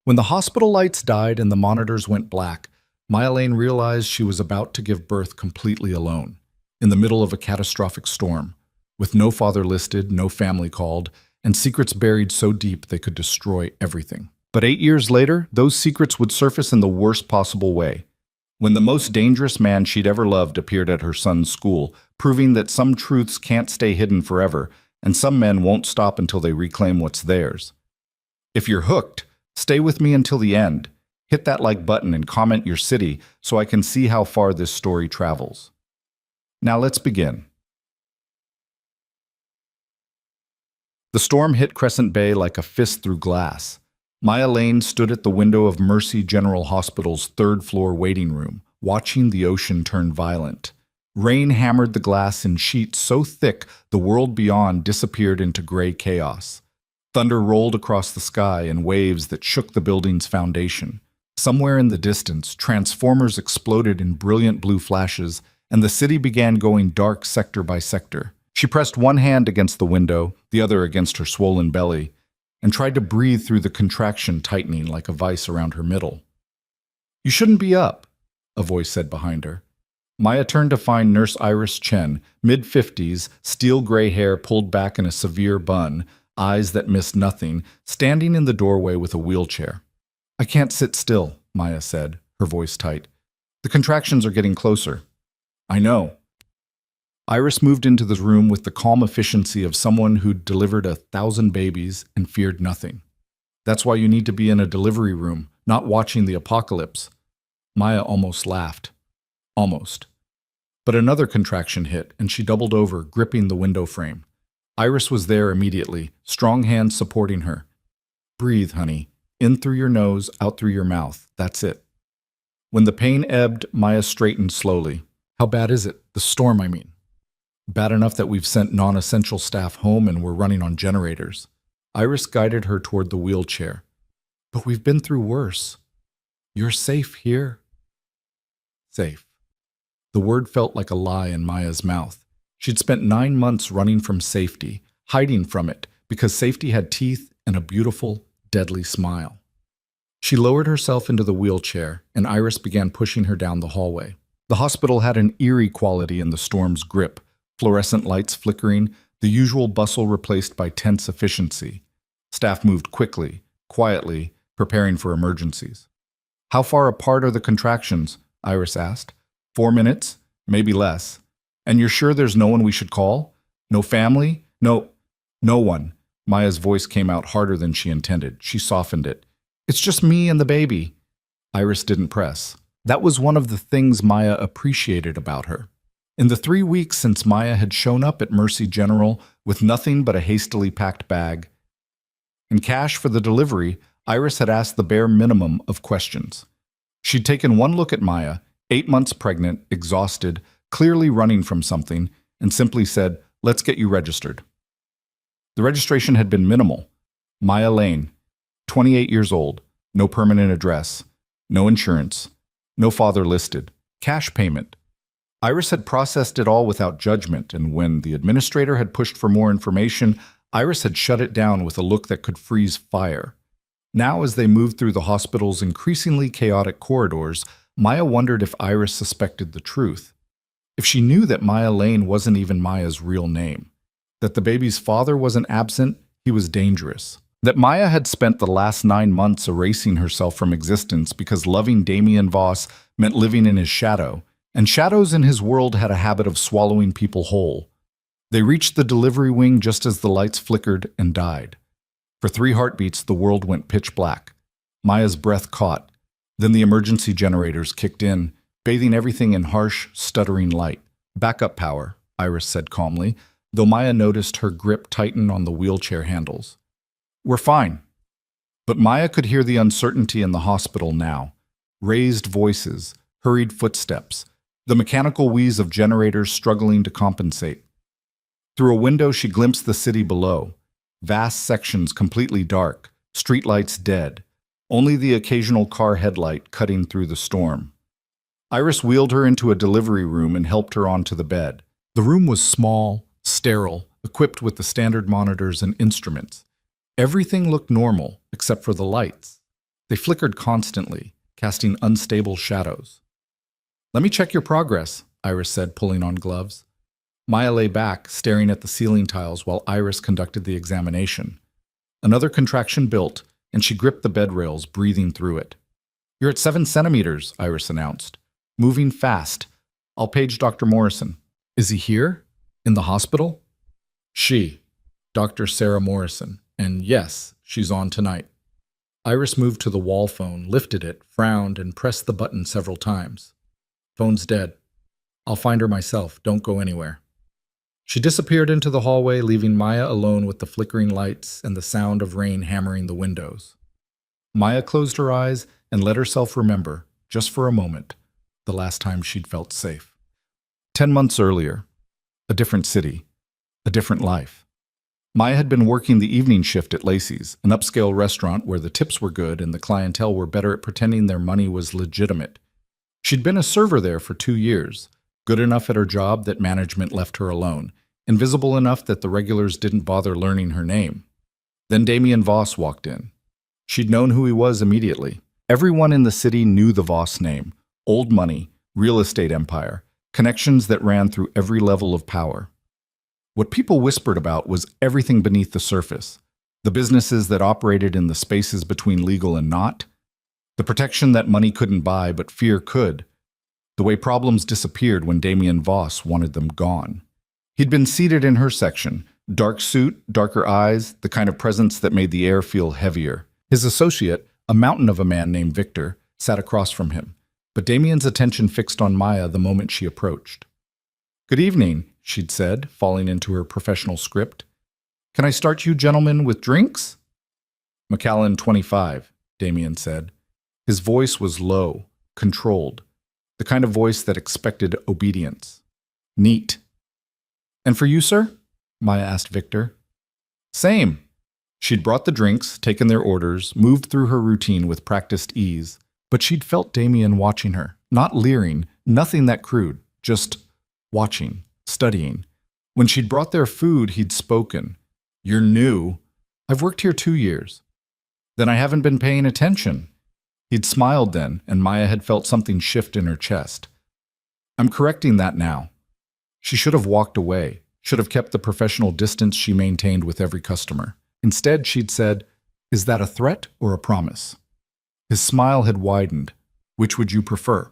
When the hospital lights died and the monitors went black, Maya Lane realized she was about to give birth completely alone, in the middle of a catastrophic storm, with no father listed, no family called, and secrets buried so deep they could destroy everything. But 8 years later, those secrets would surface in the worst possible way. When the most dangerous man she'd ever loved appeared at her son's school, proving that some truths can't stay hidden forever, and some men won't stop until they reclaim what's theirs. If you're hooked, stay with me until the end. Hit that like button and comment your city so I can see how far this story travels. Now let's begin. The storm hit Crescent Bay like a fist through glass. Maya Lane stood at the window of Mercy General Hospital's third-floor waiting room, watching the ocean turn violent. Rain hammered the glass in sheets so thick the world beyond disappeared into gray chaos. Thunder rolled across the sky in waves that shook the building's foundation. Somewhere in the distance, transformers exploded in brilliant blue flashes, and the city began going dark sector by sector. She pressed one hand against the window, the other against her swollen belly, and tried to breathe through the contraction tightening like a vice around her middle. "You shouldn't be up," a voice said behind her. Maya turned to find Nurse Iris Chen, mid-50s, steel-gray hair pulled back in a severe bun, eyes that missed nothing, standing in the doorway with a wheelchair. "I can't sit still," Maya said, her voice tight. "The contractions are getting closer." "I know." Iris moved into the room with the calm efficiency of someone who'd delivered 1,000 babies and feared nothing. "That's why you need to be in a delivery room, not watching the apocalypse." Maya almost laughed. Almost. But another contraction hit, and she doubled over, gripping the window frame. Iris was there immediately, strong hands supporting her. "Breathe, honey. In through your nose, out through your mouth. That's it." When the pain ebbed, Maya straightened slowly. "How bad is it? The storm, I mean." "Bad enough that we've sent non-essential staff home and we're running on generators." Iris guided her toward the wheelchair. "But we've been through worse." "You're safe here." Safe. The word felt like a lie in Maya's mouth. She'd spent 9 months running from safety, hiding from it, because safety had teeth and a beautiful, deadly smile. She lowered herself into the wheelchair, and Iris began pushing her down the hallway. The hospital had an eerie quality in the storm's grip, fluorescent lights flickering, the usual bustle replaced by tense efficiency. Staff moved quickly, quietly, preparing for emergencies. "How far apart are the contractions?" Iris asked. 4 minutes? Maybe less. "And you're sure there's no one we should call? No family? No one." Maya's voice came out harder than she intended. She softened it. "It's just me and the baby." Iris didn't press. That was one of the things Maya appreciated about her. In the 3 weeks since Maya had shown up at Mercy General with nothing but a hastily packed bag and cash for the delivery, Iris had asked the bare minimum of questions. She'd taken one look at Maya, 8 months pregnant, exhausted, clearly running from something, and simply said, "Let's get you registered." The registration had been minimal. Maya Lane, 28 years old, no permanent address, no insurance, no father listed, cash payment. Iris had processed it all without judgment, and when the administrator had pushed for more information, Iris had shut it down with a look that could freeze fire. Now, as they moved through the hospital's increasingly chaotic corridors, Maya wondered if Iris suspected the truth. If she knew that Maya Lane wasn't even Maya's real name, that the baby's father wasn't absent, he was dangerous. That Maya had spent the last 9 months erasing herself from existence because loving Damien Voss meant living in his shadow, and shadows in his world had a habit of swallowing people whole. They reached the delivery wing just as the lights flickered and died. For 3 heartbeats, the world went pitch black. Maya's breath caught. Then the emergency generators kicked in, bathing everything in harsh, stuttering light. "Backup power," Iris said calmly, though Maya noticed her grip tighten on the wheelchair handles. "We're fine." But Maya could hear the uncertainty in the hospital now. Raised voices, hurried footsteps, the mechanical wheeze of generators struggling to compensate. Through a window she glimpsed the city below. Vast sections completely dark, streetlights dead, only the occasional car headlight cutting through the storm. Iris wheeled her into a delivery room and helped her onto the bed. The room was small, sterile, equipped with the standard monitors and instruments. Everything looked normal, except for the lights. They flickered constantly, casting unstable shadows. "Let me check your progress," Iris said, pulling on gloves. Maya lay back, staring at the ceiling tiles while Iris conducted the examination. Another contraction built, and she gripped the bed rails, breathing through it. "You're at 7 centimeters, Iris announced. "Moving fast. I'll page Dr. Morrison." "Is he here? In the hospital?" "She. Dr. Sarah Morrison. And yes, she's on tonight." Iris moved to the wall phone, lifted it, frowned, and pressed the button several times. "Phone's dead. I'll find her myself. Don't go anywhere." She disappeared into the hallway, leaving Maya alone with the flickering lights and the sound of rain hammering the windows. Maya closed her eyes and let herself remember, just for a moment, the last time she'd felt safe. 10 months earlier, a different city, a different life. Maya had been working the evening shift at Lacey's, an upscale restaurant where the tips were good and the clientele were better at pretending their money was legitimate. She'd been a server there for 2 years, good enough at her job that management left her alone, invisible enough that the regulars didn't bother learning her name. Then Damien Voss walked in. She'd known who he was immediately. Everyone in the city knew the Voss name: old money, real estate empire, connections that ran through every level of power. What people whispered about was everything beneath the surface: the businesses that operated in the spaces between legal and not, the protection that money couldn't buy but fear could, the way problems disappeared when Damien Voss wanted them gone. He'd been seated in her section, dark suit, darker eyes, the kind of presence that made the air feel heavier. His associate, a mountain of a man named Victor, sat across from him, but Damien's attention fixed on Maya the moment she approached. "Good evening," she'd said, falling into her professional script. "Can I start you gentlemen with drinks?" "McAllen 25, Damien said. His voice was low, controlled, the kind of voice that expected obedience. "Neat." "And for you, sir?" Maya asked Victor. "Same." She'd brought the drinks, taken their orders, moved through her routine with practiced ease, but she'd felt Damien watching her, not leering, nothing that crude, just watching, studying. When she'd brought their food, he'd spoken. "You're new." "I've worked here 2 years." "Then I haven't been paying attention." He'd smiled then, and Maya had felt something shift in her chest. "I'm correcting that now." She should have walked away, should have kept the professional distance she maintained with every customer. Instead, she'd said, "Is that a threat or a promise?" His smile had widened. "Which would you prefer?"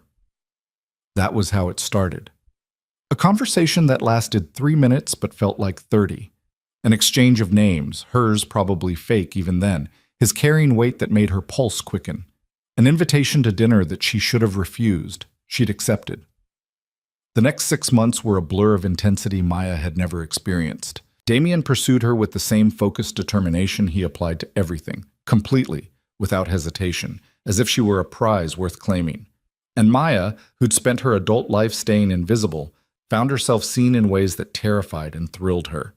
That was how it started. A conversation that lasted 3 minutes but felt like 30. An exchange of names, hers probably fake even then, his carrying weight that made her pulse quicken. An invitation to dinner that she should have refused, she'd accepted. The next 6 months were a blur of intensity Maya had never experienced. Damien pursued her with the same focused determination he applied to everything, completely, without hesitation, as if she were a prize worth claiming. And Maya, who'd spent her adult life staying invisible, found herself seen in ways that terrified and thrilled her.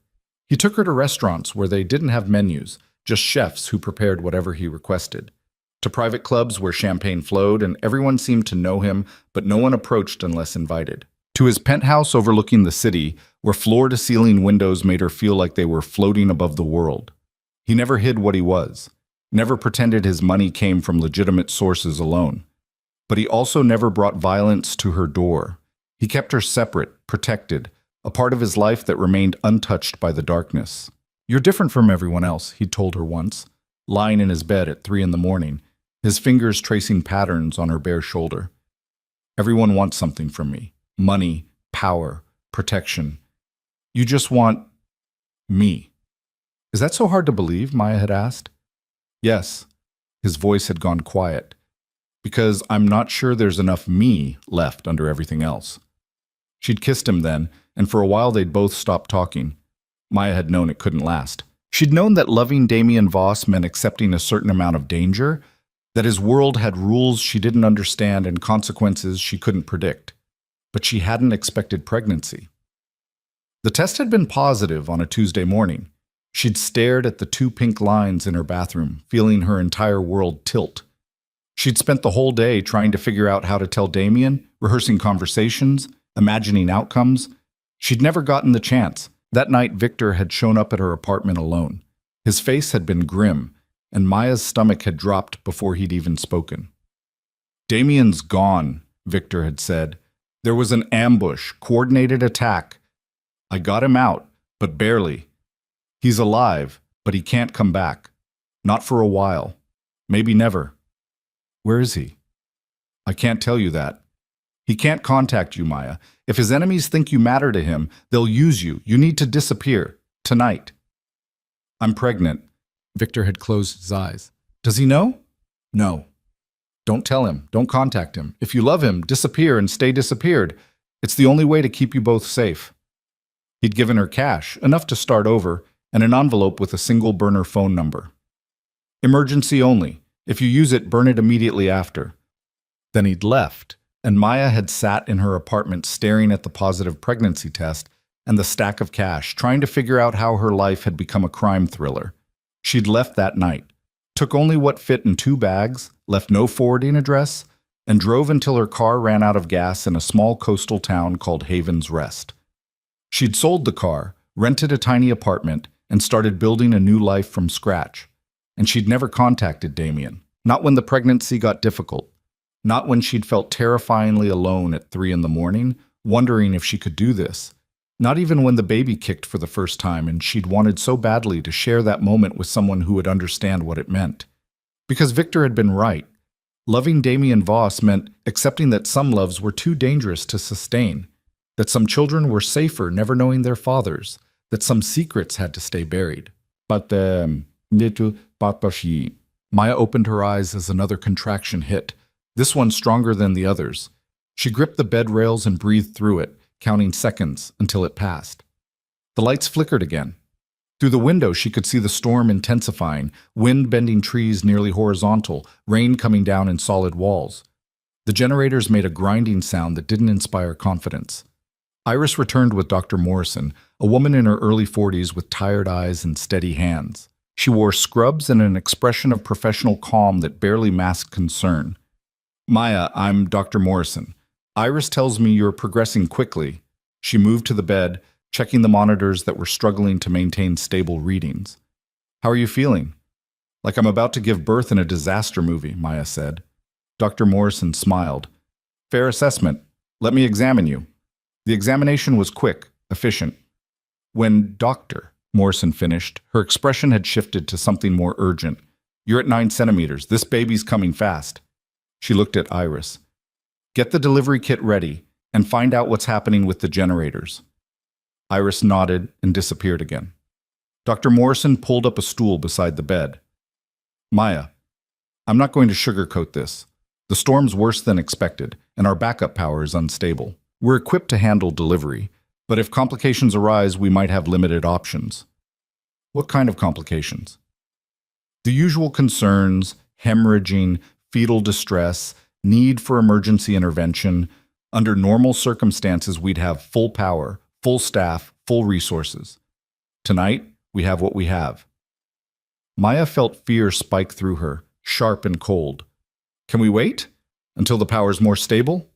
He took her to restaurants where they didn't have menus, just chefs who prepared whatever he requested. To private clubs where champagne flowed and everyone seemed to know him, but no one approached unless invited. To his penthouse overlooking the city, where floor-to-ceiling windows made her feel like they were floating above the world. He never hid what he was, never pretended his money came from legitimate sources alone. But he also never brought violence to her door. He kept her separate, protected, a part of his life that remained untouched by the darkness. "You're different from everyone else," he'd told her once, lying in his bed at 3 a.m, his fingers tracing patterns on her bare shoulder. "Everyone wants something from me. Money, power, protection. You just want me." "Is that so hard to believe?" Maya had asked. "Yes." His voice had gone quiet. "Because I'm not sure there's enough me left under everything else." She'd kissed him then, and for a while they'd both stopped talking. Maya had known it couldn't last. She'd known that loving Damien Voss meant accepting a certain amount of danger, that his world had rules she didn't understand and consequences she couldn't predict. But she hadn't expected pregnancy. The test had been positive on a Tuesday morning. She'd stared at the 2 pink lines in her bathroom, feeling her entire world tilt. She'd spent the whole day trying to figure out how to tell Damien, rehearsing conversations, imagining outcomes. She'd never gotten the chance. That night, Victor had shown up at her apartment alone. His face had been grim, and Maya's stomach had dropped before he'd even spoken. "Damien's gone," Victor had said. "There was an ambush, coordinated attack. I got him out, but barely. He's alive, but he can't come back. Not for a while. Maybe never." "Where is he?" "I can't tell you that. He can't contact you, Maya. If his enemies think you matter to him, they'll use you. You need to disappear. Tonight." "I'm pregnant." Victor had closed his eyes. "Does he know?" "No." "Don't tell him. Don't contact him. If you love him, disappear and stay disappeared. It's the only way to keep you both safe." He'd given her cash, enough to start over, and an envelope with a single burner phone number. "Emergency only. If you use it, burn it immediately after." Then he'd left, and Maya had sat in her apartment staring at the positive pregnancy test and the stack of cash, trying to figure out how her life had become a crime thriller. She'd left that night, took only what fit in 2 bags, left no forwarding address, and drove until her car ran out of gas in a small coastal town called Haven's Rest. She'd sold the car, rented a tiny apartment, and started building a new life from scratch. And she'd never contacted Damien, not when the pregnancy got difficult. Not when she'd felt terrifyingly alone at 3 in the morning, wondering if she could do this. Not even when the baby kicked for the first time and she'd wanted so badly to share that moment with someone who would understand what it meant. Because Victor had been right. Loving Damien Voss meant accepting that some loves were too dangerous to sustain, that some children were safer never knowing their fathers, that some secrets had to stay buried. But little Papashi. Maya opened her eyes as another contraction hit. This one stronger than the others. She gripped the bed rails and breathed through it, counting seconds until it passed. The lights flickered again. Through the window, she could see the storm intensifying, wind bending trees nearly horizontal, rain coming down in solid walls. The generators made a grinding sound that didn't inspire confidence. Iris returned with Dr. Morrison, a woman in her early 40s with tired eyes and steady hands. She wore scrubs and an expression of professional calm that barely masked concern. "Maya, I'm Dr. Morrison. Iris tells me you're progressing quickly." She moved to the bed, checking the monitors that were struggling to maintain stable readings. "How are you feeling?" "Like I'm about to give birth in a disaster movie," Maya said. Dr. Morrison smiled. "Fair assessment. Let me examine you." The examination was quick, efficient. When Dr. Morrison finished, her expression had shifted to something more urgent. "You're at 9 centimeters. This baby's coming fast." She looked at Iris. "Get the delivery kit ready and find out what's happening with the generators." Iris nodded and disappeared again. Dr. Morrison pulled up a stool beside the bed. "Maya, I'm not going to sugarcoat this. The storm's worse than expected, and our backup power is unstable. We're equipped to handle delivery, but if complications arise, we might have limited options." "What kind of complications?" "The usual concerns: hemorrhaging, fetal distress, need for emergency intervention. Under normal circumstances, we'd have full power, full staff, full resources. Tonight, we have what we have." Maya felt fear spike through her, sharp and cold. "Can we wait? Until the power's more stable?"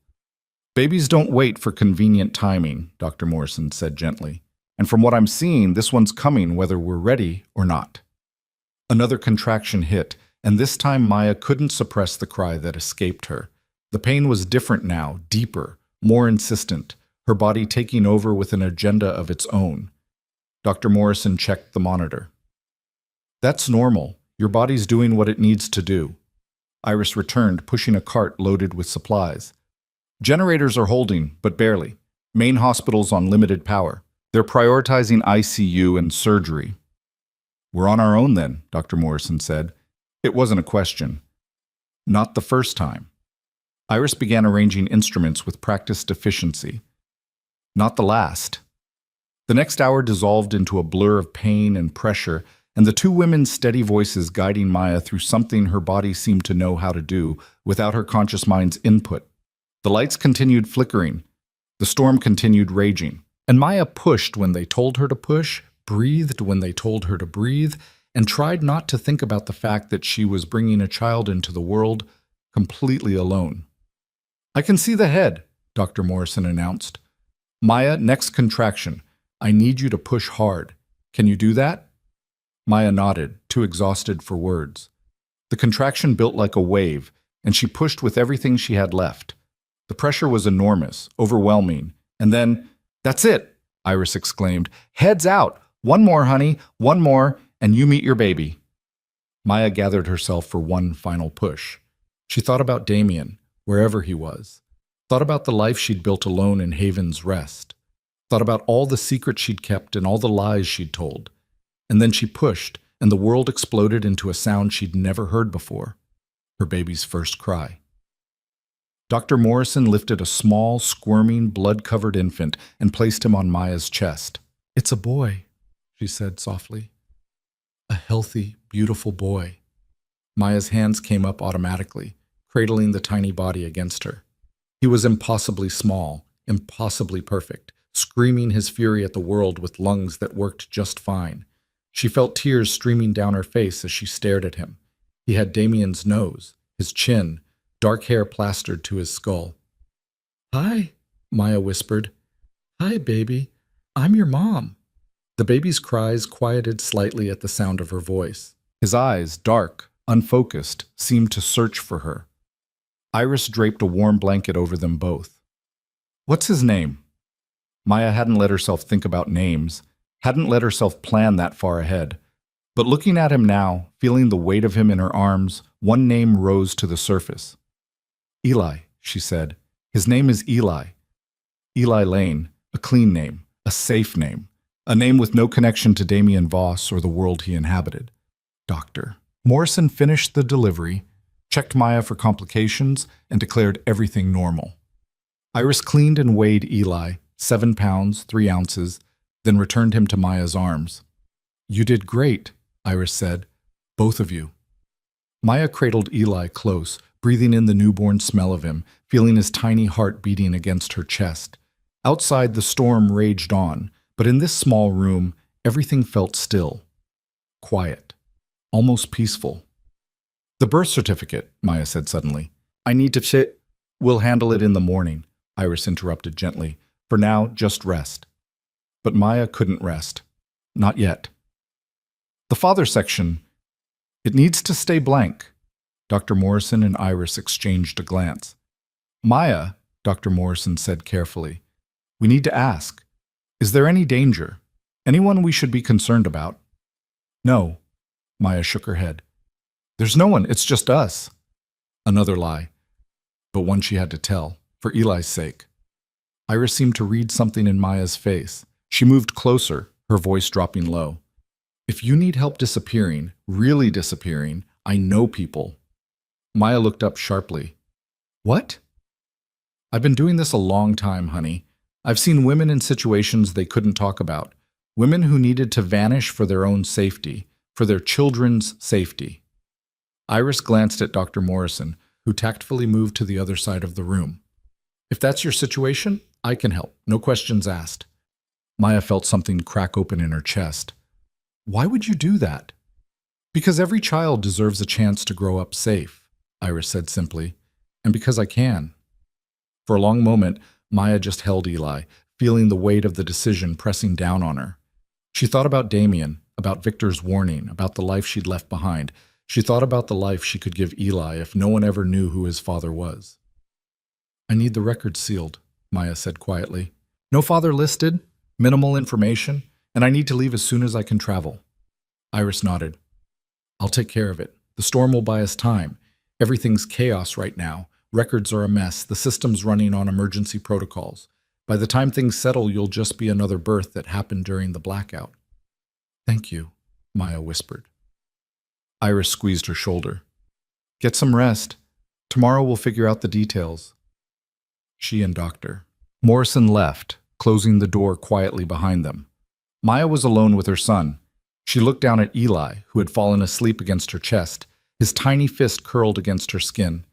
"Babies don't wait for convenient timing," Dr. Morrison said gently. "And from what I'm seeing, this one's coming whether we're ready or not." Another contraction hit, and this time Maya couldn't suppress the cry that escaped her. The pain was different now, deeper, more insistent, her body taking over with an agenda of its own. Dr. Morrison checked the monitor. "That's normal. Your body's doing what it needs to do." Iris returned, pushing a cart loaded with supplies. "Generators are holding, but barely. Main hospital's on limited power. They're prioritizing ICU and surgery." "We're on our own then," Dr. Morrison said. It wasn't a question. Not the first time. Iris began arranging instruments with practiced efficiency. Not the last. The next hour dissolved into a blur of pain and pressure, and the 2 women's steady voices guiding Maya through something her body seemed to know how to do without her conscious mind's input. The lights continued flickering. The storm continued raging. And Maya pushed when they told her to push, breathed when they told her to breathe, and tried not to think about the fact that she was bringing a child into the world completely alone. "I can see the head," Dr. Morrison announced. "Maya, next contraction. I need you to push hard. Can you do that?" Maya nodded, too exhausted for words. The contraction built like a wave, and she pushed with everything she had left. The pressure was enormous, overwhelming, and then, "That's it!" Iris exclaimed. "Heads out! One more, honey, one more, and you meet your baby." Maya gathered herself for one final push. She thought about Damien, wherever he was. Thought about the life she'd built alone in Haven's Rest. Thought about all the secrets she'd kept and all the lies she'd told. And then she pushed, and the world exploded into a sound she'd never heard before. Her baby's first cry. Dr. Morrison lifted a small, squirming, blood-covered infant and placed him on Maya's chest. "It's a boy," she said softly. "A healthy, beautiful boy." Maya's hands came up automatically, cradling the tiny body against her. He was impossibly small, impossibly perfect, screaming his fury at the world with lungs that worked just fine. She felt tears streaming down her face as she stared at him. He had Damien's nose, his chin, dark hair plastered to his skull. "Hi," Maya whispered. "Hi, baby. I'm your mom." The baby's cries quieted slightly at the sound of her voice. His eyes, dark, unfocused, seemed to search for her. Iris draped a warm blanket over them both. "What's his name?" Maya hadn't let herself think about names, hadn't let herself plan that far ahead. But looking at him now, feeling the weight of him in her arms, one name rose to the surface. "Eli," she said. "His name is Eli. Eli Lane, a clean name, a safe name, a name with no connection to Damien Voss or the world he inhabited." Doctor Morrison finished the delivery, checked Maya for complications, and declared everything normal. Iris cleaned and weighed Eli, 7 pounds, 3 ounces, then returned him to Maya's arms. "You did great," Iris said. "Both of you." Maya cradled Eli close, breathing in the newborn smell of him, feeling his tiny heart beating against her chest. Outside, the storm raged on, but in this small room, everything felt still. Quiet. Almost peaceful. "The birth certificate," Maya said suddenly. "I need to sit." "We'll handle it in the morning," Iris interrupted gently. "For now, just rest." But Maya couldn't rest. Not yet. "The father section, it needs to stay blank." Dr. Morrison and Iris exchanged a glance. "Maya," Dr. Morrison said carefully, "we need to ask. Is there any danger? Anyone we should be concerned about?" "No." Maya shook her head. "There's no one, it's just us." Another lie, but one she had to tell, for Eli's sake. Iris seemed to read something in Maya's face. She moved closer, her voice dropping low. "If you need help disappearing, really disappearing, I know people." Maya looked up sharply. "What?" "I've been doing this a long time, honey. I've seen women in situations they couldn't talk about. Women who needed to vanish for their own safety, for their children's safety." Iris glanced at Dr. Morrison, who tactfully moved to the other side of the room. "If that's your situation, I can help. No questions asked." Maya felt something crack open in her chest. "Why would you do that?" "Because every child deserves a chance to grow up safe," Iris said simply, "and because I can." For a long moment, Maya just held Eli, feeling the weight of the decision pressing down on her. She thought about Damien, about Victor's warning, about the life she'd left behind. She thought about the life she could give Eli if no one ever knew who his father was. "I need the record sealed," Maya said quietly. "No father listed, minimal information, and I need to leave as soon as I can travel." Iris nodded. "I'll take care of it. The storm will buy us time. Everything's chaos right now. Records are a mess. The system's running on emergency protocols. By the time things settle, you'll just be another birth that happened during the blackout." "Thank you," Maya whispered. Iris squeezed her shoulder. "Get some rest. Tomorrow we'll figure out the details." She and Dr. Morrison left, closing the door quietly behind them. Maya was alone with her son. She looked down at Eli, who had fallen asleep against her chest, his tiny fist curled against her skin.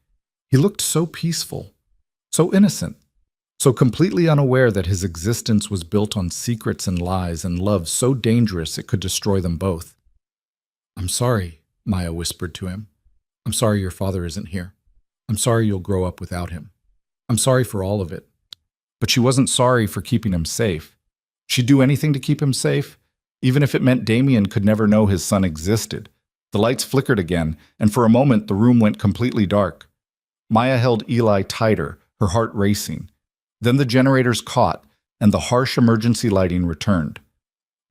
He looked so peaceful, so innocent, so completely unaware that his existence was built on secrets and lies and love so dangerous it could destroy them both. "I'm sorry," Maya whispered to him. "I'm sorry your father isn't here. I'm sorry you'll grow up without him. I'm sorry for all of it." But she wasn't sorry for keeping him safe. She'd do anything to keep him safe, even if it meant Damien could never know his son existed, The lights flickered again, and for a moment the room went completely dark. Maya held Eli tighter, her heart racing. Then the generators caught, and the harsh emergency lighting returned.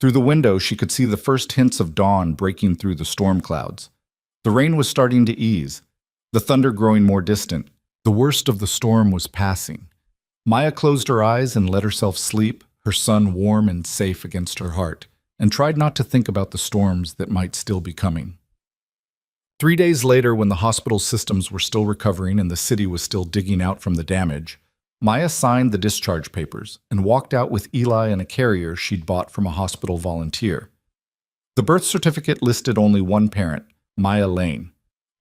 Through the window, she could see the first hints of dawn breaking through the storm clouds. The rain was starting to ease, the thunder growing more distant. The worst of the storm was passing. Maya closed her eyes and let herself sleep, her son warm and safe against her heart, and tried not to think about the storms that might still be coming. 3 days later, when the hospital systems were still recovering and the city was still digging out from the damage, Maya signed the discharge papers and walked out with Eli in a carrier she'd bought from a hospital volunteer. The birth certificate listed only one parent, Maya Lane.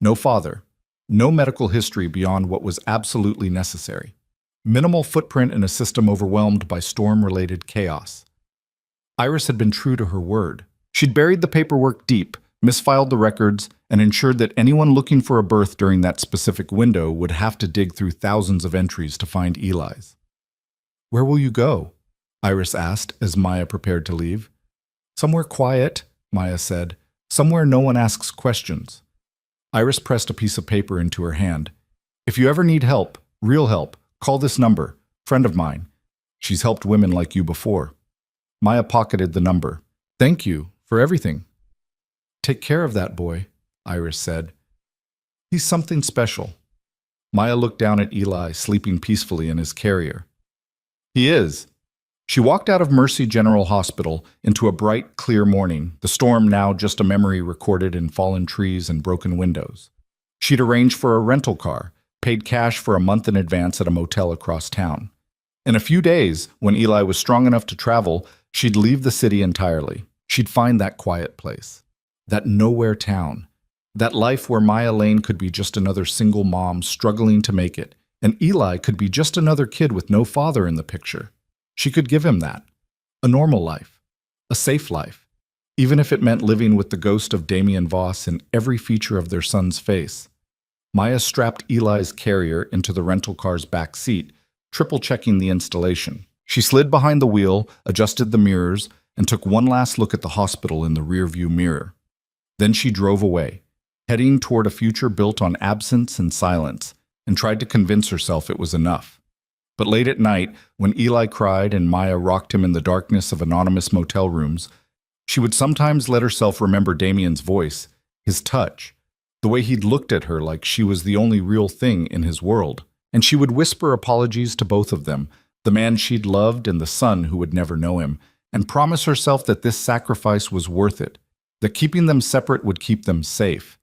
No father, no medical history beyond what was absolutely necessary. Minimal footprint in a system overwhelmed by storm-related chaos. Iris had been true to her word. She'd buried the paperwork deep, misfiled the records, and ensured that anyone looking for a birth during that specific window would have to dig through thousands of entries to find Eli's. "Where will you go?" Iris asked as Maya prepared to leave. "Somewhere quiet," Maya said. "Somewhere no one asks questions." Iris pressed a piece of paper into her hand. "If you ever need help, real help, call this number. Friend of mine. She's helped women like you before." Maya pocketed the number. "Thank you for everything." "Take care of that boy," Iris said. "He's something special." Maya looked down at Eli, sleeping peacefully in his carrier. "He is." She walked out of Mercy General Hospital into a bright, clear morning, the storm now just a memory recorded in fallen trees and broken windows. She'd arranged for a rental car, paid cash for a month in advance at a motel across town. In a few days, when Eli was strong enough to travel, she'd leave the city entirely. She'd find that quiet place, that nowhere town, that life where Maya Lane could be just another single mom struggling to make it, and Eli could be just another kid with no father in the picture. She could give him that. A normal life. A safe life. Even if it meant living with the ghost of Damien Voss in every feature of their son's face. Maya strapped Eli's carrier into the rental car's back seat, triple-checking the installation. She slid behind the wheel, adjusted the mirrors, and took one last look at the hospital in the rearview mirror. Then she drove away, heading toward a future built on absence and silence, and tried to convince herself it was enough. But late at night, when Eli cried and Maya rocked him in the darkness of anonymous motel rooms, she would sometimes let herself remember Damien's voice, his touch, the way he'd looked at her like she was the only real thing in his world. And she would whisper apologies to both of them, the man she'd loved and the son who would never know him, and promise herself that this sacrifice was worth it, that keeping them separate would keep them safe,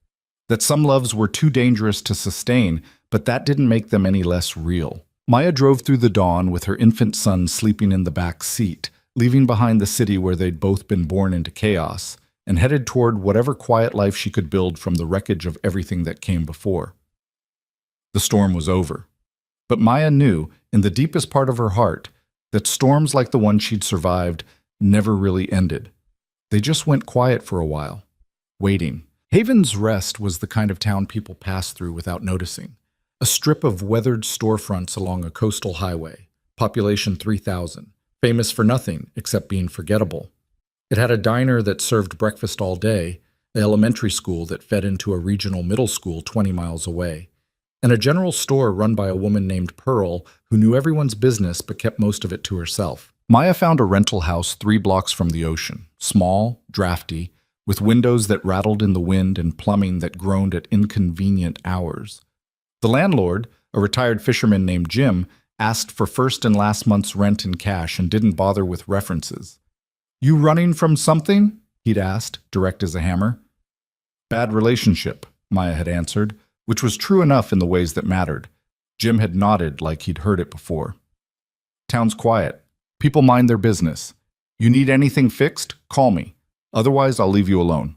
that some loves were too dangerous to sustain, but that didn't make them any less real. Maya drove through the dawn with her infant son sleeping in the back seat, leaving behind the city where they'd both been born into chaos, and headed toward whatever quiet life she could build from the wreckage of everything that came before. The storm was over. But Maya knew, in the deepest part of her heart, that storms like the one she'd survived never really ended. They just went quiet for a while, waiting. Haven's Rest was the kind of town people passed through without noticing. A strip of weathered storefronts along a coastal highway, population 3,000, famous for nothing except being forgettable. It had a diner that served breakfast all day, an elementary school that fed into a regional middle school 20 miles away, and a general store run by a woman named Pearl who knew everyone's business but kept most of it to herself. Maya found a rental house 3 blocks from the ocean, small, drafty, with windows that rattled in the wind and plumbing that groaned at inconvenient hours. The landlord, a retired fisherman named Jim, asked for first and last month's rent in cash and didn't bother with references. "You running from something?" he'd asked, direct as a hammer. "Bad relationship," Maya had answered, which was true enough in the ways that mattered. Jim had nodded like he'd heard it before. "Town's quiet. People mind their business. You need anything fixed? Call me. Otherwise, I'll leave you alone."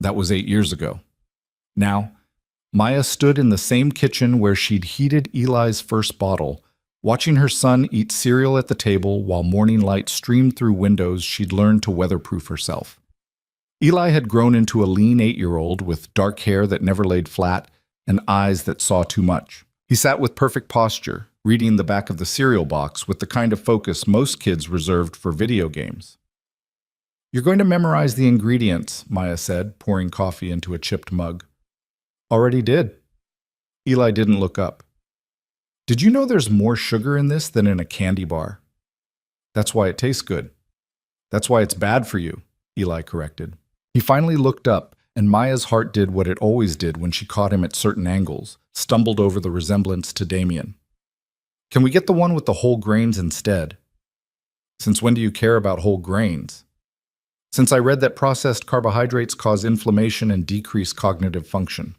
That was 8 years ago. Now, Maya stood in the same kitchen where she'd heated Eli's first bottle, watching her son eat cereal at the table while morning light streamed through windows she'd learned to weatherproof herself. Eli had grown into a lean 8-year-old with dark hair that never laid flat and eyes that saw too much. He sat with perfect posture, reading the back of the cereal box with the kind of focus most kids reserved for video games. You're going to memorize the ingredients, Maya said, pouring coffee into a chipped mug. Already did. Eli didn't look up. Did you know there's more sugar in this than in a candy bar? That's why it tastes good. That's why it's bad for you, Eli corrected. He finally looked up, and Maya's heart did what it always did when she caught him at certain angles, stumbled over the resemblance to Damien. Can we get the one with the whole grains instead? Since when do you care about whole grains? Since I read that processed carbohydrates cause inflammation and decrease cognitive function.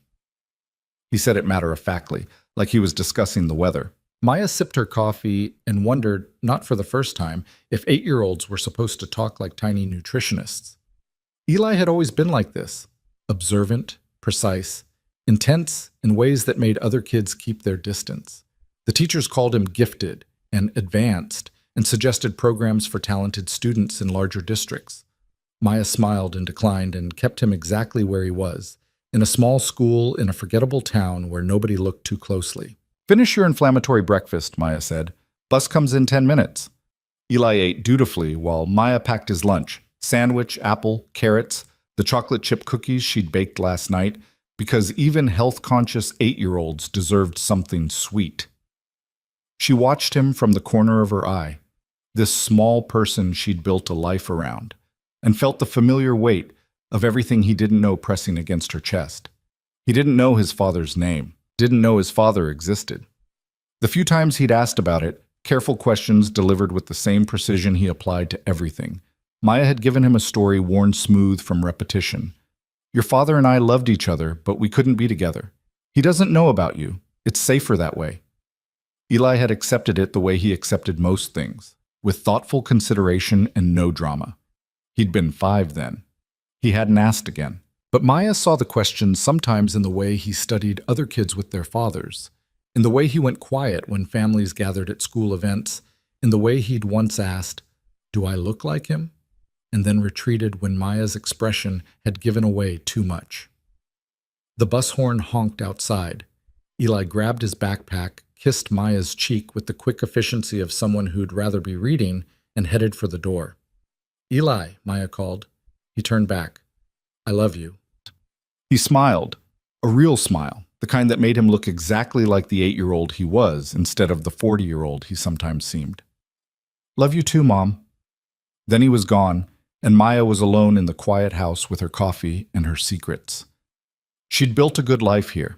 He said it matter-of-factly, like he was discussing the weather. Maya sipped her coffee and wondered, not for the first time, if 8-year-olds were supposed to talk like tiny nutritionists. Eli had always been like this, observant, precise, intense in ways that made other kids keep their distance. The teachers called him gifted and advanced and suggested programs for talented students in larger districts. Maya smiled and declined and kept him exactly where he was, in a small school in a forgettable town where nobody looked too closely. Finish your inflammatory breakfast, Maya said. Bus comes in 10 minutes. Eli ate dutifully while Maya packed his lunch, sandwich, apple, carrots, the chocolate chip cookies she'd baked last night, because even health-conscious 8-year-olds deserved something sweet. She watched him from the corner of her eye, this small person she'd built a life around, and felt the familiar weight of everything he didn't know pressing against her chest. He didn't know his father's name, didn't know his father existed. The few times he'd asked about it, careful questions delivered with the same precision he applied to everything. Maya had given him a story worn smooth from repetition. Your father and I loved each other, but we couldn't be together. He doesn't know about you. It's safer that way. Eli had accepted it the way he accepted most things, with thoughtful consideration and no drama. He'd been 5 then. He hadn't asked again. But Maya saw the question sometimes in the way he studied other kids with their fathers, in the way he went quiet when families gathered at school events, in the way he'd once asked, "Do I look like him?" and then retreated when Maya's expression had given away too much. The bus horn honked outside. Eli grabbed his backpack, kissed Maya's cheek with the quick efficiency of someone who'd rather be reading, and headed for the door. "Eli," Maya called. He turned back. "I love you." He smiled, a real smile, the kind that made him look exactly like the 8-year-old he was instead of the 40-year-old he sometimes seemed. "Love you too, Mom." Then he was gone, and Maya was alone in the quiet house with her coffee and her secrets. She'd built a good life here.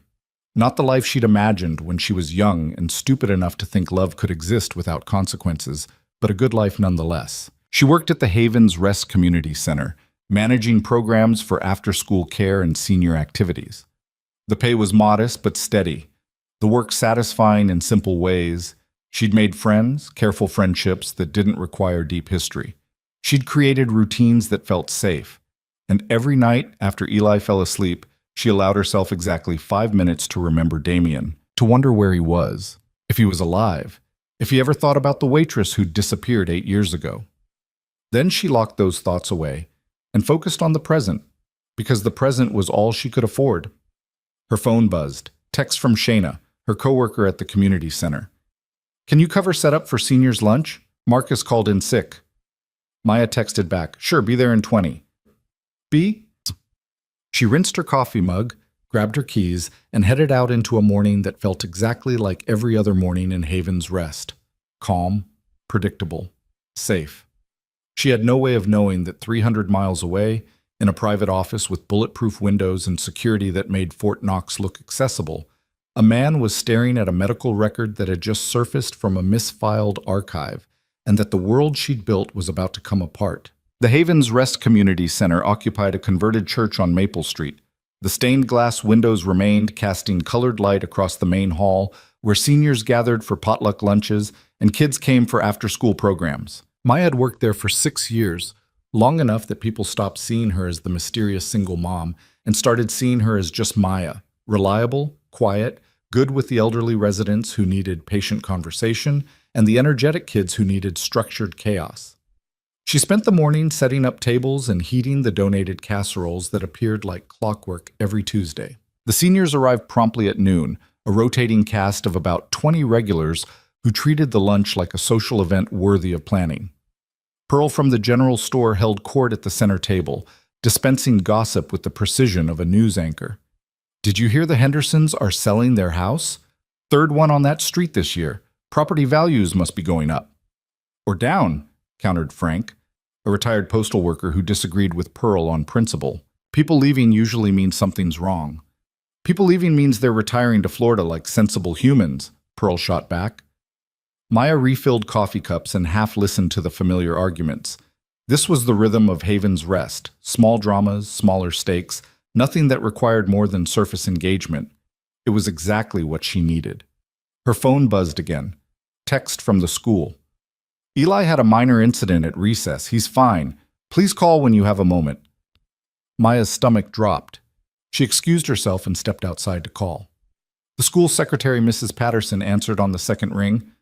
Not the life she'd imagined when she was young and stupid enough to think love could exist without consequences, but a good life nonetheless. She worked at the Havens Rest Community Center, managing programs for after-school care and senior activities. The pay was modest but steady, the work satisfying in simple ways. She'd made friends, careful friendships that didn't require deep history. She'd created routines that felt safe, and every night after Eli fell asleep, she allowed herself exactly 5 minutes to remember Damien, to wonder where he was, if he was alive, if he ever thought about the waitress who'd disappeared 8 years ago. Then she locked those thoughts away and focused on the present, because the present was all she could afford. Her phone buzzed, text from Shayna, her coworker at the community center. "Can you cover setup for seniors' lunch? Marcus called in sick." Maya texted back, "Sure, be there in 20. "B?" She rinsed her coffee mug, grabbed her keys, and headed out into a morning that felt exactly like every other morning in Havens Rest. Calm, predictable, safe. She had no way of knowing that 300 miles away, in a private office with bulletproof windows and security that made Fort Knox look accessible, a man was staring at a medical record that had just surfaced from a misfiled archive, and that the world she'd built was about to come apart. The Havens Rest Community Center occupied a converted church on Maple Street. The stained glass windows remained, casting colored light across the main hall, where seniors gathered for potluck lunches and kids came for after-school programs. Maya had worked there for 6 years, long enough that people stopped seeing her as the mysterious single mom and started seeing her as just Maya, reliable, quiet, good with the elderly residents who needed patient conversation, and the energetic kids who needed structured chaos. She spent the morning setting up tables and heating the donated casseroles that appeared like clockwork every Tuesday. The seniors arrived promptly at noon, a rotating cast of about 20 regulars who treated the lunch like a social event worthy of planning. Pearl from the general store held court at the center table, dispensing gossip with the precision of a news anchor. Did you hear the Hendersons are selling their house? Third one on that street this year. Property values must be going up. Or down, countered Frank, a retired postal worker who disagreed with Pearl on principle. People leaving usually means something's wrong. People leaving means they're retiring to Florida like sensible humans, Pearl shot back. Maya refilled coffee cups and half listened to the familiar arguments. This was the rhythm of Haven's Rest, small dramas, smaller stakes, nothing that required more than surface engagement. It was exactly what she needed. Her phone buzzed again. Text from the school. Eli had a minor incident at recess. He's fine. Please call when you have a moment. Maya's stomach dropped. She excused herself and stepped outside to call. The school secretary, Mrs. Patterson, answered on the second ring.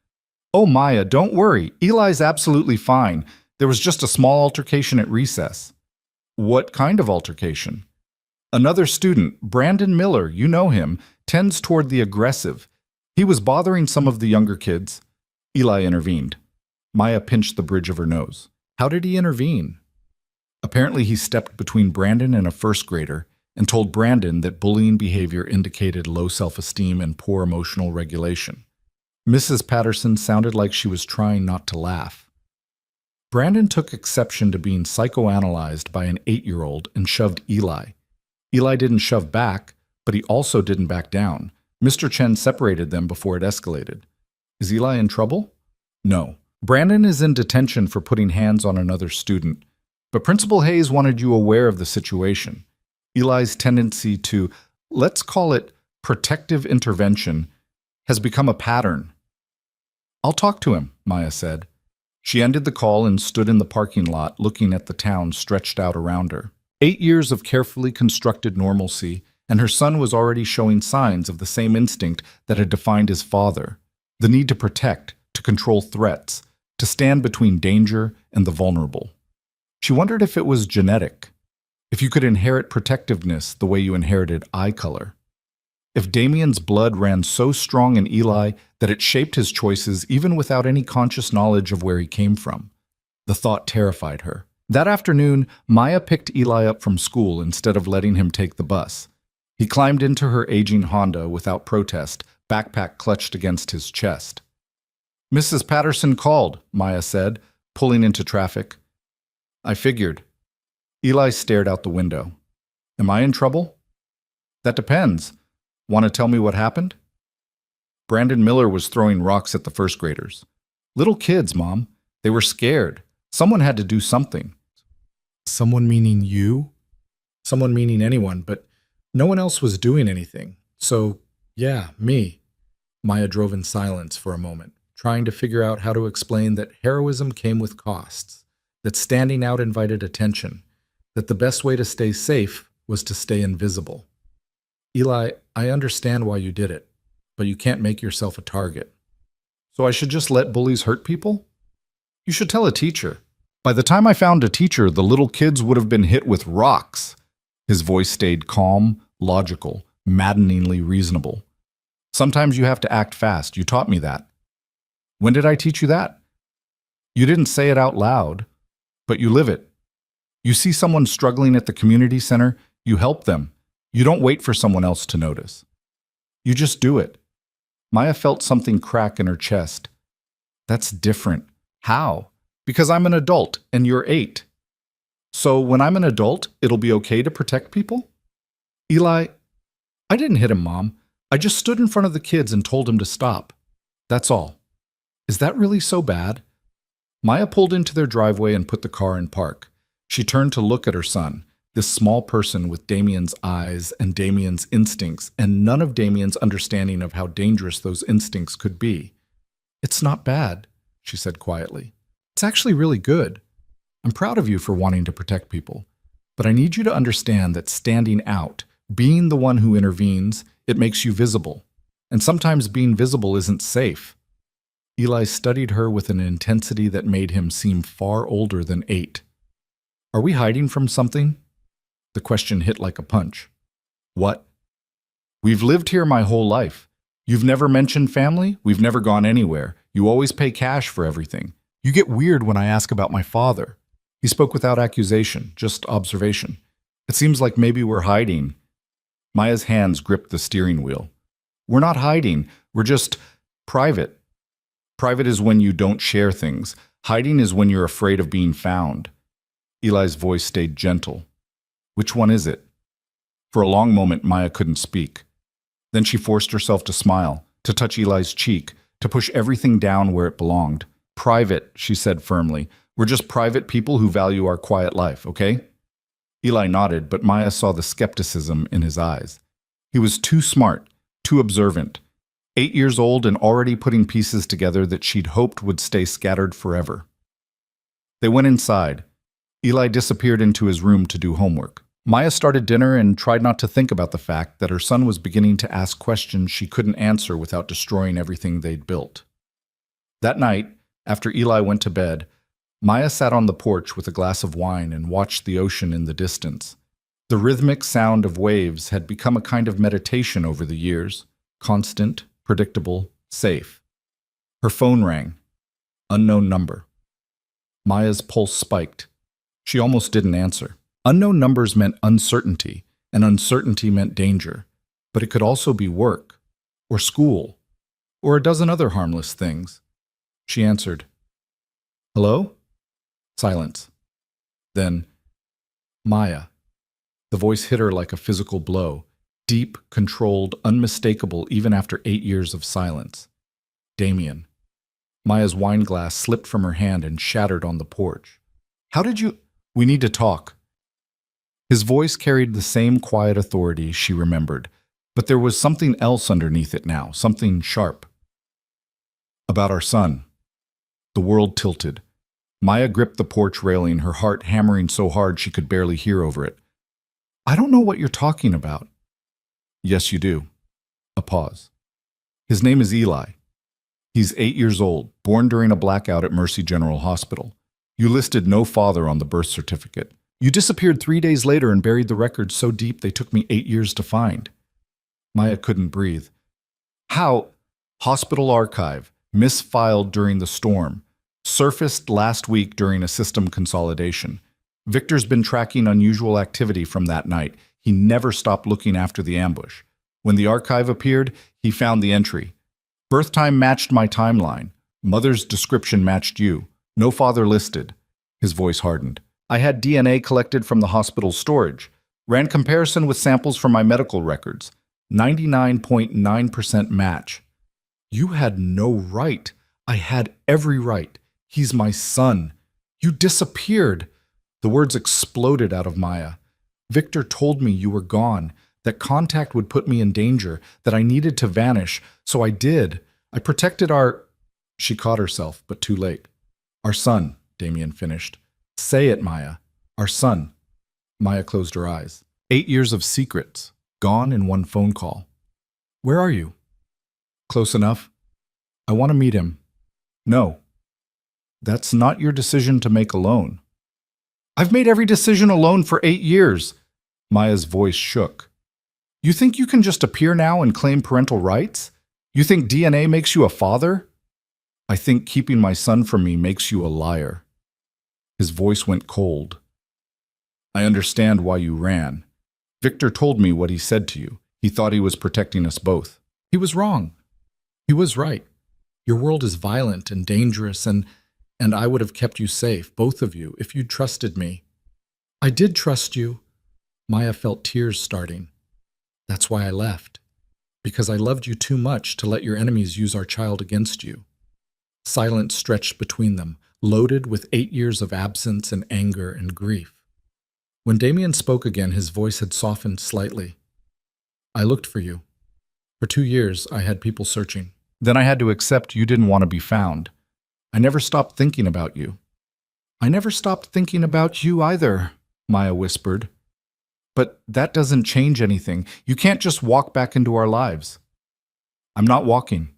Oh, Maya, don't worry. Eli's absolutely fine. There was just a small altercation at recess. What kind of altercation? Another student, Brandon Miller, you know him, tends toward the aggressive. He was bothering some of the younger kids. Eli intervened. Maya pinched the bridge of her nose. How did he intervene? Apparently he stepped between Brandon and a first grader and told Brandon that bullying behavior indicated low self-esteem and poor emotional regulation. Mrs. Patterson sounded like she was trying not to laugh. Brandon took exception to being psychoanalyzed by an 8-year-old and shoved Eli. Eli didn't shove back, but he also didn't back down. Mr. Chen separated them before it escalated. Is Eli in trouble? No. Brandon is in detention for putting hands on another student, but Principal Hayes wanted you aware of the situation. Eli's tendency to, let's call it protective intervention, has become a pattern. I'll talk to him, Maya said. She ended the call and stood in the parking lot looking at the town stretched out around her. 8 years of carefully constructed normalcy, and her son was already showing signs of the same instinct that had defined his father, the need to protect, to control threats, to stand between danger and the vulnerable. She wondered if it was genetic, if you could inherit protectiveness the way you inherited eye color. If Damien's blood ran so strong in Eli that it shaped his choices even without any conscious knowledge of where he came from. The thought terrified her. That afternoon, Maya picked Eli up from school instead of letting him take the bus. He climbed into her aging Honda without protest, backpack clutched against his chest. Mrs. Patterson called, Maya said, pulling into traffic. I figured. Eli stared out the window. Am I in trouble? That depends. Want to tell me what happened? Brandon Miller was throwing rocks at the first graders. Little kids, Mom. They were scared. Someone had to do something. Someone meaning you? Someone meaning anyone, but no one else was doing anything. So, yeah, me. Maya drove in silence for a moment, trying to figure out how to explain that heroism came with costs, that standing out invited attention, that the best way to stay safe was to stay invisible. Eli, I understand why you did it, but you can't make yourself a target. So I should just let bullies hurt people? You should tell a teacher. By the time I found a teacher, the little kids would have been hit with rocks. His voice stayed calm, logical, maddeningly reasonable. Sometimes you have to act fast. You taught me that. When did I teach you that? You didn't say it out loud, but you live it. You see someone struggling at the community center, you help them. You don't wait for someone else to notice. You just do it. Maya felt something crack in her chest. That's different. How? Because I'm an adult and you're 8. So when I'm an adult, it'll be okay to protect people? Eli, I didn't hit him, Mom. I just stood in front of the kids and told him to stop. That's all. Is that really so bad? Maya pulled into their driveway and put the car in park. She turned to look at her son, this small person with Damien's eyes and Damien's instincts, and none of Damien's understanding of how dangerous those instincts could be. It's not bad, she said quietly. It's actually really good. I'm proud of you for wanting to protect people, but I need you to understand that standing out, being the one who intervenes, it makes you visible. And sometimes being visible isn't safe. Eli studied her with an intensity that made him seem far older than 8. Are we hiding from something? The question hit like a punch. What? We've lived here my whole life. You've never mentioned family? We've never gone anywhere. You always pay cash for everything. You get weird when I ask about my father. He spoke without accusation, just observation. It seems like maybe we're hiding. Maya's hands gripped the steering wheel. We're not hiding. We're just private. Private is when you don't share things. Hiding is when you're afraid of being found. Eli's voice stayed gentle. Which one is it? For a long moment, Maya couldn't speak. Then she forced herself to smile, to touch Eli's cheek, to push everything down where it belonged. Private, she said firmly. We're just private people who value our quiet life, okay? Eli nodded, but Maya saw the skepticism in his eyes. He was too smart, too observant. 8 years old and already putting pieces together that she'd hoped would stay scattered forever. They went inside. Eli disappeared into his room to do homework. Maya started dinner and tried not to think about the fact that her son was beginning to ask questions she couldn't answer without destroying everything they'd built. That night, after Eli went to bed, Maya sat on the porch with a glass of wine and watched the ocean in the distance. The rhythmic sound of waves had become a kind of meditation over the years, constant, predictable, safe. Her phone rang. Unknown number. Maya's pulse spiked. She almost didn't answer. Unknown numbers meant uncertainty, and uncertainty meant danger. But it could also be work, or school, or a dozen other harmless things. She answered. Hello? Silence. Then, Maya. The voice hit her like a physical blow, deep, controlled, unmistakable even after 8 years of silence. Damien. Maya's wine glass slipped from her hand and shattered on the porch. How did you— We need to talk. His voice carried the same quiet authority she remembered, but there was something else underneath it now, something sharp. About our son. The world tilted. Maya gripped the porch railing, her heart hammering so hard she could barely hear over it. I don't know what you're talking about. Yes, you do. A pause. His name is Eli. He's 8 years old, born during a blackout at Mercy General Hospital. You listed no father on the birth certificate. You disappeared 3 days later and buried the records so deep they took me 8 years to find. Maya couldn't breathe. How? Hospital archive, misfiled during the storm, surfaced last week during a system consolidation. Victor's been tracking unusual activity from that night. He never stopped looking after the ambush. When the archive appeared, he found the entry. Birth time matched my timeline. Mother's description matched you. No father listed. His voice hardened. I had DNA collected from the hospital's storage. Ran comparison with samples from my medical records. 99.9% match. You had no right. I had every right. He's my son. You disappeared. The words exploded out of Maya. Victor told me you were gone, that contact would put me in danger, that I needed to vanish, so I did. I protected our— She caught herself, but too late. Our son, Damien finished. Say it, Maya. Our son. Maya closed her eyes. 8 years of secrets, gone in one phone call. Where are you? Close enough. I want to meet him. No. That's not your decision to make alone. I've made every decision alone for 8 years. Maya's voice shook. You think you can just appear now and claim parental rights? You think DNA makes you a father? I think keeping my son from me makes you a liar. His voice went cold. I understand why you ran. Victor told me what he said to you. He thought he was protecting us both. He was wrong. He was right. Your world is violent and dangerous, and I would have kept you safe, both of you, if you'd trusted me. I did trust you. Maya felt tears starting. That's why I left. Because I loved you too much to let your enemies use our child against you. Silence stretched between them, loaded with 8 years of absence and anger and grief. When Damien spoke again, his voice had softened slightly. I looked for you. For 2 years, I had people searching. Then I had to accept you didn't want to be found. I never stopped thinking about you. I never stopped thinking about you either, Maya whispered. But that doesn't change anything. You can't just walk back into our lives. I'm not walking.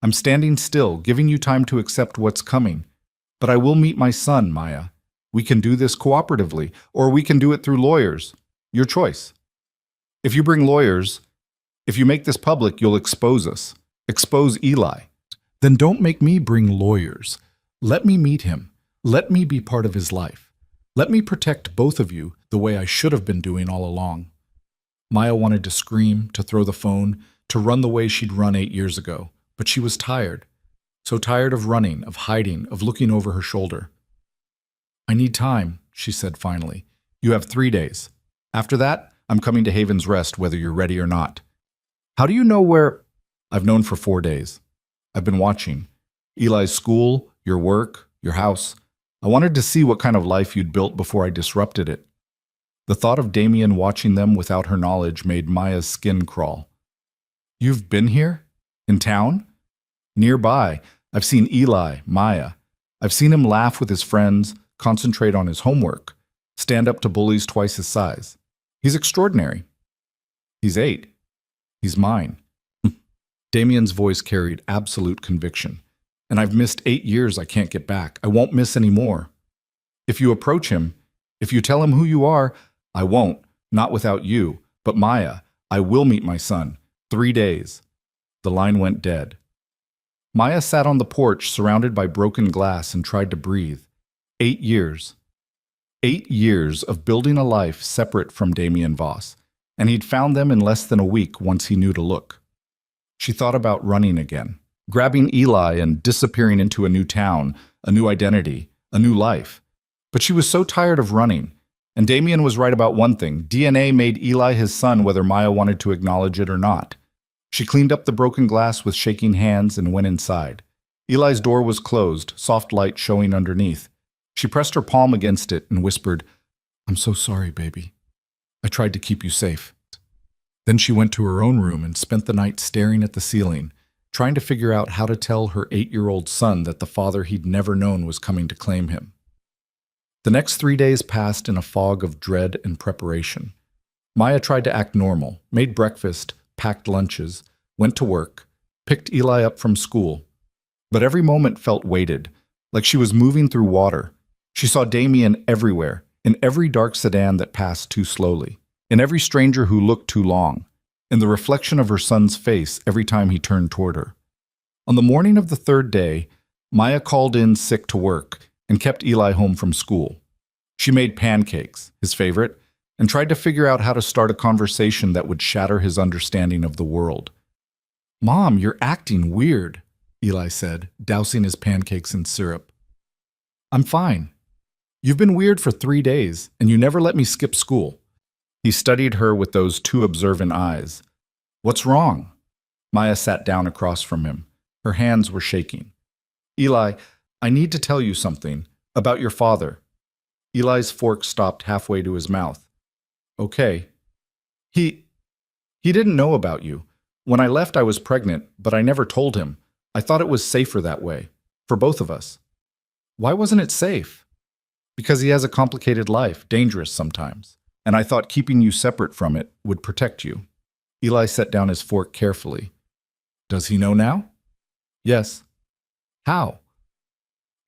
I'm standing still, giving you time to accept what's coming. But I will meet my son, Maya. We can do this cooperatively, or we can do it through lawyers. Your choice. If you bring lawyers, if you make this public, you'll expose us. Expose Eli. Then don't make me bring lawyers. Let me meet him. Let me be part of his life. Let me protect both of you the way I should have been doing all along. Maya wanted to scream, to throw the phone, to run the way she'd run 8 years ago, but she was tired. So tired of running, of hiding, of looking over her shoulder. I need time, she said finally. You have 3 days. After that, I'm coming to Haven's Rest whether you're ready or not. How do you know where? I've known for 4 days. I've been watching. Eli's school, your work, your house. I wanted to see what kind of life you'd built before I disrupted it. The thought of Damien watching them without her knowledge made Maya's skin crawl. You've been here? In town? Nearby, I've seen Eli, Maya. I've seen him laugh with his friends, concentrate on his homework, stand up to bullies twice his size. He's extraordinary. He's 8. He's mine. Damien's voice carried absolute conviction. And I've missed 8 years I can't get back. I won't miss any more. If you approach him, if you tell him who you are, I won't, not without you. But Maya, I will meet my son. 3 days. The line went dead. Maya sat on the porch surrounded by broken glass and tried to breathe. 8 years. 8 years of building a life separate from Damien Voss, and he'd found them in less than a week once he knew to look. She thought about running again, grabbing Eli and disappearing into a new town, a new identity, a new life. But she was so tired of running, and Damien was right about one thing. DNA made Eli his son whether Maya wanted to acknowledge it or not. She cleaned up the broken glass with shaking hands and went inside. Eli's door was closed, soft light showing underneath. She pressed her palm against it and whispered, I'm so sorry, baby. I tried to keep you safe. Then she went to her own room and spent the night staring at the ceiling, trying to figure out how to tell her 8-year-old son that the father he'd never known was coming to claim him. The next 3 days passed in a fog of dread and preparation. Maya tried to act normal, made breakfast, packed lunches, went to work, picked Eli up from school. But every moment felt weighted, like she was moving through water. She saw Damien everywhere, in every dark sedan that passed too slowly, in every stranger who looked too long, in the reflection of her son's face every time he turned toward her. On the morning of the 3rd day, Maya called in sick to work and kept Eli home from school. She made pancakes, his favorite, and tried to figure out how to start a conversation that would shatter his understanding of the world. Mom, you're acting weird, Eli said, dousing his pancakes in syrup. I'm fine. You've been weird for 3 days, and you never let me skip school. He studied her with those too observant eyes. What's wrong? Maya sat down across from him. Her hands were shaking. Eli, I need to tell you something about your father. Eli's fork stopped halfway to his mouth. Okay. He didn't know about you. When I left, I was pregnant, but I never told him. I thought it was safer that way, for both of us. Why wasn't it safe? Because he has a complicated life, dangerous sometimes, and I thought keeping you separate from it would protect you. Eli set down his fork carefully. Does he know now? Yes. How?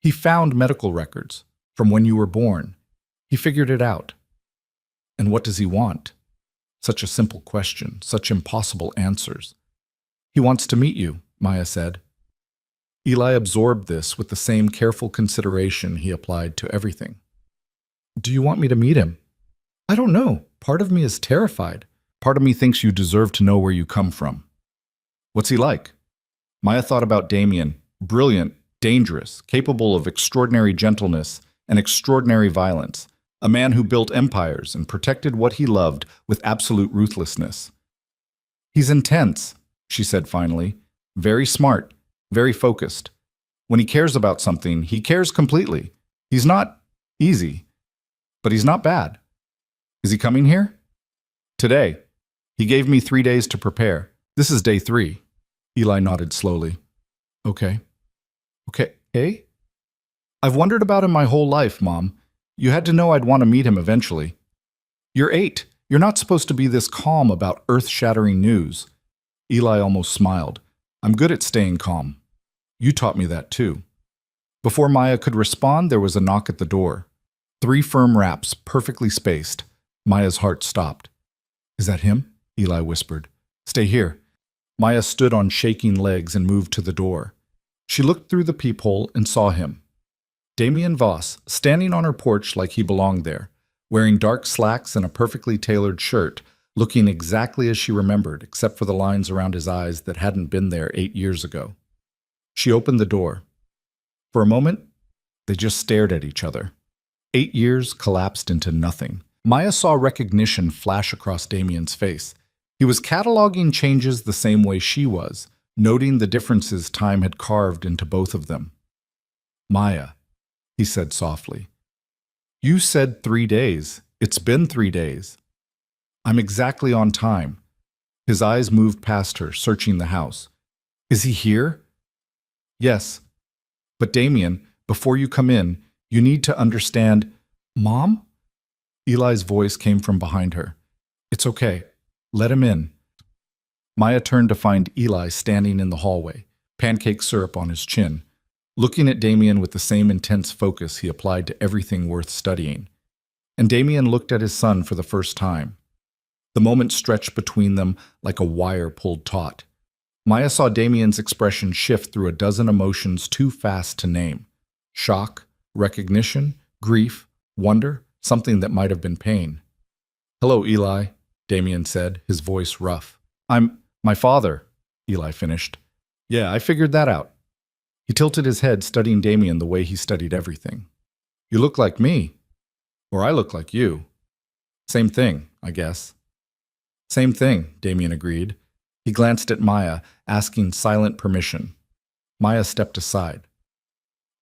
He found medical records from when you were born. He figured it out. And what does he want? Such a simple question, such impossible answers. He wants to meet you, Maya said. Eli absorbed this with the same careful consideration he applied to everything. Do you want me to meet him? I don't know. Part of me is terrified. Part of me thinks you deserve to know where you come from. What's he like? Maya thought about Damien, brilliant, dangerous, capable of extraordinary gentleness and extraordinary violence, a man who built empires and protected what he loved with absolute ruthlessness. He's intense, she said finally, very smart, very focused. When he cares about something, he cares completely. He's not easy, but he's not bad. Is he coming here? Today. He gave me 3 days to prepare. This is day 3. Eli nodded slowly. Okay. Okay, eh? I've wondered about him my whole life, Mom. You had to know I'd want to meet him eventually. You're 8. You're not supposed to be this calm about earth-shattering news. Eli almost smiled. I'm good at staying calm. You taught me that too. Before Maya could respond, there was a knock at the door. 3 firm raps, perfectly spaced. Maya's heart stopped. Is that him? Eli whispered. Stay here. Maya stood on shaking legs and moved to the door. She looked through the peephole and saw him. Damien Voss, standing on her porch like he belonged there, wearing dark slacks and a perfectly tailored shirt, looking exactly as she remembered, except for the lines around his eyes that hadn't been there 8 years ago. She opened the door. For a moment, they just stared at each other. 8 years collapsed into nothing. Maya saw recognition flash across Damien's face. He was cataloging changes the same way she was, noting the differences time had carved into both of them. "Maya," he said softly. "You said 3 days. It's been 3 days. I'm exactly on time." His eyes moved past her, searching the house. "Is he here?" "Yes. But Damien, before you come in, you need to understand—" "Mom?" Eli's voice came from behind her. "It's okay. Let him in." Maya turned to find Eli standing in the hallway, pancake syrup on his chin, looking at Damien with the same intense focus he applied to everything worth studying. And Damien looked at his son for the first time. The moment stretched between them like a wire pulled taut. Maya saw Damien's expression shift through a dozen emotions too fast to name. Shock, recognition, grief, wonder, something that might have been pain. "Hello, Eli," Damien said, his voice rough. "I'm my father," Eli finished. "Yeah, I figured that out." He tilted his head, studying Damien the way he studied everything. "You look like me. Or I look like you. Same thing, I guess." "Same thing," Damien agreed. He glanced at Maya, asking silent permission. Maya stepped aside.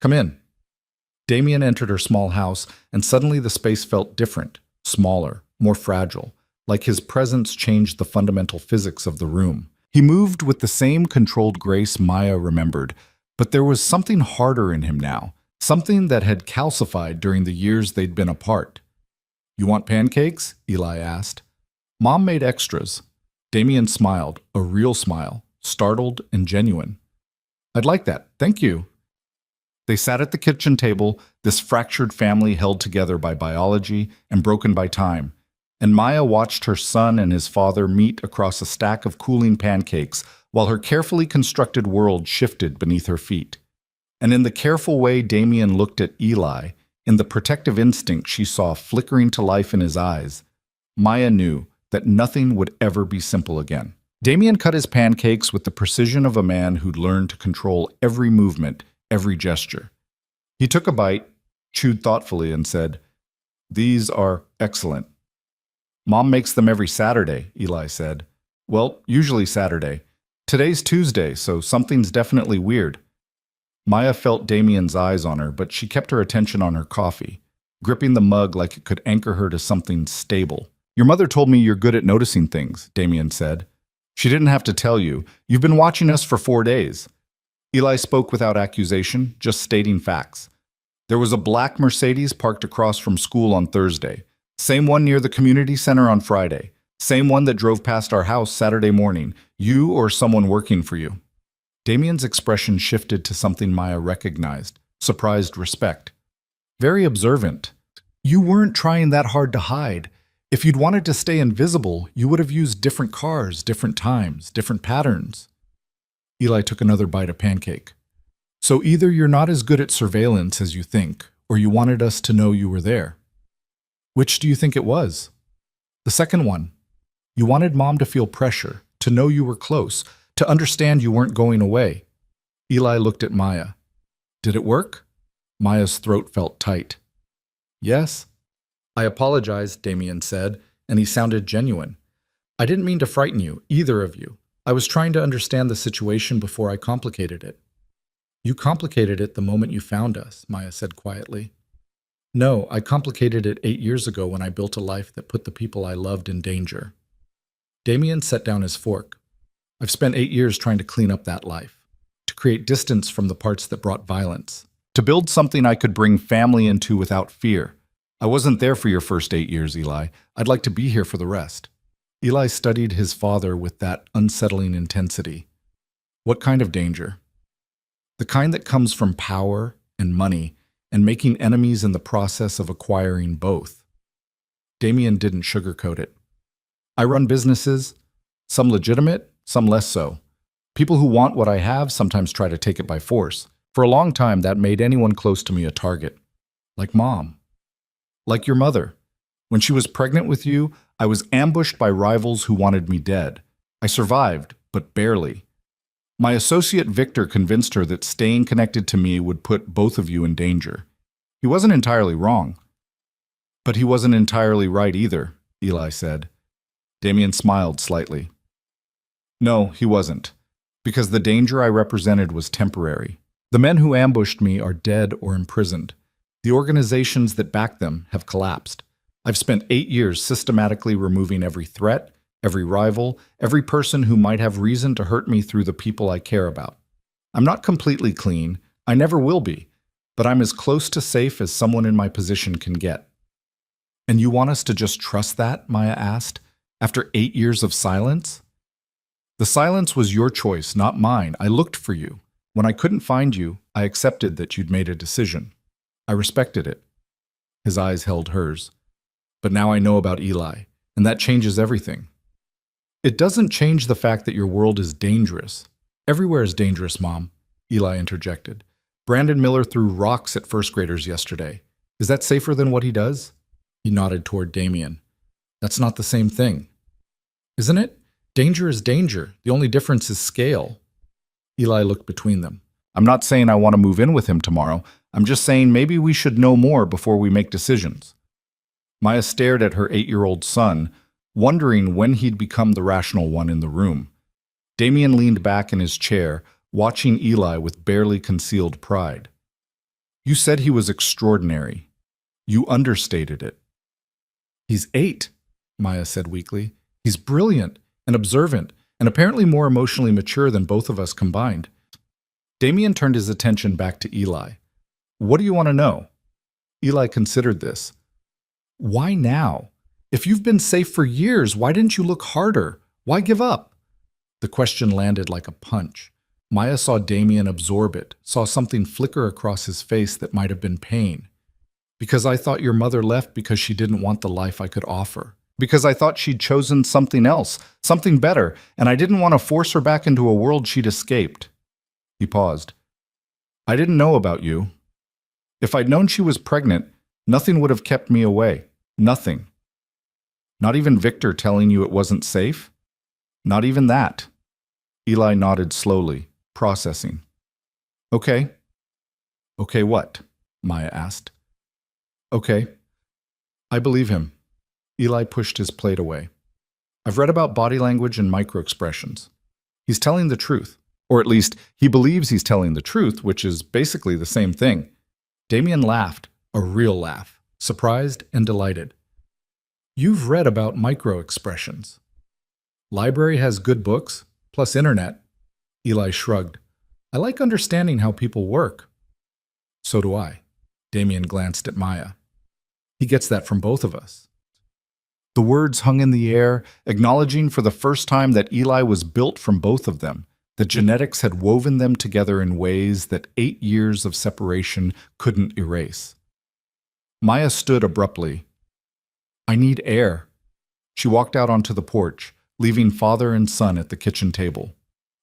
"Come in." Damien entered her small house, and suddenly the space felt different, smaller, more fragile, like his presence changed the fundamental physics of the room. He moved with the same controlled grace Maya remembered, but there was something harder in him now, something that had calcified during the years they'd been apart. "You want pancakes?" Eli asked. "Mom made extras." Damien smiled, a real smile, startled and genuine. "I'd like that, thank you." They sat at the kitchen table, this fractured family held together by biology and broken by time, and Maya watched her son and his father meet across a stack of cooling pancakes while her carefully constructed world shifted beneath her feet. And in the careful way Damien looked at Eli, in the protective instinct she saw flickering to life in his eyes, Maya knew that nothing would ever be simple again. Damien cut his pancakes with the precision of a man who'd learned to control every movement, every gesture. He took a bite, chewed thoughtfully, and said, "These are excellent." "Mom makes them every Saturday," Eli said. "Well, usually Saturday. Today's Tuesday, so something's definitely weird." Maya felt Damien's eyes on her, but she kept her attention on her coffee, gripping the mug like it could anchor her to something stable. "Your mother told me you're good at noticing things," Damien said. "She didn't have to tell you. You've been watching us for 4 days." Eli spoke without accusation, just stating facts. "There was a black Mercedes parked across from school on Thursday. Same one near the community center on Friday. Same one that drove past our house Saturday morning. You or someone working for you." Damien's expression shifted to something Maya recognized, surprised respect. "Very observant. You weren't trying that hard to hide. If you'd wanted to stay invisible, you would have used different cars, different times, different patterns." Eli took another bite of pancake. "So either you're not as good at surveillance as you think, or you wanted us to know you were there. Which do you think it was?" "The second one. You wanted Mom to feel pressure, to know you were close, to understand you weren't going away." Eli looked at Maya. "Did it work?" Maya's throat felt tight. "Yes." "I apologize," Damien said, and he sounded genuine. "I didn't mean to frighten you, either of you. I was trying to understand the situation before I complicated it." "You complicated it the moment you found us," Maya said quietly. "No, I complicated it 8 years ago when I built a life that put the people I loved in danger." Damien set down his fork. "I've spent 8 years trying to clean up that life, to create distance from the parts that brought violence, to build something I could bring family into without fear. I wasn't there for your first 8 years, Eli. I'd like to be here for the rest." Eli studied his father with that unsettling intensity. "What kind of danger?" "The kind that comes from power and money and making enemies in the process of acquiring both." Damien didn't sugarcoat it. "I run businesses, some legitimate, some less so. People who want what I have sometimes try to take it by force. For a long time, that made anyone close to me a target. Like Mom. Like your mother. When she was pregnant with you, I was ambushed by rivals who wanted me dead. I survived, but barely. My associate Victor convinced her that staying connected to me would put both of you in danger. He wasn't entirely wrong. But he wasn't entirely right either, Eli said. Damien smiled slightly. No, he wasn't. Because the danger I represented was temporary. The men who ambushed me are dead or imprisoned. The organizations that back them have collapsed. I've spent 8 years systematically removing every threat, every rival, every person who might have reason to hurt me through the people I care about. I'm not completely clean. I never will be. But I'm as close to safe as someone in my position can get. And you want us to just trust that? Maya asked. After 8 years of silence? The silence was your choice, not mine. I looked for you. When I couldn't find you, I accepted that you'd made a decision. I respected it. His eyes held hers. But now I know about Eli, and that changes everything. It doesn't change the fact that your world is dangerous. Everywhere is dangerous, Mom, Eli interjected. Brandon Miller threw rocks at first graders yesterday. Is that safer than what he does? He nodded toward Damien. That's not the same thing. Isn't it? Danger is danger. The only difference is scale. Eli looked between them. I'm not saying I want to move in with him tomorrow. I'm just saying maybe we should know more before we make decisions. Maya stared at her 8-year-old son, wondering when he'd become the rational one in the room. Damien leaned back in his chair, watching Eli with barely concealed pride. You said he was extraordinary. You understated it. He's 8, Maya said weakly. He's brilliant and observant, and apparently more emotionally mature than both of us combined. Damien turned his attention back to Eli. What do you want to know? Eli considered this. Why now? If you've been safe for years, why didn't you look harder? Why give up? The question landed like a punch. Maya saw Damien absorb it, saw something flicker across his face that might have been pain. Because I thought your mother left because she didn't want the life I could offer. Because I thought she'd chosen something else, something better, and I didn't want to force her back into a world she'd escaped. He paused. I didn't know about you. If I'd known she was pregnant, nothing would have kept me away. Nothing. Not even Victor telling you it wasn't safe? Not even that. Eli nodded slowly, processing. Okay. Okay, what? Maya asked. Okay. I believe him. Eli pushed his plate away. I've read about body language and microexpressions. He's telling the truth. Or at least, he believes he's telling the truth, which is basically the same thing. Damien laughed, a real laugh, surprised and delighted. You've read about microexpressions. Library has good books, plus internet. Eli shrugged. I like understanding how people work. So do I. Damien glanced at Maya. He gets that from both of us. The words hung in the air, acknowledging for the first time that Eli was built from both of them. The genetics had woven them together in ways that 8 years of separation couldn't erase. Maya stood abruptly. I need air. She walked out onto the porch, leaving father and son at the kitchen table.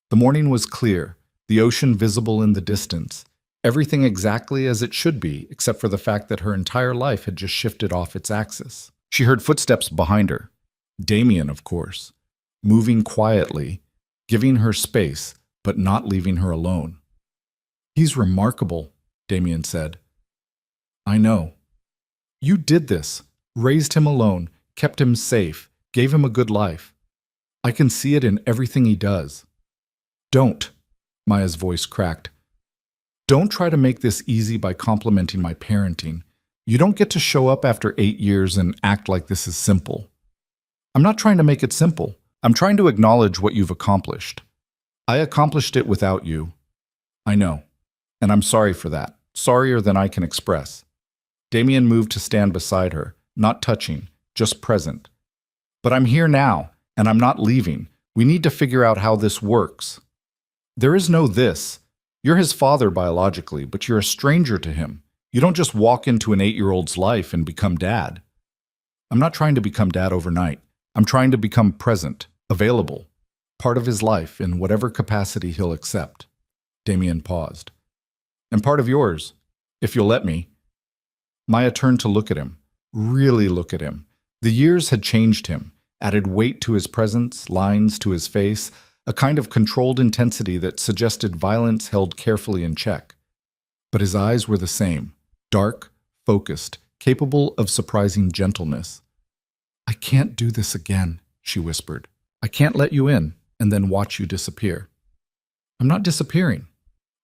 The morning was clear, the ocean visible in the distance, everything exactly as it should be, except for the fact that her entire life had just shifted off its axis. She heard footsteps behind her. Damien, of course, moving quietly, giving her space, but not leaving her alone. He's remarkable, Damien said. I know. You did this, raised him alone, kept him safe, gave him a good life. I can see it in everything he does. Don't, Maya's voice cracked. Don't try to make this easy by complimenting my parenting. You don't get to show up after 8 years and act like this is simple. I'm not trying to make it simple. I'm trying to acknowledge what you've accomplished. I accomplished it without you. I know. And I'm sorry for that. Sorrier than I can express. Damien moved to stand beside her, not touching, just present. But I'm here now, and I'm not leaving. We need to figure out how this works. There is no this. You're his father biologically, but you're a stranger to him. You don't just walk into an 8-year-old's life and become dad. I'm not trying to become dad overnight. I'm trying to become present, available, part of his life in whatever capacity he'll accept. Damien paused. And part of yours, if you'll let me. Maya turned to look at him, really look at him. The years had changed him, added weight to his presence, lines to his face, a kind of controlled intensity that suggested violence held carefully in check. But his eyes were the same, dark, focused, capable of surprising gentleness. "I can't do this again," she whispered. "I can't let you in and then watch you disappear." "I'm not disappearing.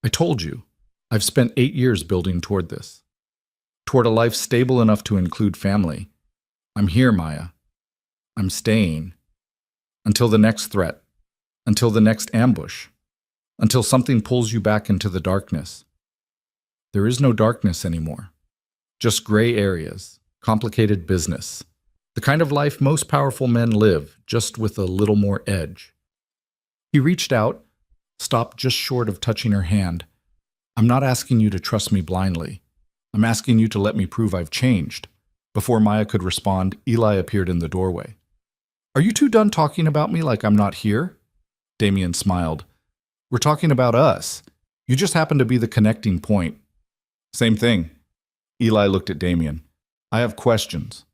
I told you. I've spent 8 years building toward this. Toward a life stable enough to include family. I'm here, Maya. I'm staying. Until the next threat. Until the next ambush. Until something pulls you back into the darkness. There is no darkness anymore. Just gray areas, complicated business. The kind of life most powerful men live, just with a little more edge." He reached out, stopped just short of touching her hand. "I'm not asking you to trust me blindly. I'm asking you to let me prove I've changed." Before Maya could respond, Eli appeared in the doorway. "Are you two done talking about me like I'm not here?" Damien smiled. "We're talking about us. You just happen to be the connecting point." "Same thing." Eli looked at Damien. "I have questions."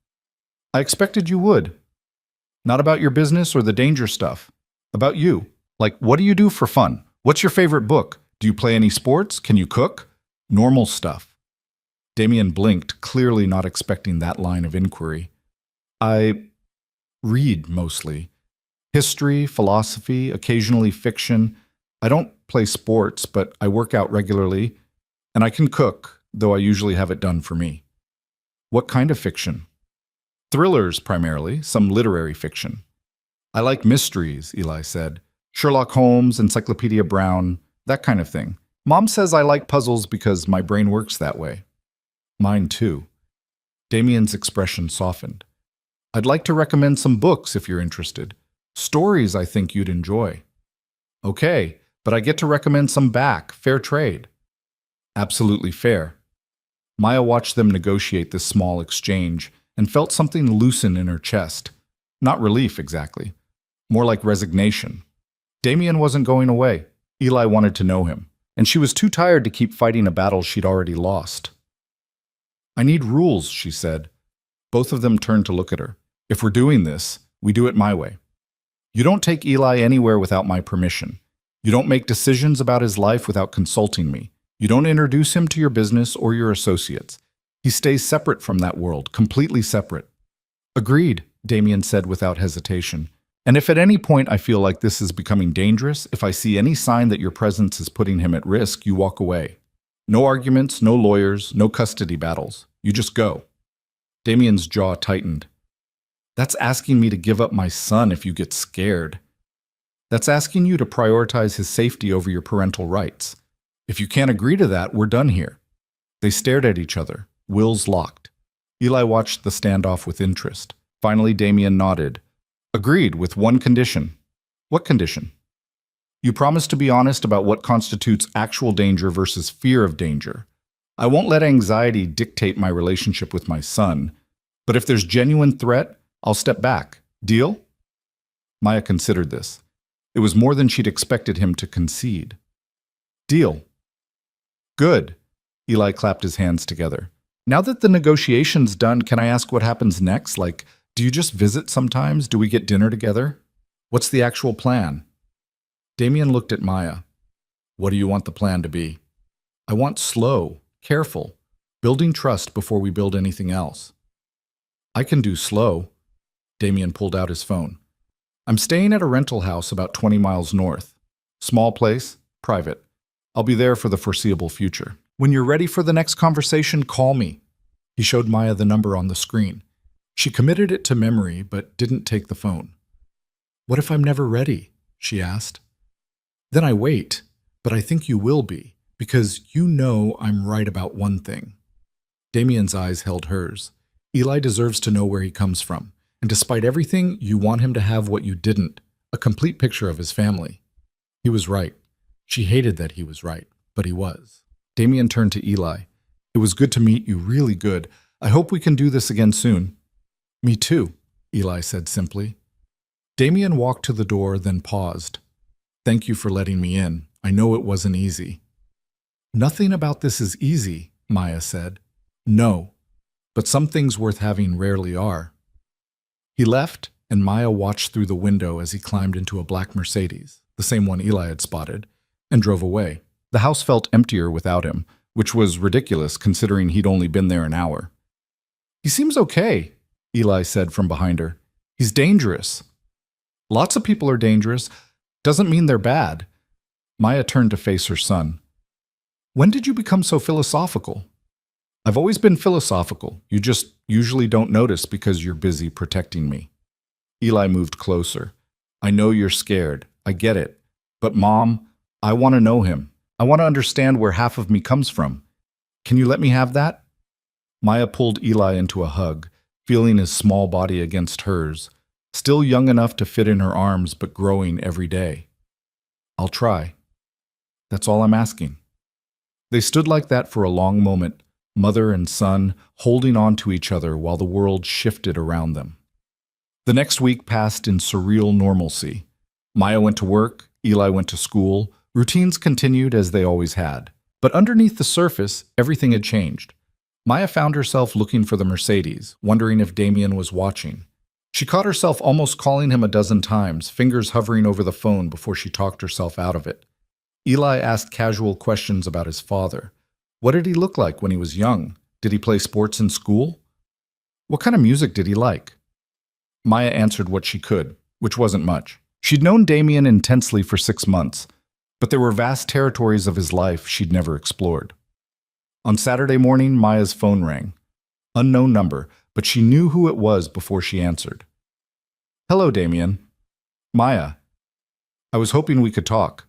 "I expected you would. Not about your business or the danger stuff. About you. Like, what do you do for fun? What's your favorite book? Do you play any sports? Can you cook? Normal stuff." Damien blinked, clearly not expecting that line of inquiry. "I read, mostly. History, philosophy, occasionally fiction. I don't play sports, but I work out regularly. And I can cook, though I usually have it done for me." "What kind of fiction?" "Thrillers, primarily, some literary fiction." "I like mysteries," Eli said. "Sherlock Holmes, Encyclopedia Brown, that kind of thing. Mom says I like puzzles because my brain works that way." "Mine too." Damien's expression softened. "I'd like to recommend some books if you're interested. Stories I think you'd enjoy." "Okay, but I get to recommend some back. Fair trade." "Absolutely fair." Maya watched them negotiate this small exchange and felt something loosen in her chest. Not relief, exactly. More like resignation. Damien wasn't going away. Eli wanted to know him, and she was too tired to keep fighting a battle she'd already lost. "I need rules," she said. Both of them turned to look at her. "If we're doing this, we do it my way. You don't take Eli anywhere without my permission. You don't make decisions about his life without consulting me. You don't introduce him to your business or your associates. He stays separate from that world, completely separate." "Agreed," Damien said without hesitation. "And if at any point I feel like this is becoming dangerous, if I see any sign that your presence is putting him at risk, you walk away. No arguments, no lawyers, no custody battles. You just go." Damien's jaw tightened. "That's asking me to give up my son if you get scared. That's asking you to prioritize his safety over your parental rights. If you can't agree to that, we're done here." They stared at each other, wills locked. Eli watched the standoff with interest. Finally, Damien nodded. "Agreed, with one condition." "What condition?" "You promise to be honest about what constitutes actual danger versus fear of danger. I won't let anxiety dictate my relationship with my son, but if there's genuine threat, I'll step back. Deal?" Maya considered this. It was more than she'd expected him to concede. "Deal." "Good." Eli clapped his hands together. "Now that the negotiation's done, can I ask what happens next? Like, do you just visit sometimes? Do we get dinner together? What's the actual plan?" Damien looked at Maya. "What do you want the plan to be?" "I want slow, careful, building trust before we build anything else." "I can do slow." Damien pulled out his phone. "I'm staying at a rental house about 20 miles north. Small place, private. I'll be there for the foreseeable future. When you're ready for the next conversation, call me." He showed Maya the number on the screen. She committed it to memory, but didn't take the phone. "What if I'm never ready?" she asked. "Then I wait, but I think you will be, because you know I'm right about one thing." Damien's eyes held hers. Eli deserves to know where he comes from, and despite everything, you want him to have what you didn't, a complete picture of his family. He was right. She hated that he was right, but he was. Damien turned to Eli. "It was good to meet you, really good. I hope we can do this again soon." "Me too," Eli said simply. Damien walked to the door, then paused. "Thank you for letting me in. I know it wasn't easy." Nothing about this is easy, Maya said. No, but some things worth having rarely are. He left, and Maya watched through the window as he climbed into a black Mercedes, the same one Eli had spotted, and drove away. The house felt emptier without him, which was ridiculous considering he'd only been there an hour. He seems okay, Eli said from behind her. He's dangerous. Lots of people are dangerous. Doesn't mean they're bad. Maya turned to face her son. When did you become so philosophical? I've always been philosophical. You just usually don't notice because you're busy protecting me. Eli moved closer. I know you're scared. I get it. But Mom, I want to know him. I want to understand where half of me comes from. Can you let me have that? Maya pulled Eli into a hug, feeling his small body against hers, still young enough to fit in her arms but growing every day. I'll try. That's all I'm asking. They stood like that for a long moment, mother and son, holding on to each other while the world shifted around them. The next week passed in surreal normalcy. Maya went to work, Eli went to school, routines continued as they always had. But underneath the surface, everything had changed. Maya found herself looking for the Mercedes, wondering if Damien was watching. She caught herself almost calling him a dozen times, fingers hovering over the phone before she talked herself out of it. Eli asked casual questions about his father. What did he look like when he was young? Did he play sports in school? What kind of music did he like? Maya answered what she could, which wasn't much. She'd known Damien intensely for 6 months, but there were vast territories of his life she'd never explored. On Saturday morning, Maya's phone rang. Unknown number, but she knew who it was before she answered. Hello, Damien. Maya. I was hoping we could talk.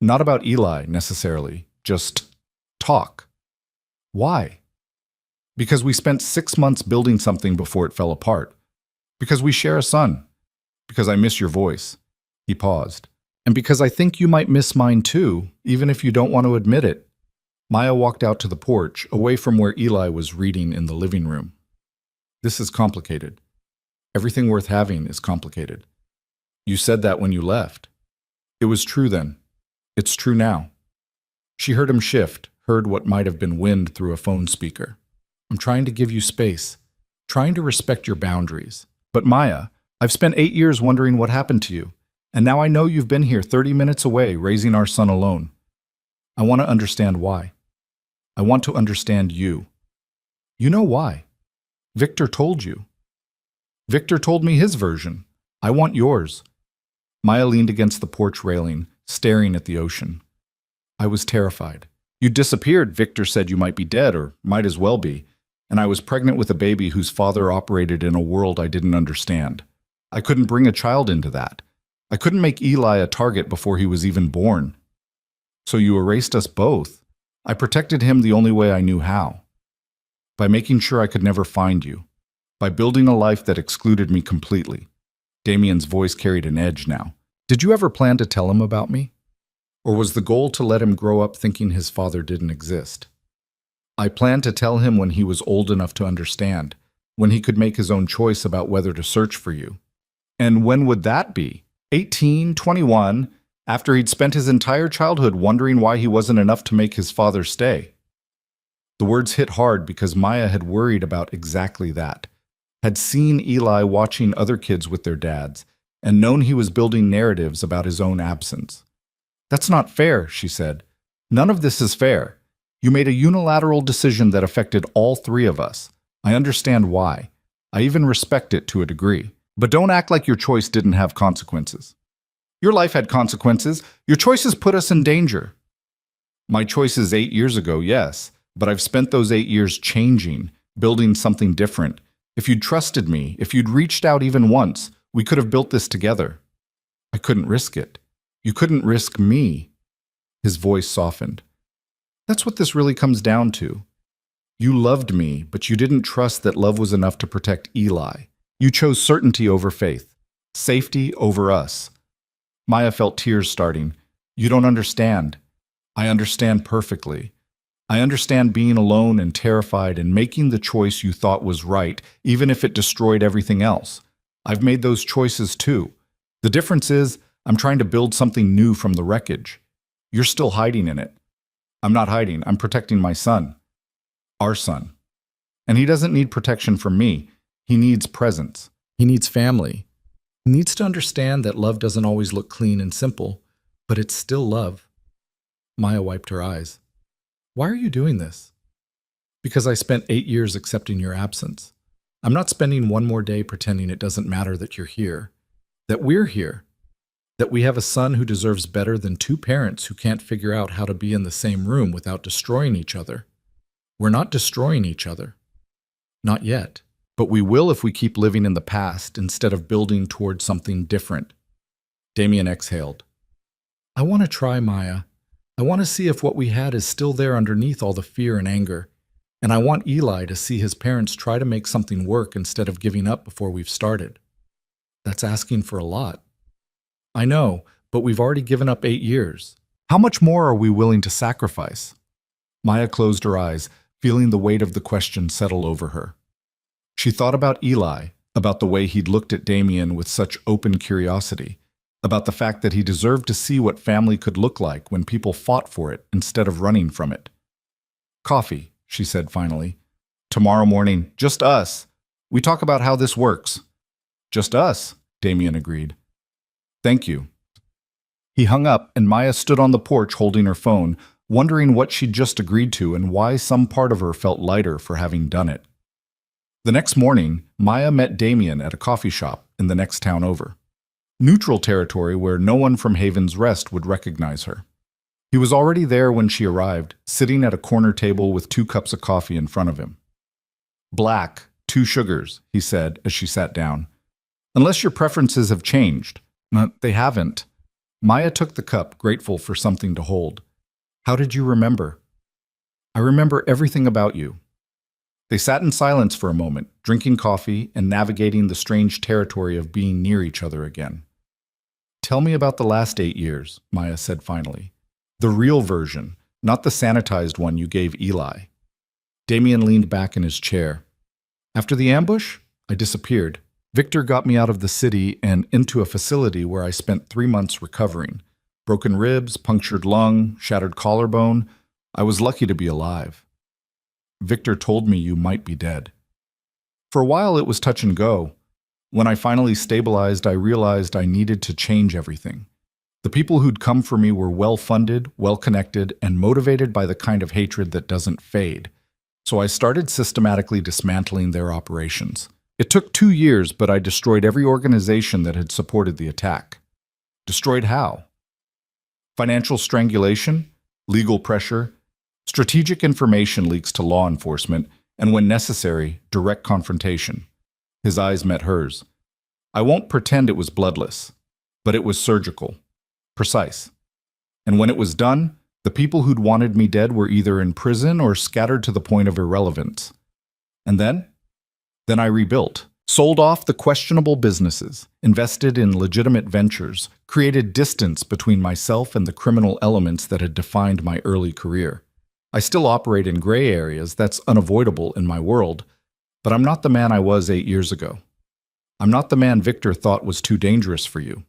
Not about Eli, necessarily, just talk. Why? Because we spent 6 months building something before it fell apart. Because we share a son. Because I miss your voice. He paused. And because I think you might miss mine too, even if you don't want to admit it. Maya walked out to the porch, away from where Eli was reading in the living room. This is complicated. Everything worth having is complicated. You said that when you left. It was true then. It's true now. She heard him shift, heard what might have been wind through a phone speaker. I'm trying to give you space, trying to respect your boundaries. But Maya, I've spent 8 years wondering what happened to you, and now I know you've been here 30 minutes away raising our son alone. I want to understand why. I want to understand you. You know why. Victor told you. Victor told me his version. I want yours. Maya leaned against the porch railing, staring at the ocean. I was terrified. You disappeared, Victor said you might be dead, or might as well be, and I was pregnant with a baby whose father operated in a world I didn't understand. I couldn't bring a child into that. I couldn't make Eli a target before he was even born. So you erased us both. I protected him the only way I knew how. By making sure I could never find you. By building a life that excluded me completely. Damien's voice carried an edge now. Did you ever plan to tell him about me? Or was the goal to let him grow up thinking his father didn't exist? I planned to tell him when he was old enough to understand, when he could make his own choice about whether to search for you. And when would that be? 18, 21, after he'd spent his entire childhood wondering why he wasn't enough to make his father stay. The words hit hard because Maya had worried about exactly that, had seen Eli watching other kids with their dads, and known he was building narratives about his own absence. That's not fair, she said. None of this is fair. You made a unilateral decision that affected all 3 of us. I understand why. I even respect it to a degree. But don't act like your choice didn't have consequences. Your life had consequences. Your choices put us in danger. My choices 8 years ago, yes, but I've spent those 8 years changing, building something different. If you'd trusted me, if you'd reached out even once, we could have built this together. I couldn't risk it. You couldn't risk me. His voice softened. That's what this really comes down to. You loved me, but you didn't trust that love was enough to protect Eli. You chose certainty over faith, safety over us. Maya felt tears starting. You don't understand. I understand perfectly. I understand being alone and terrified and making the choice you thought was right, even if it destroyed everything else. I've made those choices too. The difference is, I'm trying to build something new from the wreckage. You're still hiding in it. I'm not hiding. I'm protecting my son. Our son. And he doesn't need protection from me. He needs presence. He needs family. He needs to understand that love doesn't always look clean and simple, but it's still love. Maya wiped her eyes. Why are you doing this? Because I spent 8 years accepting your absence. I'm not spending one more day pretending it doesn't matter that you're here, that we're here, that we have a son who deserves better than two parents who can't figure out how to be in the same room without destroying each other. We're not destroying each other. Not yet. But we will if we keep living in the past instead of building towards something different. Damien exhaled. I want to try, Maya. I want to see if what we had is still there underneath all the fear and anger. And I want Eli to see his parents try to make something work instead of giving up before we've started. That's asking for a lot. I know, but we've already given up 8 years. How much more are we willing to sacrifice? Maya closed her eyes, feeling the weight of the question settle over her. She thought about Eli, about the way he'd looked at Damien with such open curiosity, about the fact that he deserved to see what family could look like when people fought for it instead of running from it. Coffee, she said finally. Tomorrow morning, just us. We talk about how this works. Just us, Damien agreed. Thank you. He hung up and Maya stood on the porch holding her phone, wondering what she'd just agreed to and why some part of her felt lighter for having done it. The next morning, Maya met Damien at a coffee shop in the next town over. Neutral territory where no one from Haven's Rest would recognize her. He was already there when she arrived, sitting at a corner table with 2 cups of coffee in front of him. Black, 2 sugars, he said as she sat down. Unless your preferences have changed. No, they haven't. Maya took the cup, grateful for something to hold. How did you remember? I remember everything about you. They sat in silence for a moment, drinking coffee and navigating the strange territory of being near each other again. Tell me about the last 8 years, Maya said finally. The real version, not the sanitized one you gave Eli. Damien leaned back in his chair. After the ambush, I disappeared. Victor got me out of the city and into a facility where I spent 3 months recovering. Broken ribs, punctured lung, shattered collarbone. I was lucky to be alive. Victor told me you might be dead. For a while it was touch and go. When I finally stabilized, I realized I needed to change everything. The people who'd come for me were well-funded, well-connected, and motivated by the kind of hatred that doesn't fade. So I started systematically dismantling their operations. It took 2 years, but I destroyed every organization that had supported the attack. Destroyed how? Financial strangulation, legal pressure, strategic information leaks to law enforcement, and when necessary, direct confrontation. His eyes met hers. I won't pretend it was bloodless, but it was surgical, precise. And when it was done, the people who'd wanted me dead were either in prison or scattered to the point of irrelevance. And then I rebuilt, sold off the questionable businesses, invested in legitimate ventures, created distance between myself and the criminal elements that had defined my early career. I still operate in gray areas, that's unavoidable in my world, but I'm not the man I was 8 years ago. I'm not the man Victor thought was too dangerous for you.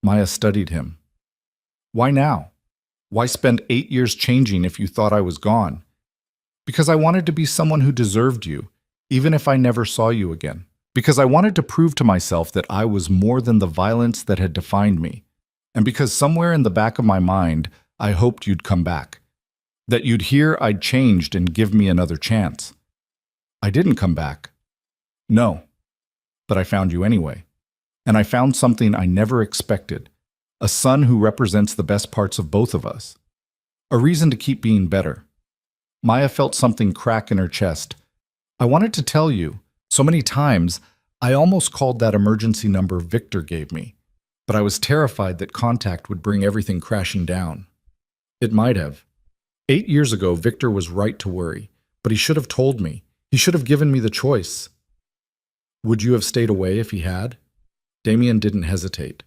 Maya studied him. Why now? Why spend 8 years changing if you thought I was gone? Because I wanted to be someone who deserved you, even if I never saw you again. Because I wanted to prove to myself that I was more than the violence that had defined me. And because somewhere in the back of my mind, I hoped you'd come back. That you'd hear I'd changed and give me another chance. I didn't come back. No. But I found you anyway. And I found something I never expected. A son who represents the best parts of both of us. A reason to keep being better. Maya felt something crack in her chest. I wanted to tell you, so many times, I almost called that emergency number Victor gave me. But I was terrified that contact would bring everything crashing down. It might have. 8 years ago, Victor was right to worry, but he should have told me. He should have given me the choice. Would you have stayed away if he had? Damien didn't hesitate.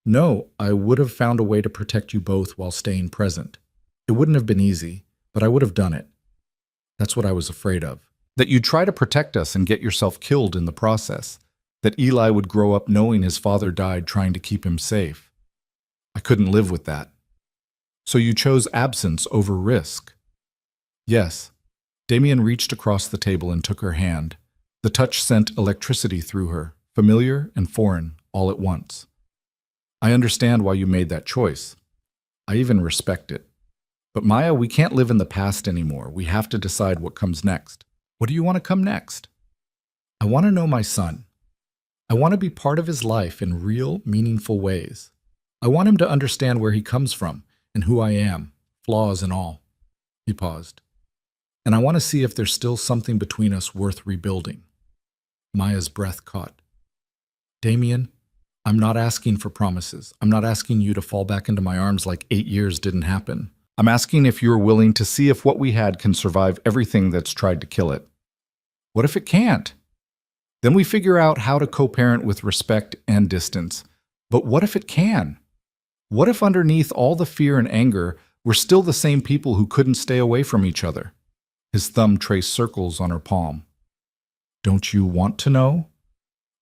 No, I would have found a way to protect you both while staying present. It wouldn't have been easy, but I would have done it. That's what I was afraid of. That you'd try to protect us and get yourself killed in the process. That Eli would grow up knowing his father died trying to keep him safe. I couldn't live with that. So you chose absence over risk. Yes. Damien reached across the table and took her hand. The touch sent electricity through her, familiar and foreign, all at once. I understand why you made that choice. I even respect it. But Maya, we can't live in the past anymore. We have to decide what comes next. What do you want to come next? I want to know my son. I want to be part of his life in real, meaningful ways. I want him to understand where he comes from and who I am, flaws and all. He paused. And I want to see if there's still something between us worth rebuilding. Maya's breath caught. Damien, I'm not asking for promises. I'm not asking you to fall back into my arms like 8 years didn't happen. I'm asking if you're willing to see if what we had can survive everything that's tried to kill it. What if it can't? Then we figure out how to co-parent with respect and distance. But what if it can? What if underneath all the fear and anger, we're still the same people who couldn't stay away from each other? His thumb traced circles on her palm. Don't you want to know?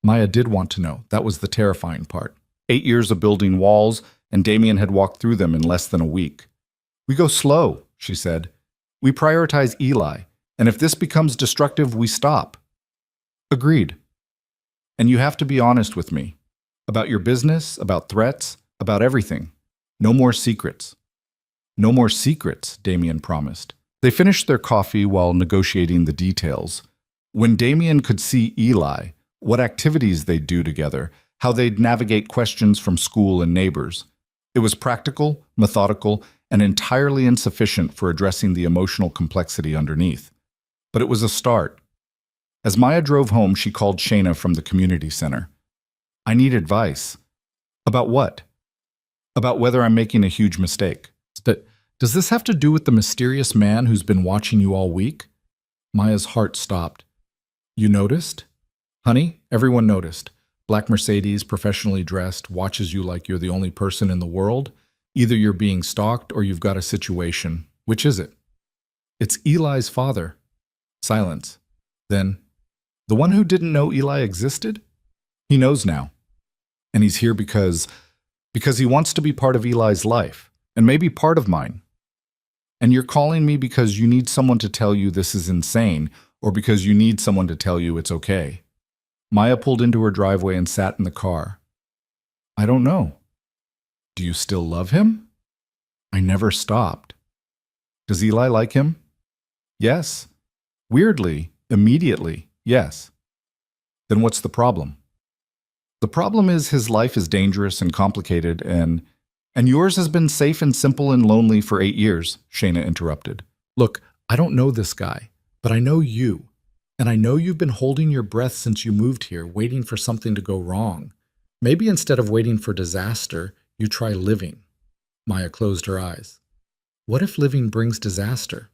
Maya did want to know. That was the terrifying part. 8 years of building walls, and Damien had walked through them in less than a week. We go slow, she said. We prioritize Eli, and if this becomes destructive, we stop. Agreed. And you have to be honest with me. About your business, about threats, about everything. No more secrets. No more secrets, Damien promised. They finished their coffee while negotiating the details. When Damien could see Eli, what activities they'd do together, how they'd navigate questions from school and neighbors. It was practical, methodical, and entirely insufficient for addressing the emotional complexity underneath. But it was a start. As Maya drove home, she called Shayna from the community center. I need advice. About what? About whether I'm making a huge mistake. Does this have to do with the mysterious man who's been watching you all week? Maya's heart stopped. You noticed? Honey, everyone noticed. Black Mercedes, professionally dressed, watches you like you're the only person in the world. Either you're being stalked or you've got a situation. Which is it? It's Eli's father. Silence. Then, the one who didn't know Eli existed? He knows now. And he's here because he wants to be part of Eli's life, and maybe part of mine. And you're calling me because you need someone to tell you this is insane, or because you need someone to tell you it's okay. Maya pulled into her driveway and sat in the car. I don't know. Do you still love him? I never stopped. Does Eli like him? Yes. Weirdly, immediately, yes. Then what's the problem? The problem is his life is dangerous and complicated, and yours has been safe and simple and lonely for 8 years, Shayna interrupted. Look, I don't know this guy, but I know you. And I know you've been holding your breath since you moved here, waiting for something to go wrong. Maybe instead of waiting for disaster, you try living. Maya closed her eyes. What if living brings disaster?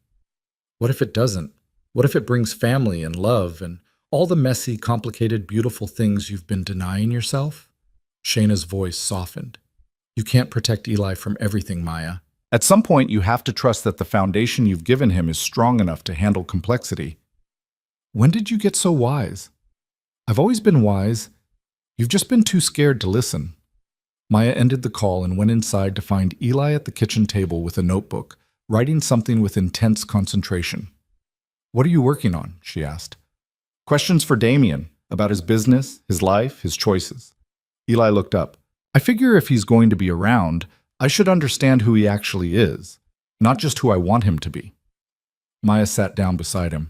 What if it doesn't? What if it brings family and love and all the messy, complicated, beautiful things you've been denying yourself? Shayna's voice softened. You can't protect Eli from everything, Maya. At some point, you have to trust that the foundation you've given him is strong enough to handle complexity. When did you get so wise? I've always been wise. You've just been too scared to listen. Maya ended the call and went inside to find Eli at the kitchen table with a notebook, writing something with intense concentration. What are you working on? She asked. Questions for Damien, about his business, his life, his choices. Eli looked up. I figure if he's going to be around, I should understand who he actually is, not just who I want him to be. Maya sat down beside him.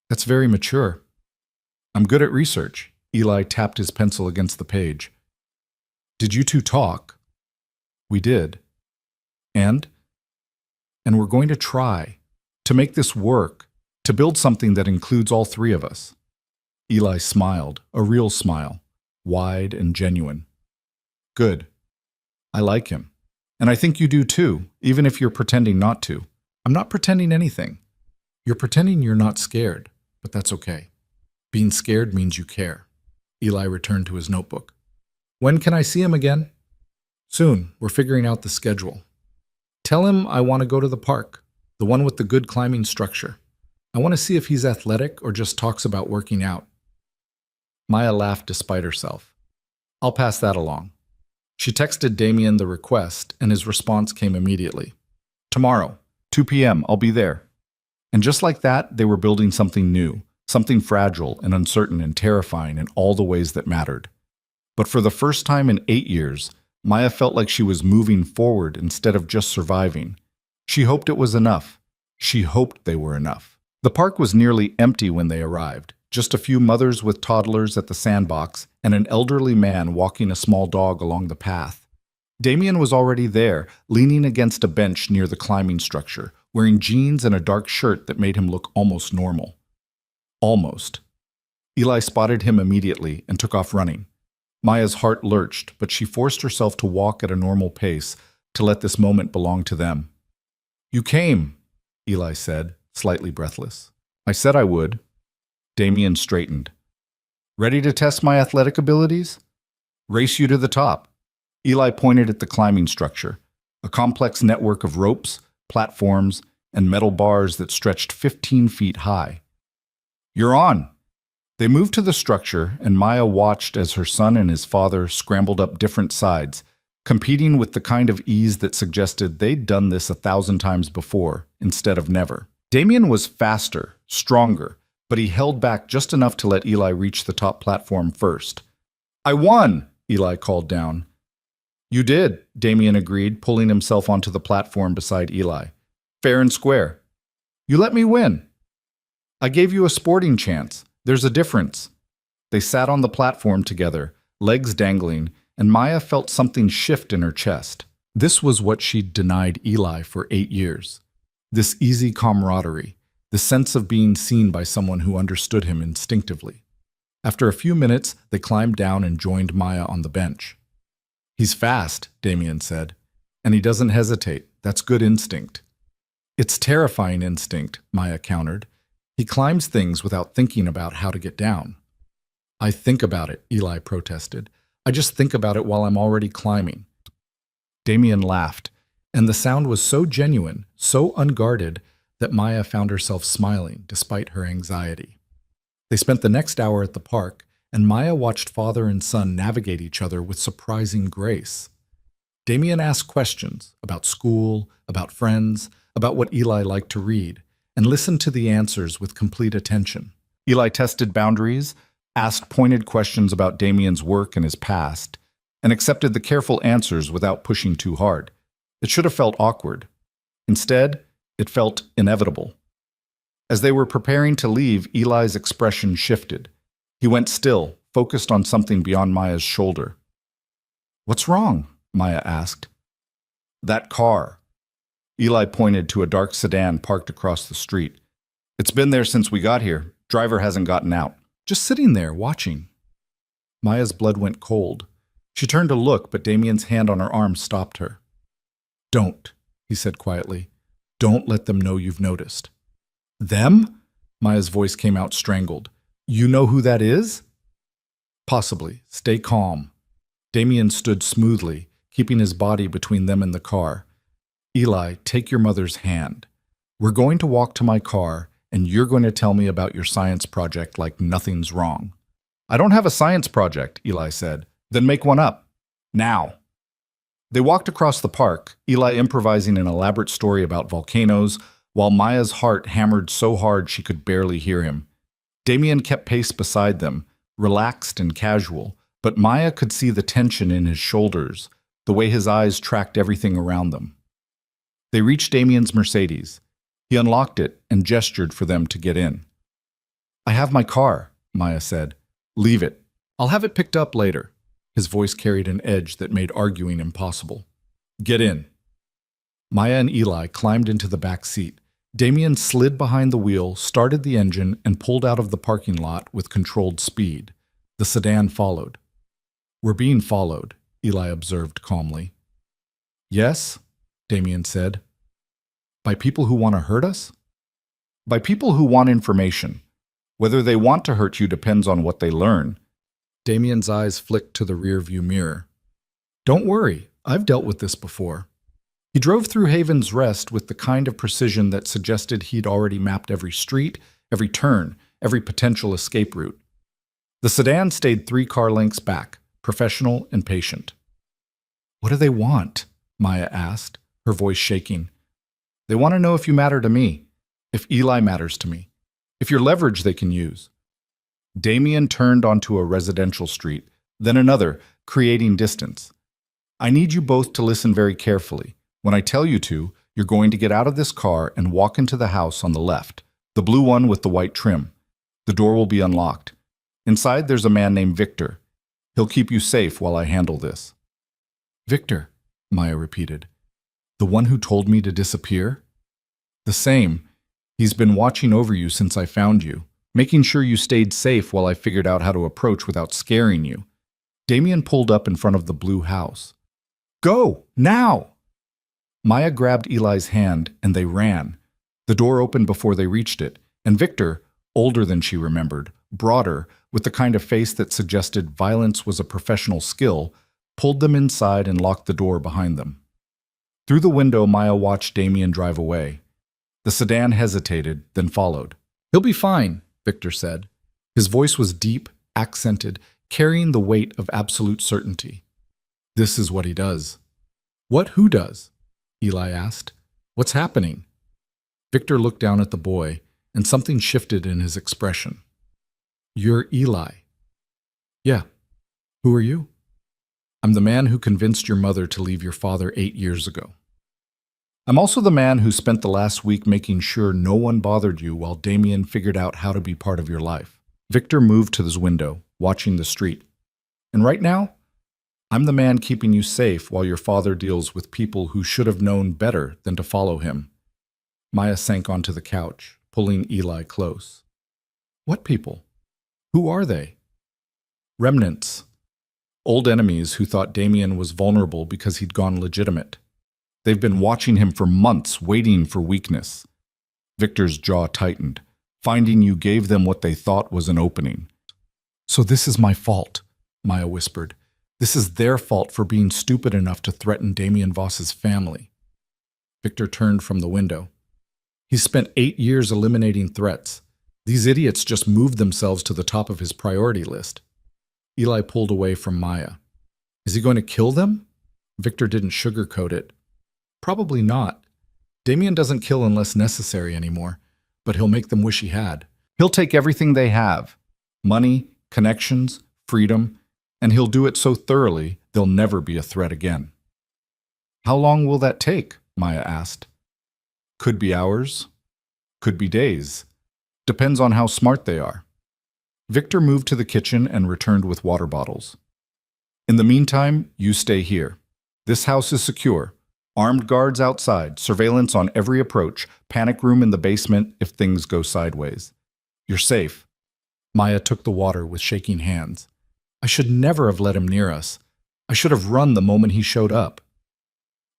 That's very mature. I'm good at research. Eli tapped his pencil against the page. Did you two talk? We did. And we're going to try to make this work, to build something that includes all three of us. Eli smiled, a real smile, wide and genuine. Good. I like him. And I think you do too, even if you're pretending not to. I'm not pretending anything. You're pretending you're not scared, but that's okay. Being scared means you care. Eli returned to his notebook. When can I see him again? Soon. We're figuring out the schedule. Tell him I want to go to the park, the one with the good climbing structure. I want to see if he's athletic or just talks about working out. Maya laughed despite herself. I'll pass that along. She texted Damien the request, and his response came immediately. Tomorrow, 2 p.m., I'll be there. And just like that, they were building something new, something fragile and uncertain and terrifying in all the ways that mattered. But for the first time in 8 years, Maya felt like she was moving forward instead of just surviving. She hoped it was enough. She hoped they were enough. The park was nearly empty when they arrived. Just a few mothers with toddlers at the sandbox and an elderly man walking a small dog along the path. Damien was already there, leaning against a bench near the climbing structure, wearing jeans and a dark shirt that made him look almost normal. Almost. Eli spotted him immediately and took off running. Maya's heart lurched, but she forced herself to walk at a normal pace to let this moment belong to them. "You came," Eli said, slightly breathless. "I said I would." Damien straightened. "Ready to test my athletic abilities? Race you to the top." Eli pointed at the climbing structure, a complex network of ropes, platforms, and metal bars that stretched 15 feet high. "You're on." They moved to the structure, and Maya watched as her son and his father scrambled up different sides, competing with the kind of ease that suggested they'd done this 1,000 times before, instead of never. Damien was faster, stronger, but he held back just enough to let Eli reach the top platform first. "I won," Eli called down. "You did," Damien agreed, pulling himself onto the platform beside Eli. "Fair and square. You let me win. I gave you a sporting chance. There's a difference." They sat on the platform together, legs dangling, and Maya felt something shift in her chest. This was what she'd denied Eli for 8 years. This easy camaraderie, the sense of being seen by someone who understood him instinctively. After a few minutes, they climbed down and joined Maya on the bench. "He's fast," Damien said, "and he doesn't hesitate. That's good instinct." "It's terrifying instinct," Maya countered. "He climbs things without thinking about how to get down." "I think about it," Eli protested. "I just think about it while I'm already climbing." Damien laughed, and the sound was so genuine, so unguarded, that Maya found herself smiling despite her anxiety. They spent the next hour at the park, and Maya watched father and son navigate each other with surprising grace. Damien asked questions about school, about friends, about what Eli liked to read, and listened to the answers with complete attention. Eli tested boundaries, asked pointed questions about Damien's work and his past, and accepted the careful answers without pushing too hard. It should have felt awkward. Instead, it felt inevitable. As they were preparing to leave, Eli's expression shifted. He went still, focused on something beyond Maya's shoulder. "What's wrong?" Maya asked. "That car." Eli pointed to a dark sedan parked across the street. "It's been there since we got here. Driver hasn't gotten out. Just sitting there, watching." Maya's blood went cold. She turned to look, but Damien's hand on her arm stopped her. "Don't," he said quietly. "Don't let them know you've noticed." "Them?" Maya's voice came out strangled. "You know who that is?" "Possibly. Stay calm." Damien stood smoothly, keeping his body between them and the car. "Eli, take your mother's hand. We're going to walk to my car, and you're going to tell me about your science project like nothing's wrong." "I don't have a science project," Eli said. "Then make one up. Now." They walked across the park, Eli improvising an elaborate story about volcanoes, while Maya's heart hammered so hard she could barely hear him. Damien kept pace beside them, relaxed and casual, but Maya could see the tension in his shoulders, the way his eyes tracked everything around them. They reached Damien's Mercedes. He unlocked it and gestured for them to get in. "I have my car," Maya said. "Leave it. I'll have it picked up later." His voice carried an edge that made arguing impossible. "Get in." Maya and Eli climbed into the back seat. Damien slid behind the wheel, started the engine, and pulled out of the parking lot with controlled speed. The sedan followed. "We're being followed," Eli observed calmly. "Yes?" Damien said. "By people who want to hurt us?" "By people who want information. Whether they want to hurt you depends on what they learn." Damien's eyes flicked to the rearview mirror. "Don't worry, I've dealt with this before." He drove through Haven's Rest with the kind of precision that suggested he'd already mapped every street, every turn, every potential escape route. The sedan stayed 3 car lengths back, professional and patient. What do they want? Maya asked, her voice shaking. They want to know if you matter to me, if Eli matters to me, if you're leverage they can use. Damien turned onto a residential street, then another, creating distance. I need you both to listen very carefully. When I tell you to, you're going to get out of this car and walk into the house on the left, the blue one with the white trim. The door will be unlocked. Inside, there's a man named Victor. He'll keep you safe while I handle this. Victor, Maya repeated. The one who told me to disappear? The same. He's been watching over you since I found you, making sure you stayed safe while I figured out how to approach without scaring you. Damien pulled up in front of the blue house. Go, now! Maya grabbed Eli's hand and they ran. The door opened before they reached it, and Victor, older than she remembered, broader, with the kind of face that suggested violence was a professional skill, pulled them inside and locked the door behind them. Through the window, Maya watched Damien drive away. The sedan hesitated, then followed. He'll be fine, Victor said. His voice was deep, accented, carrying the weight of absolute certainty. This is what he does. What who does? Eli asked. What's happening? Victor looked down at the boy, and something shifted in his expression. You're Eli. Yeah. Who are you? I'm the man who convinced your mother to leave your father 8 years ago. I'm also the man who spent the last week making sure no one bothered you while Damien figured out how to be part of your life. Victor moved to his window, watching the street. And right now, I'm the man keeping you safe while your father deals with people who should have known better than to follow him. Maya sank onto the couch, pulling Eli close. What people? Who are they? Remnants. Old enemies who thought Damien was vulnerable because he'd gone legitimate. They've been watching him for months, waiting for weakness. Victor's jaw tightened. Finding you gave them what they thought was an opening. So this is my fault, Maya whispered. This is their fault for being stupid enough to threaten Damien Voss's family. Victor turned from the window. He's spent 8 years eliminating threats. These idiots just moved themselves to the top of his priority list. Eli pulled away from Maya. Is he going to kill them? Victor didn't sugarcoat it. Probably not. Damien doesn't kill unless necessary anymore, but he'll make them wish he had. He'll take everything they have, money, connections, freedom, and he'll do it so thoroughly they'll never be a threat again. How long will that take? Maya asked. Could be hours, could be days. Depends on how smart they are. Victor moved to the kitchen and returned with water bottles. In the meantime, you stay here. This house is secure. Armed guards outside, surveillance on every approach, panic room in the basement if things go sideways. You're safe. Maya took the water with shaking hands. I should never have let him near us. I should have run the moment he showed up.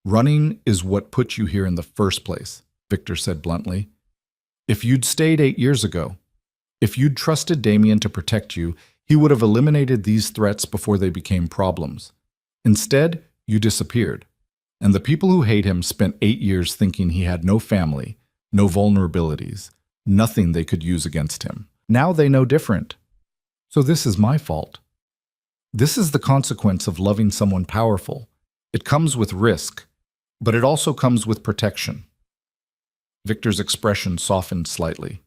Running is what put you here in the first place, Victor said bluntly. If you'd stayed 8 years ago, if you'd trusted Damien to protect you, he would have eliminated these threats before they became problems. Instead, you disappeared. And the people who hate him spent 8 years thinking he had no family, no vulnerabilities, nothing they could use against him. Now they know different. So this is my fault. This is the consequence of loving someone powerful. It comes with risk, but it also comes with protection. Victor's expression softened slightly.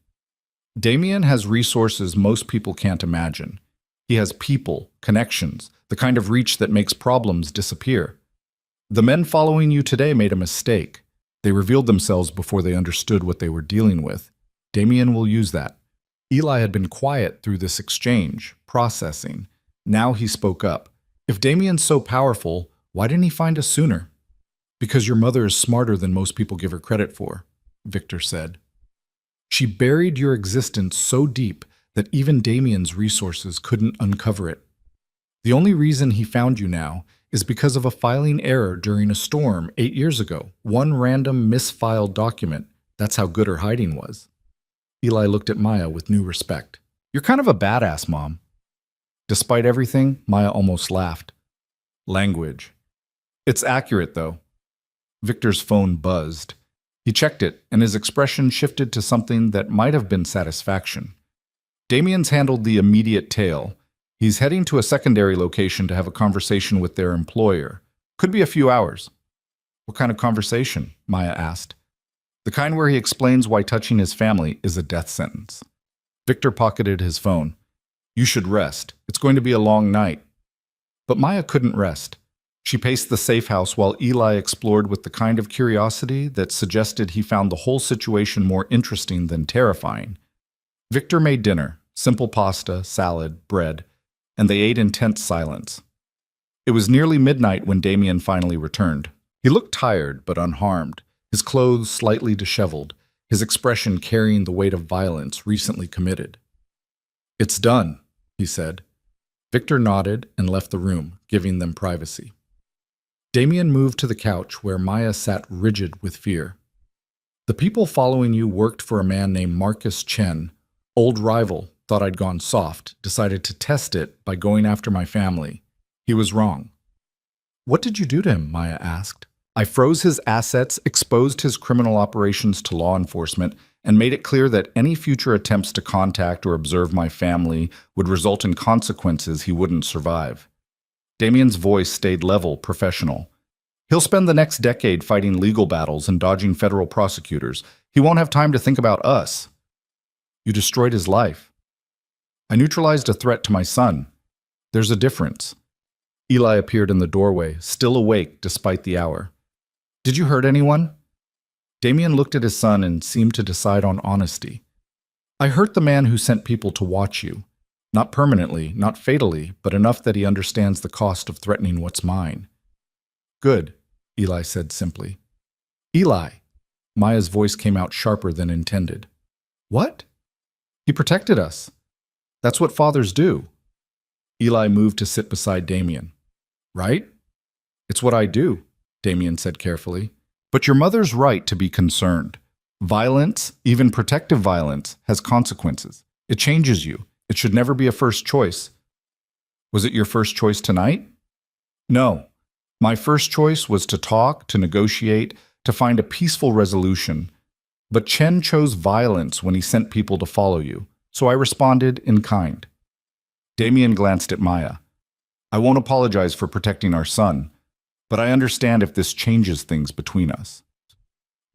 Damien has resources most people can't imagine. He has people, connections, the kind of reach that makes problems disappear. The men following you today made a mistake. They revealed themselves before they understood what they were dealing with. Damien will use that. Eli had been quiet through this exchange, processing. Now he spoke up. If Damien's so powerful, why didn't he find us sooner? Because your mother is smarter than most people give her credit for, Victor said. She buried your existence so deep that even Damien's resources couldn't uncover it. The only reason he found you now is because of a filing error during a storm 8 years ago. One random misfiled document. That's how good her hiding was. Eli looked at Maya with new respect. You're kind of a badass, Mom. Despite everything, Maya almost laughed. Language. It's accurate, though. Victor's phone buzzed. He checked it, and his expression shifted to something that might have been satisfaction. Damien's handled the immediate tail. He's heading to a secondary location to have a conversation with their employer. Could be a few hours. What kind of conversation? Maya asked. The kind where he explains why touching his family is a death sentence. Victor pocketed his phone. You should rest. It's going to be a long night. But Maya couldn't rest. She paced the safe house while Eli explored with the kind of curiosity that suggested he found the whole situation more interesting than terrifying. Victor made dinner, simple pasta, salad, bread, and they ate in tense silence. It was nearly midnight when Damien finally returned. He looked tired but unharmed, his clothes slightly disheveled, his expression carrying the weight of violence recently committed. It's done, he said. Victor nodded and left the room, giving them privacy. Damien moved to the couch where Maya sat rigid with fear. The people following you worked for a man named Marcus Chen. Old rival, thought I'd gone soft, decided to test it by going after my family. He was wrong. What did you do to him? Maya asked. I froze his assets, exposed his criminal operations to law enforcement, and made it clear that any future attempts to contact or observe my family would result in consequences he wouldn't survive. Damien's voice stayed level, professional. He'll spend the next decade fighting legal battles and dodging federal prosecutors. He won't have time to think about us. You destroyed his life. I neutralized a threat to my son. There's a difference. Eli appeared in the doorway, still awake despite the hour. Did you hurt anyone? Damien looked at his son and seemed to decide on honesty. I hurt the man who sent people to watch you. Not permanently, not fatally, but enough that he understands the cost of threatening what's mine. Good, Eli said simply. Eli. Maya's voice came out sharper than intended. What? He protected us. That's what fathers do. Eli moved to sit beside Damien. Right? It's what I do, Damien said carefully. But your mother's right to be concerned. Violence, even protective violence, has consequences. It changes you. It should never be a first choice. Was it your first choice tonight? No. My first choice was to talk, to negotiate, to find a peaceful resolution. But Chen chose violence when he sent people to follow you, so I responded in kind. Damien glanced at Maya. I won't apologize for protecting our son, but I understand if this changes things between us.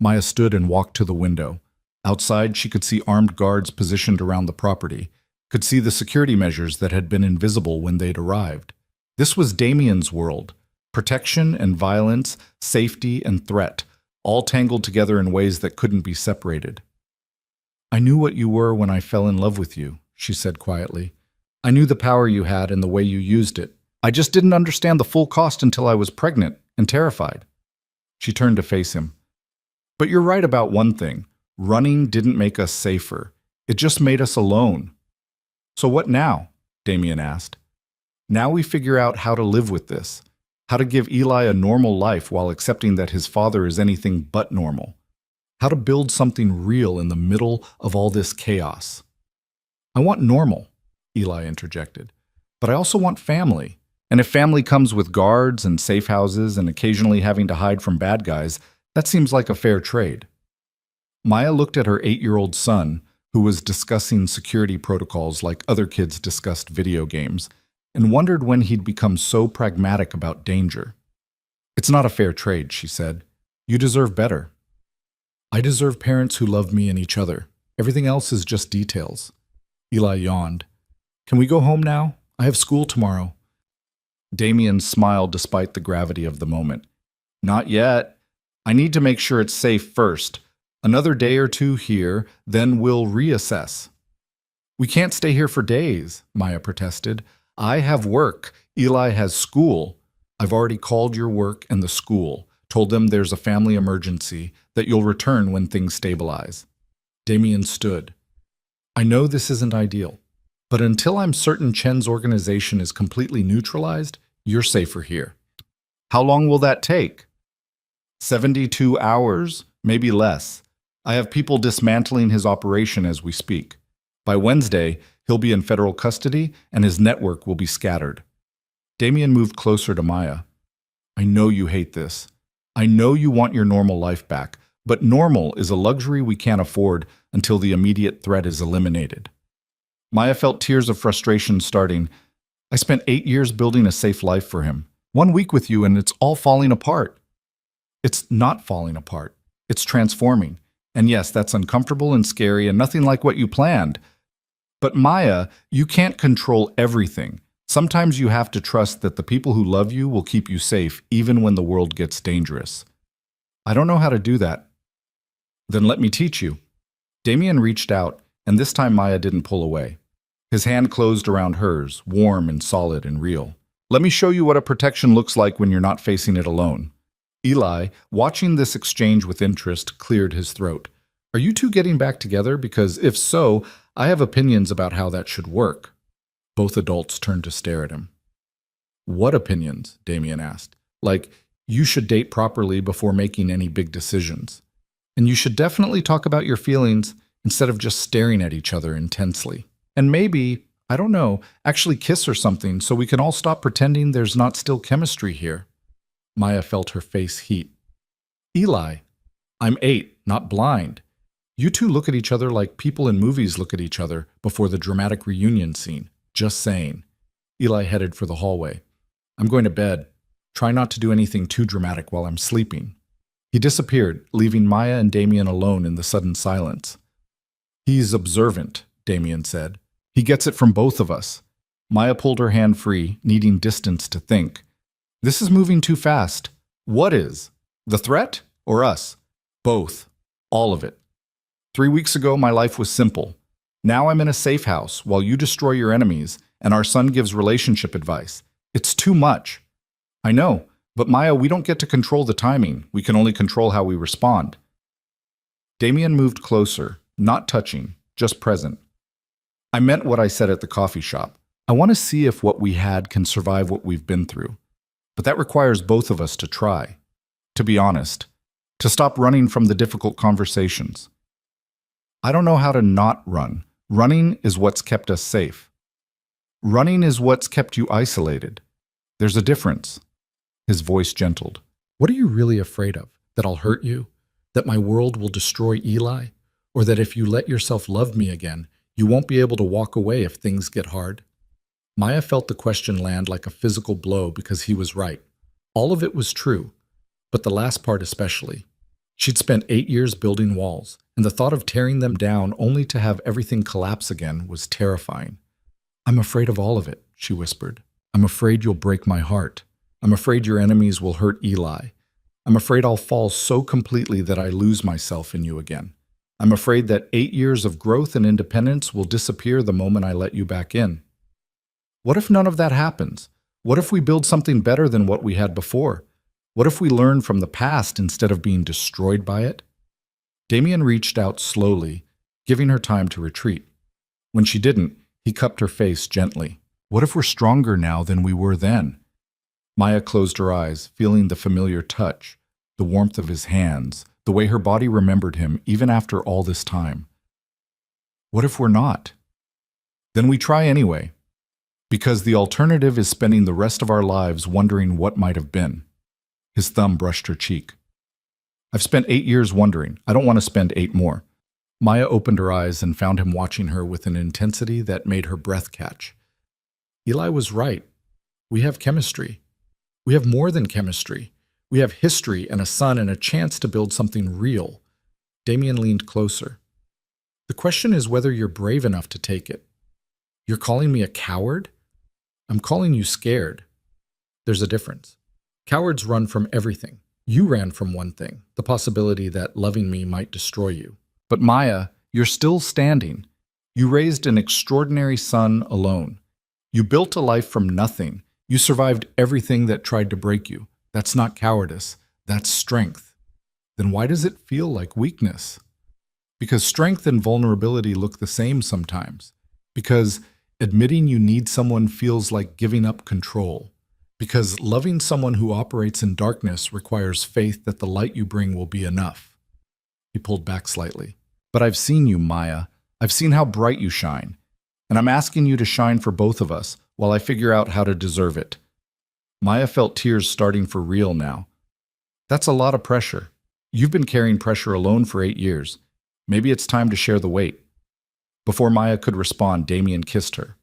Maya stood and walked to the window. Outside, she could see armed guards positioned around the property, could see the security measures that had been invisible when they'd arrived. This was Damien's world. Protection and violence, safety and threat, all tangled together in ways that couldn't be separated. I knew what you were when I fell in love with you, she said quietly. I knew the power you had and the way you used it. I just didn't understand the full cost until I was pregnant and terrified. She turned to face him. But you're right about one thing. Running didn't make us safer. It just made us alone. So what now? Damien asked. Now we figure out how to live with this, how to give Eli a normal life while accepting that his father is anything but normal, how to build something real in the middle of all this chaos. I want normal, Eli interjected, but I also want family. And if family comes with guards and safe houses and occasionally having to hide from bad guys, that seems like a fair trade. Maya looked at her 8-year-old son, who was discussing security protocols like other kids discussed video games, and wondered when he'd become so pragmatic about danger. It's not a fair trade, she said. You deserve better. I deserve parents who love me and each other. Everything else is just details. Eli yawned. Can we go home now? I have school tomorrow. Damien smiled despite the gravity of the moment. Not yet. I need to make sure it's safe first. Another day or two here, then we'll reassess. We can't stay here for days, Maya protested. I have work. Eli has school. I've already called your work and the school, told them there's a family emergency, that you'll return when things stabilize. Damien stood. I know this isn't ideal, but until I'm certain Chen's organization is completely neutralized, you're safer here. How long will that take? 72 hours, maybe less. I have people dismantling his operation as we speak. By Wednesday, he'll be in federal custody and his network will be scattered. Damien moved closer to Maya. I know you hate this. I know you want your normal life back, but normal is a luxury we can't afford until the immediate threat is eliminated. Maya felt tears of frustration starting. I spent 8 years building a safe life for him. 1 week with you and it's all falling apart. It's not falling apart. It's transforming. And yes, that's uncomfortable and scary and nothing like what you planned. But Maya, you can't control everything. Sometimes you have to trust that the people who love you will keep you safe even when the world gets dangerous. I don't know how to do that. Then let me teach you. Damien reached out, and this time Maya didn't pull away. His hand closed around hers, warm and solid and real. Let me show you what a protection looks like when you're not facing it alone. Eli, watching this exchange with interest, cleared his throat. Are you two getting back together? Because if so, I have opinions about how that should work. Both adults turned to stare at him. What opinions? Damien asked. Like, you should date properly before making any big decisions. And you should definitely talk about your feelings instead of just staring at each other intensely. And maybe, I don't know, actually kiss or something so we can all stop pretending there's not still chemistry here. Maya felt her face heat. Eli, I'm 8, not blind. You two look at each other like people in movies look at each other before the dramatic reunion scene. Just saying. Eli headed for the hallway. I'm going to bed. Try not to do anything too dramatic while I'm sleeping. He disappeared, leaving Maya and Damien alone in the sudden silence. He's observant, Damien said. He gets it from both of us. Maya pulled her hand free, needing distance to think. This is moving too fast. What is? The threat or us? Both. All of it. 3 weeks ago, my life was simple. Now I'm in a safe house while you destroy your enemies and our son gives relationship advice. It's too much. I know, but Maya, we don't get to control the timing. We can only control how we respond. Damien moved closer, not touching, just present. I meant what I said at the coffee shop. I want to see if what we had can survive what we've been through. But that requires both of us to try. To be honest. To stop running from the difficult conversations. I don't know how to not run. Running is what's kept us safe. Running is what's kept you isolated. There's a difference. His voice gentled. What are you really afraid of? That I'll hurt you? That my world will destroy Eli? Or that if you let yourself love me again, you won't be able to walk away if things get hard? Maya felt the question land like a physical blow because he was right. All of it was true, but the last part especially. She'd spent 8 years building walls, and the thought of tearing them down only to have everything collapse again was terrifying. I'm afraid of all of it, she whispered. I'm afraid you'll break my heart. I'm afraid your enemies will hurt Eli. I'm afraid I'll fall so completely that I lose myself in you again. I'm afraid that 8 years of growth and independence will disappear the moment I let you back in. What if none of that happens? What if we build something better than what we had before? What if we learn from the past instead of being destroyed by it? Damien reached out slowly, giving her time to retreat. When she didn't, he cupped her face gently. What if we're stronger now than we were then? Maya closed her eyes, feeling the familiar touch, the warmth of his hands, the way her body remembered him even after all this time. What if we're not? Then we try anyway. Because the alternative is spending the rest of our lives wondering what might have been. His thumb brushed her cheek. I've spent 8 years wondering. I don't want to spend 8 more. Maya opened her eyes and found him watching her with an intensity that made her breath catch. Eli was right. We have chemistry. We have more than chemistry. We have history and a son and a chance to build something real. Damien leaned closer. The question is whether you're brave enough to take it. You're calling me a coward? I'm calling you scared. There's a difference. Cowards run from everything. You ran from one thing, the possibility that loving me might destroy you. But Maya, you're still standing. You raised an extraordinary son alone. You built a life from nothing. You survived everything that tried to break you. That's not cowardice. That's strength. Then why does it feel like weakness? Because strength and vulnerability look the same sometimes. Because admitting you need someone feels like giving up control. Because loving someone who operates in darkness requires faith that the light you bring will be enough. He pulled back slightly. But I've seen you, Maya. I've seen how bright you shine. And I'm asking you to shine for both of us while I figure out how to deserve it. Maya felt tears starting for real now. That's a lot of pressure. You've been carrying pressure alone for 8 years. Maybe it's time to share the weight. Before Maya could respond, Damien kissed her.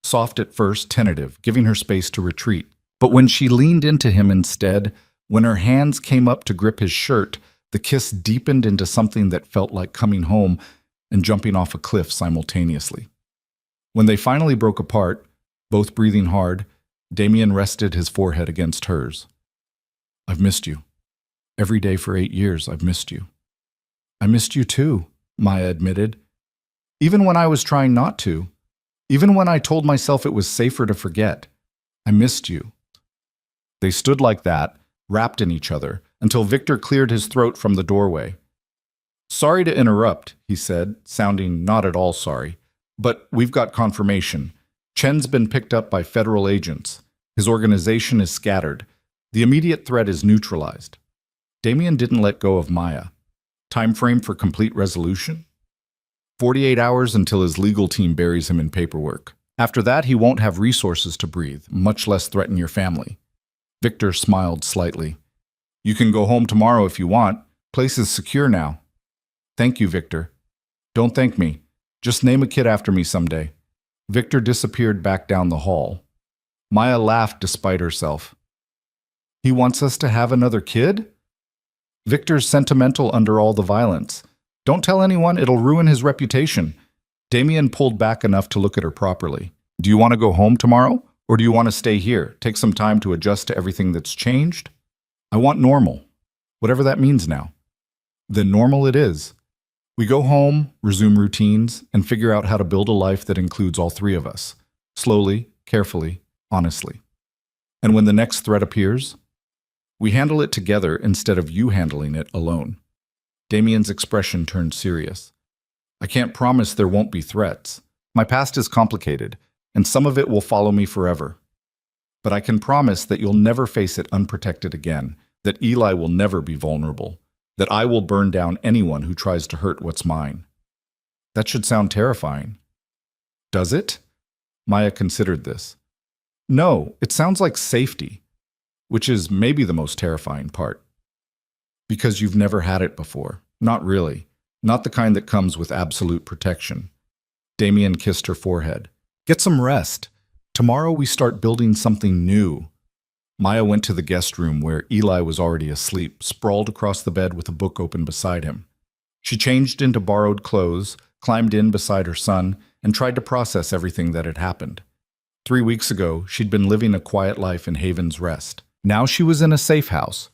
Soft at first, tentative, giving her space to retreat. But when she leaned into him instead, when her hands came up to grip his shirt, the kiss deepened into something that felt like coming home and jumping off a cliff simultaneously. When they finally broke apart, both breathing hard, Damien rested his forehead against hers. "I've missed you. Every day for 8 years, I've missed you." "I missed you too," Maya admitted. "Even when I was trying not to. Even when I told myself it was safer to forget. I missed you." They stood like that, wrapped in each other, until Victor cleared his throat from the doorway. "Sorry to interrupt," he said, sounding not at all sorry, "but we've got confirmation. Chen's been picked up by federal agents. His organization is scattered. The immediate threat is neutralized." Damien didn't let go of Maya. Time frame for complete resolution? 48 hours until his legal team buries him in paperwork. After that, he won't have resources to breathe, much less threaten your family. Victor smiled slightly. "You can go home tomorrow if you want. Place is secure now." "Thank you, Victor." "Don't thank me. Just name a kid after me someday." Victor disappeared back down the hall. Maya laughed despite herself. "He wants us to have another kid?" "Victor's sentimental under all the violence. Don't tell anyone, it'll ruin his reputation." Damien pulled back enough to look at her properly. "Do you want to go home tomorrow? Or do you want to stay here, take some time to adjust to everything that's changed?" "I want normal. Whatever that means now." "Then normal it is. We go home, resume routines, and figure out how to build a life that includes all three of us. Slowly, carefully, honestly. And when the next threat appears, we handle it together instead of you handling it alone." Damien's expression turned serious. "I can't promise there won't be threats. My past is complicated, and some of it will follow me forever. But I can promise that you'll never face it unprotected again, that Eli will never be vulnerable, that I will burn down anyone who tries to hurt what's mine." That should sound terrifying. Does it? Maya considered this. No, it sounds like safety, which is maybe the most terrifying part. Because you've never had it before. Not really. Not the kind that comes with absolute protection. Damien kissed her forehead. "Get some rest. Tomorrow we start building something new." Maya went to the guest room where Eli was already asleep, sprawled across the bed with a book open beside him. She changed into borrowed clothes, climbed in beside her son, and tried to process everything that had happened. 3 weeks ago, she'd been living a quiet life in Haven's Rest. Now she was in a safe house.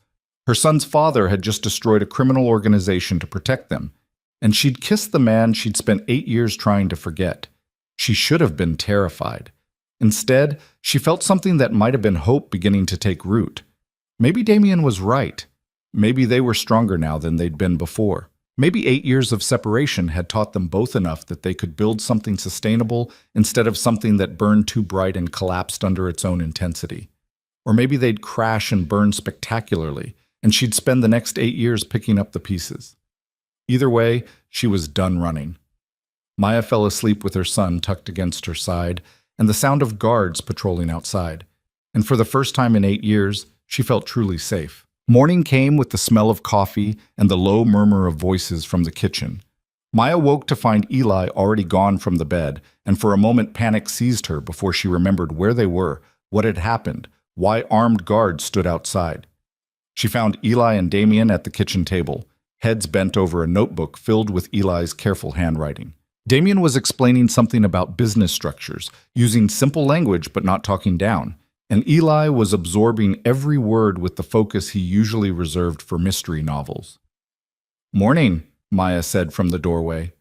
Her son's father had just destroyed a criminal organization to protect them, and she'd kissed the man she'd spent 8 years trying to forget. She should have been terrified. Instead, she felt something that might have been hope beginning to take root. Maybe Damien was right. Maybe they were stronger now than they'd been before. Maybe 8 years of separation had taught them both enough that they could build something sustainable instead of something that burned too bright and collapsed under its own intensity. Or maybe they'd crash and burn spectacularly, and she'd spend the next 8 years picking up the pieces. Either way, she was done running. Maya fell asleep with her son tucked against her side, and the sound of guards patrolling outside. And for the first time in 8 years, she felt truly safe. Morning came with the smell of coffee and the low murmur of voices from the kitchen. Maya woke to find Eli already gone from the bed, and for a moment panic seized her before she remembered where they were, what had happened, why armed guards stood outside. She found Eli and Damien at the kitchen table, heads bent over a notebook filled with Eli's careful handwriting. Damien was explaining something about business structures, using simple language but not talking down, and Eli was absorbing every word with the focus he usually reserved for mystery novels. "Morning," Maya said from the doorway.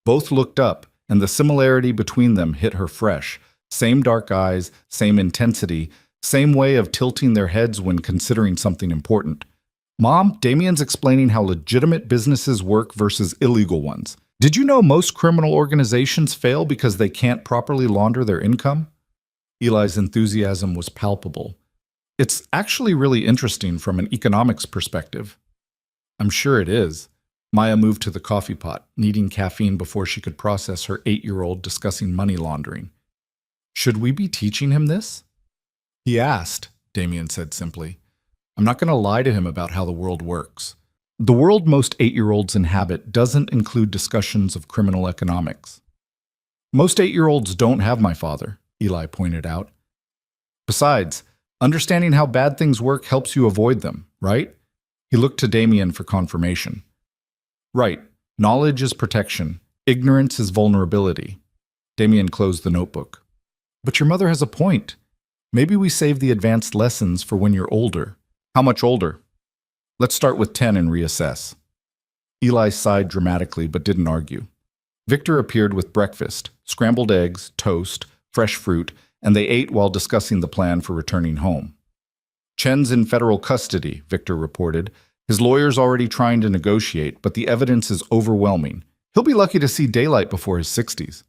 Both looked up, and the similarity between them hit her fresh. Same dark eyes, same intensity, same way of tilting their heads when considering something important. "Mom, Damien's explaining how legitimate businesses work versus illegal ones. Did you know most criminal organizations fail because they can't properly launder their income?" Eli's enthusiasm was palpable. "It's actually really interesting from an economics perspective." "I'm sure it is." Maya moved to the coffee pot, needing caffeine before she could process her 8-year-old discussing money laundering. "Should we be teaching him this?" "He asked," Damien said simply. "I'm not going to lie to him about how the world works. The world most 8-year-olds inhabit doesn't include discussions of criminal economics." "Most 8-year-olds don't have my father," Eli pointed out. "Besides, Understanding how bad things work helps you avoid them, right? He looked to Damien for confirmation. Right. Knowledge is protection. Ignorance is vulnerability. Damien closed the notebook. But your mother has a point. Maybe we save the advanced lessons for when you're older. How much older? Let's start with 10 and reassess. Eli sighed dramatically but didn't argue. Victor appeared with breakfast, scrambled eggs, toast, fresh fruit, and they ate while discussing the plan for returning home. Chen's in federal custody, Victor reported. His lawyer's already trying to negotiate, but the evidence is overwhelming. He'll be lucky to see daylight before his 60s.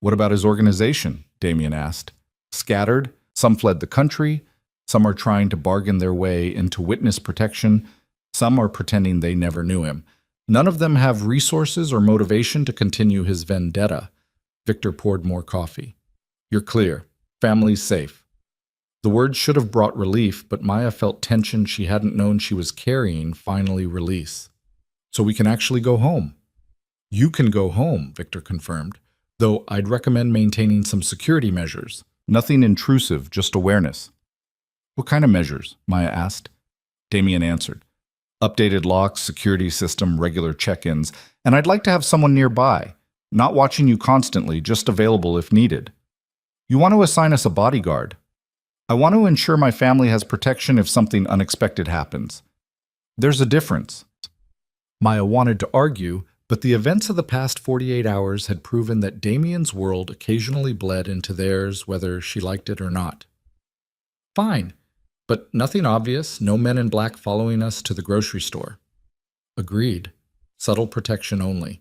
What about his organization? Damien asked. Scattered, some fled the country, some are trying to bargain their way into witness protection, some are pretending they never knew him. None of them have resources or motivation to continue his vendetta. Victor poured more coffee. You're clear. Family's safe. The words should have brought relief, but Maya felt tension she hadn't known she was carrying finally release. So we can actually go home. You can go home, Victor confirmed, though I'd recommend maintaining some security measures. Nothing intrusive, just awareness. What kind of measures? Maya asked. Damien answered. Updated locks, security system, regular check-ins, and I'd like to have someone nearby, not watching you constantly, just available if needed. You want to assign us a bodyguard. I want to ensure my family has protection if something unexpected happens. There's a difference. Maya wanted to argue, but the events of the past 48 hours had proven that Damien's world occasionally bled into theirs, whether she liked it or not. Fine, but nothing obvious, no men in black following us to the grocery store. Agreed. Subtle protection only.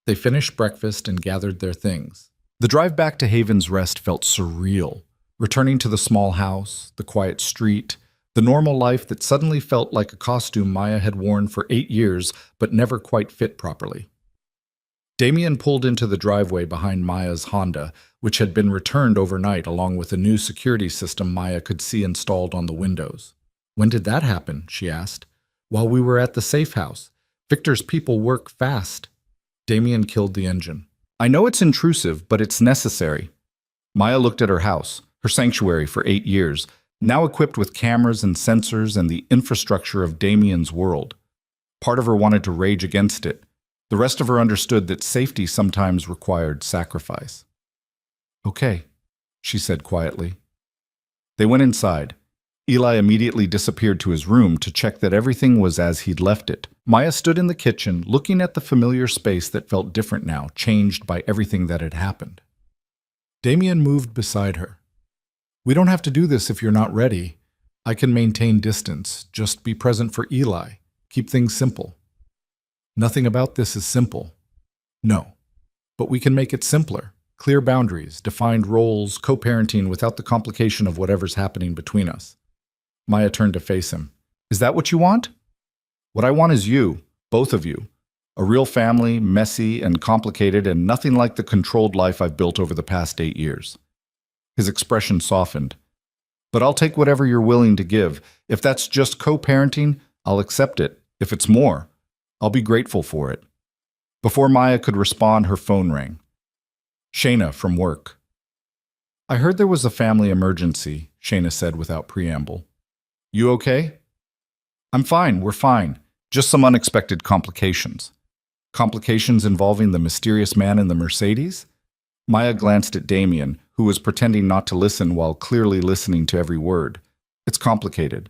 They finished breakfast and gathered their things. The drive back to Haven's Rest felt surreal. Returning to the small house, the quiet street, the normal life that suddenly felt like a costume Maya had worn for 8 years but never quite fit properly. Damien pulled into the driveway behind Maya's Honda, which had been returned overnight along with a new security system Maya could see installed on the windows. When did that happen? She asked. While we were at the safe house. Victor's people work fast. Damien killed the engine. I know it's intrusive, but it's necessary. Maya looked at her house, her sanctuary for 8 years, now equipped with cameras and sensors and the infrastructure of Damien's world. Part of her wanted to rage against it. The rest of her understood that safety sometimes required sacrifice. Okay, she said quietly. They went inside. Eli immediately disappeared to his room to check that everything was as he'd left it. Maya stood in the kitchen, looking at the familiar space that felt different now, changed by everything that had happened. Damien moved beside her. We don't have to do this if you're not ready. I can maintain distance. Just be present for Eli. Keep things simple. Nothing about this is simple. No. But we can make it simpler. Clear boundaries, defined roles, co-parenting without the complication of whatever's happening between us. Maya turned to face him. Is that what you want? What I want is you, both of you. A real family, messy and complicated, and nothing like the controlled life I've built over the past 8 years. His expression softened. But I'll take whatever you're willing to give. If that's just co-parenting, I'll accept it. If it's more, I'll be grateful for it. Before Maya could respond, her phone rang. Shayna from work. I heard there was a family emergency, Shayna said without preamble. You okay? I'm fine, we're fine. Just some unexpected complications. Complications involving the mysterious man in the Mercedes? Maya glanced at Damien, who was pretending not to listen while clearly listening to every word. It's complicated.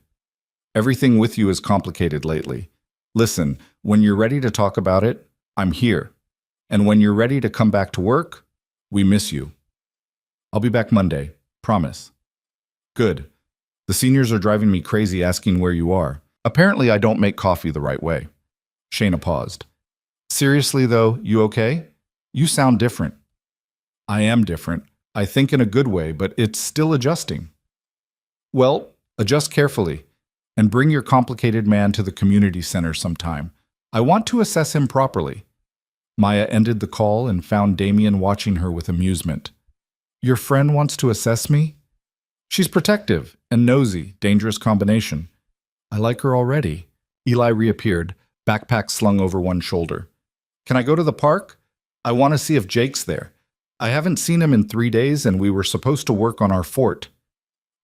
Everything with you is complicated lately. Listen, when you're ready to talk about it, I'm here. And when you're ready to come back to work, we miss you. I'll be back Monday, promise. Good. The seniors are driving me crazy asking where you are. Apparently I don't make coffee the right way. Shayna paused. Seriously though, you okay? You sound different. I am different. I think in a good way, but it's still adjusting. Well, adjust carefully, and bring your complicated man to the community center sometime. I want to assess him properly. Maya ended the call and found Damien watching her with amusement. Your friend wants to assess me? She's protective and nosy, dangerous combination. I like her already. Eli reappeared, backpack slung over one shoulder. Can I go to the park? I want to see if Jake's there. I haven't seen him in 3 days and we were supposed to work on our fort.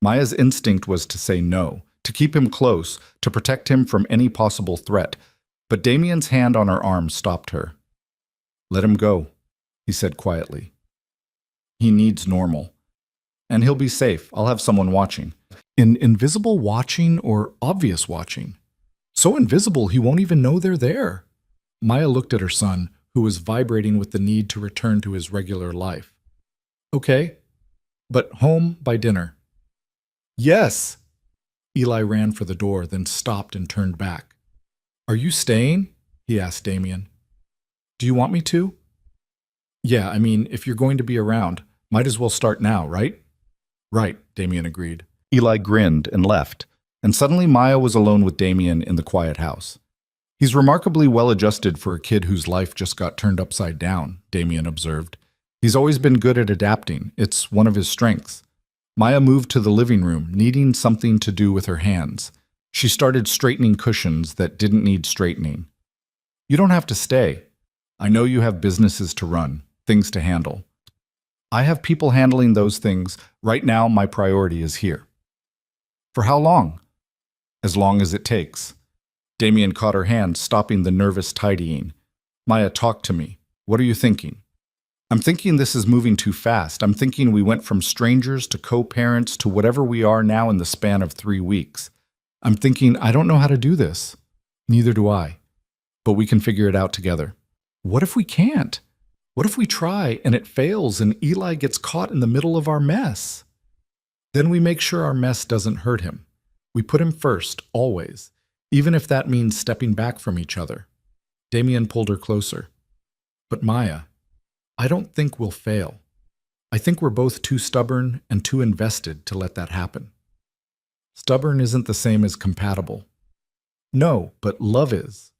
Maya's instinct was to say no, to keep him close, to protect him from any possible threat, but Damien's hand on her arm stopped her. "Let him go," he said quietly. "He needs normal. And he'll be safe. I'll have someone watching." Invisible watching or obvious watching? So invisible he won't even know they're there. Maya looked at her son, who was vibrating with the need to return to his regular life. "Okay, but home by dinner." "Yes!" Eli ran for the door, then stopped and turned back. "Are you staying?" he asked Damien. "Do you want me to?" "Yeah, I mean, if you're going to be around, might as well start now, right?" "Right," Damien agreed. Eli grinned and left, and suddenly Maya was alone with Damien in the quiet house. "He's remarkably well-adjusted for a kid whose life just got turned upside down," Damien observed. "He's always been good at adapting. It's one of his strengths." Maya moved to the living room, needing something to do with her hands. She started straightening cushions that didn't need straightening. "You don't have to stay. I know you have businesses to run, things to handle. I have people handling those things. Right now, my priority is here." "For how long?" "As long as it takes." Damien caught her hand, stopping the nervous tidying. "Maya, talk to me. What are you thinking?" "I'm thinking this is moving too fast. I'm thinking we went from strangers to co-parents to whatever we are now in the span of 3 weeks. I'm thinking I don't know how to do this." "Neither do I. But we can figure it out together." "What if we can't? What if we try and it fails and Eli gets caught in the middle of our mess?" "Then we make sure our mess doesn't hurt him. We put him first, always, even if that means stepping back from each other." Damien pulled her closer. "But Maya, I don't think we'll fail. I think we're both too stubborn and too invested to let that happen." "Stubborn isn't the same as compatible." "No, but love is.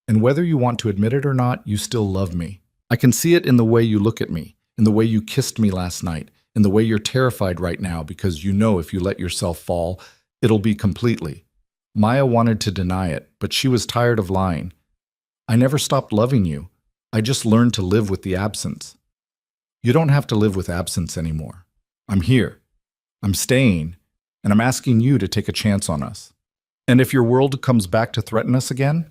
And whether you want to admit it or not, you still love me. I can see it in the way you look at me, in the way you kissed me last night, in the way you're terrified right now because you know if you let yourself fall, it'll be completely." Maya wanted to deny it, but she was tired of lying. "I never stopped loving you. I just learned to live with the absence." "You don't have to live with absence anymore. I'm here. I'm staying, and I'm asking you to take a chance on us. And if your world comes back to threaten us again,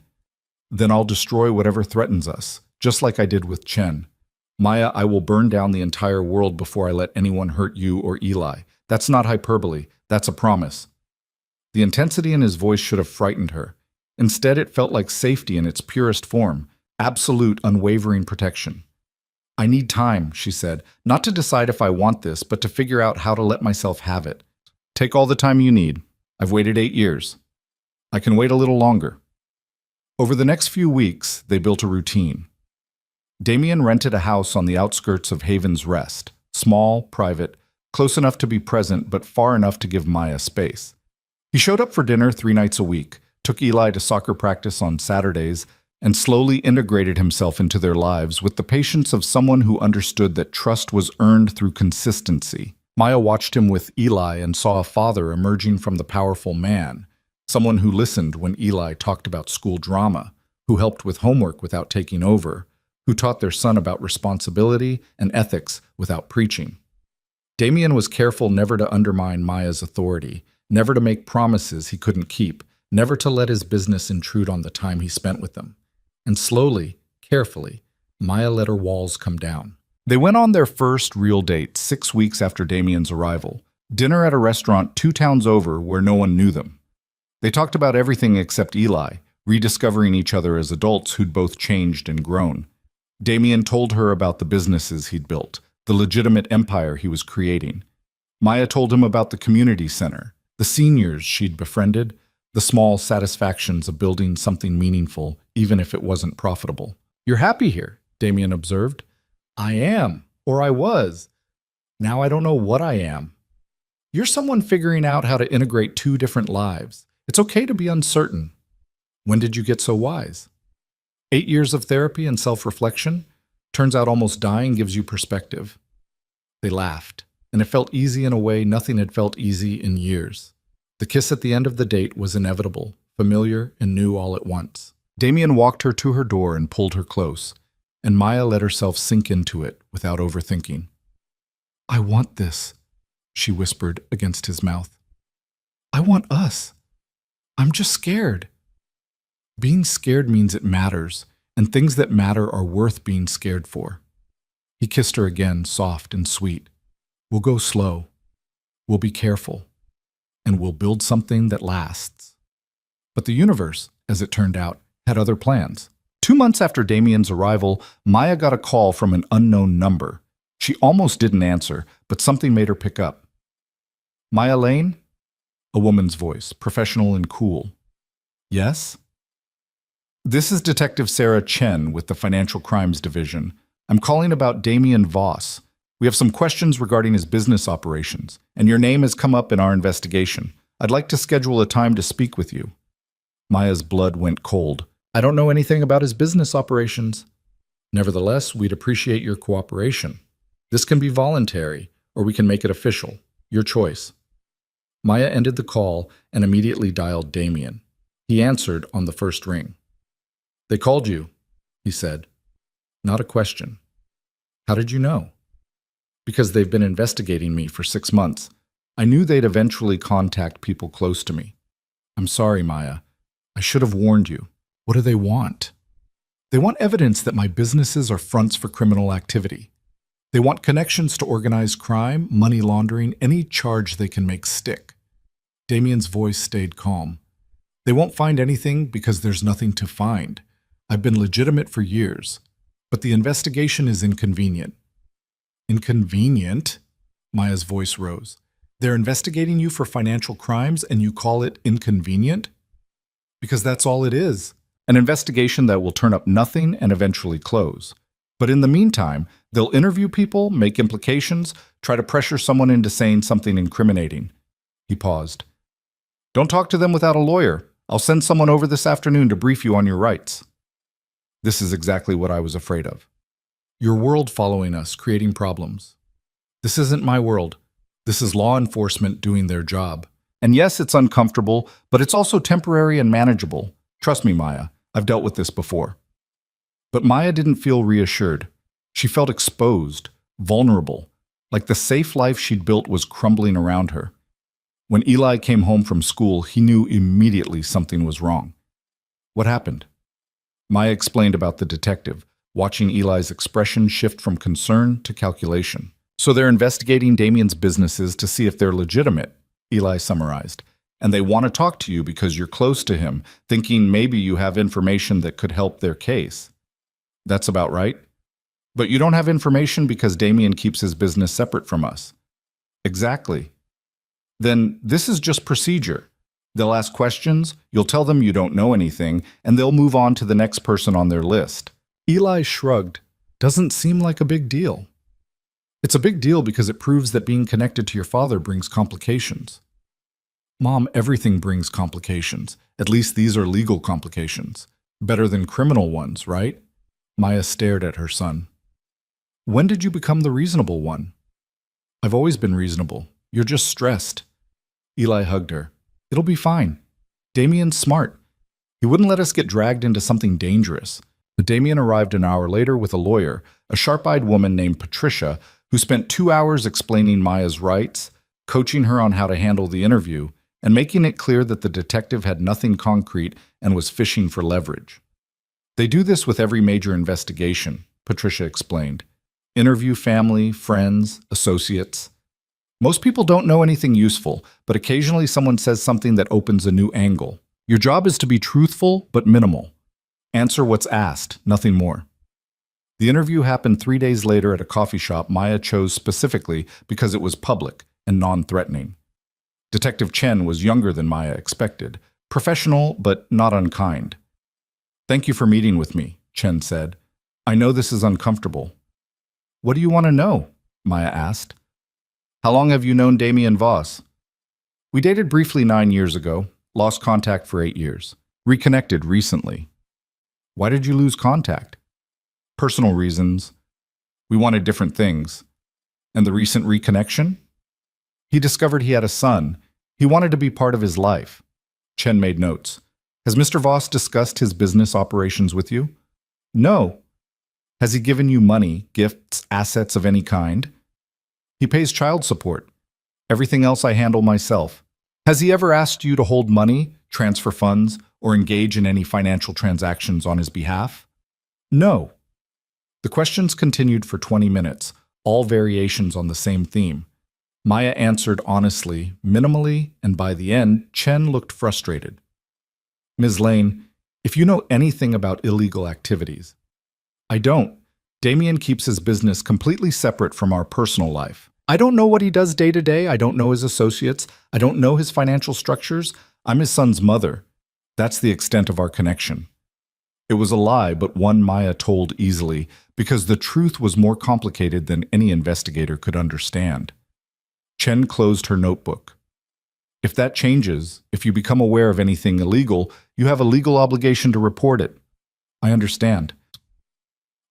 then I'll destroy whatever threatens us, just like I did with Chen. Maya, I will burn down the entire world before I let anyone hurt you or Eli. That's not hyperbole. That's a promise." The intensity in his voice should have frightened her. Instead, it felt like safety in its purest form, absolute, unwavering protection. "I need time," she said, "not to decide if I want this, but to figure out how to let myself have it. Take all the time you need. I've waited 8 years. I can wait a little longer." Over the next few weeks, they built a routine. Damien rented a house on the outskirts of Haven's Rest, small, private, close enough to be present, but far enough to give Maya space. He showed up for dinner 3 nights a week, took Eli to soccer practice on Saturdays, and slowly integrated himself into their lives with the patience of someone who understood that trust was earned through consistency. Maya watched him with Eli and saw a father emerging from the powerful man, someone who listened when Eli talked about school drama, who helped with homework without taking over, who taught their son about responsibility and ethics without preaching. Damien was careful never to undermine Maya's authority, never to make promises he couldn't keep, never to let his business intrude on the time he spent with them. And slowly, carefully, Maya let her walls come down. They went on their first real date 6 weeks after Damien's arrival, dinner at a restaurant 2 towns over where no one knew them. They talked about everything except Eli, rediscovering each other as adults who'd both changed and grown. Damien told her about the businesses he'd built, the legitimate empire he was creating. Maya told him about the community center, the seniors she'd befriended, the small satisfactions of building something meaningful, even if it wasn't profitable. "You're happy here," Damien observed. "I am, or I was. Now I don't know what I am." "You're someone figuring out how to integrate 2 different lives. It's okay to be uncertain." "When did you get so wise?" 8 years of therapy and self-reflection. Turns out almost dying gives you perspective." They laughed, and it felt easy in a way nothing had felt easy in years. The kiss at the end of the date was inevitable, familiar, and new all at once. Damien walked her to her door and pulled her close, and Maya let herself sink into it without overthinking. "I want this. she whispered against his mouth. I want us. I'm just scared. Being scared means it matters, and things that matter are worth being scared for. He kissed her again, soft and sweet. We'll go slow. We'll be careful. And we'll build something that lasts. But the universe, as it turned out, had other plans. 2 months after Damien's arrival, Maya got a call from an unknown number. She almost didn't answer, but something made her pick up. Maya Lane? A woman's voice, professional and cool. Yes? This is Detective Sarah Chen with the Financial Crimes Division. I'm calling about Damien Voss. We have some questions regarding his business operations, and your name has come up in our investigation. I'd like to schedule a time to speak with you. Maya's blood went cold. I don't know anything about his business operations. Nevertheless, we'd appreciate your cooperation. This can be voluntary, or we can make it official. Your choice. Maya ended the call and immediately dialed Damien. He answered on the first ring. They called you, he said. Not a question. How did you know? Because they've been investigating me for 6 months. I knew they'd eventually contact people close to me. I'm sorry, Maya. I should have warned you. What do they want? They want evidence that my businesses are fronts for criminal activity. They want connections to organized crime, money laundering, any charge they can make stick. Damien's voice stayed calm. They won't find anything because there's nothing to find. I've been legitimate for years, but the investigation is inconvenient. Inconvenient? Maya's voice rose. They're investigating you for financial crimes and you call it inconvenient? Because that's all it is. An investigation that will turn up nothing and eventually close. But in the meantime, they'll interview people, make implications, try to pressure someone into saying something incriminating. He paused. Don't talk to them without a lawyer. I'll send someone over this afternoon to brief you on your rights. This is exactly what I was afraid of. Your world following us, creating problems. This isn't my world. This is law enforcement doing their job. And yes, it's uncomfortable, but it's also temporary and manageable. Trust me, Maya. I've dealt with this before. But Maya didn't feel reassured. She felt exposed, vulnerable, like the safe life she'd built was crumbling around her. When Eli came home from school, he knew immediately something was wrong. What happened? Maya explained about the detective, watching Eli's expression shift from concern to calculation. So they're investigating Damien's businesses to see if they're legitimate, Eli summarized. And they want to talk to you because you're close to him, thinking maybe you have information that could help their case. That's about right. But you don't have information because Damien keeps his business separate from us. Exactly. Then this is just procedure. They'll ask questions, you'll tell them you don't know anything, and they'll move on to the next person on their list. Eli shrugged. Doesn't seem like a big deal. It's a big deal because it proves that being connected to your father brings complications. Mom, everything brings complications. At least these are legal complications. Better than criminal ones, right? Maya stared at her son. When did you become the reasonable one? I've always been reasonable. You're just stressed. Eli hugged her. It'll be fine. Damien's smart. He wouldn't let us get dragged into something dangerous. But Damien arrived an hour later with a lawyer, a sharp-eyed woman named Patricia, who spent 2 hours explaining Maya's rights, coaching her on how to handle the interview, and making it clear that the detective had nothing concrete and was fishing for leverage. They do this with every major investigation, Patricia explained. Interview family, friends, associates. Most people don't know anything useful, but occasionally someone says something that opens a new angle. Your job is to be truthful but minimal. Answer what's asked, nothing more. The interview happened 3 days later at a coffee shop Maya chose specifically because it was public and non-threatening. Detective Chen was younger than Maya expected, professional but not unkind. Thank you for meeting with me, Chen said. I know this is uncomfortable. What do you want to know? Maya asked. How long have you known Damien Voss? We dated briefly 9 years ago, lost contact for 8 years, reconnected recently. Why did you lose contact? Personal reasons. We wanted different things. And the recent reconnection? He discovered he had a son. He wanted to be part of his life. Chen made notes. Has Mr. Voss discussed his business operations with you? No. Has he given you money, gifts, assets of any kind? He pays child support. Everything else I handle myself. Has he ever asked you to hold money, transfer funds, or engage in any financial transactions on his behalf? No. The questions continued for 20 minutes, all variations on the same theme. Maya answered honestly, minimally, and by the end, Chen looked frustrated. Ms. Lane, if you know anything about illegal activities. I don't. Damien keeps his business completely separate from our personal life. I don't know what he does day to day. I don't know his associates. I don't know his financial structures. I'm his son's mother. That's the extent of our connection. It was a lie, but one Maya told easily, because the truth was more complicated than any investigator could understand. Chen closed her notebook. If that changes, if you become aware of anything illegal, you have a legal obligation to report it. I understand.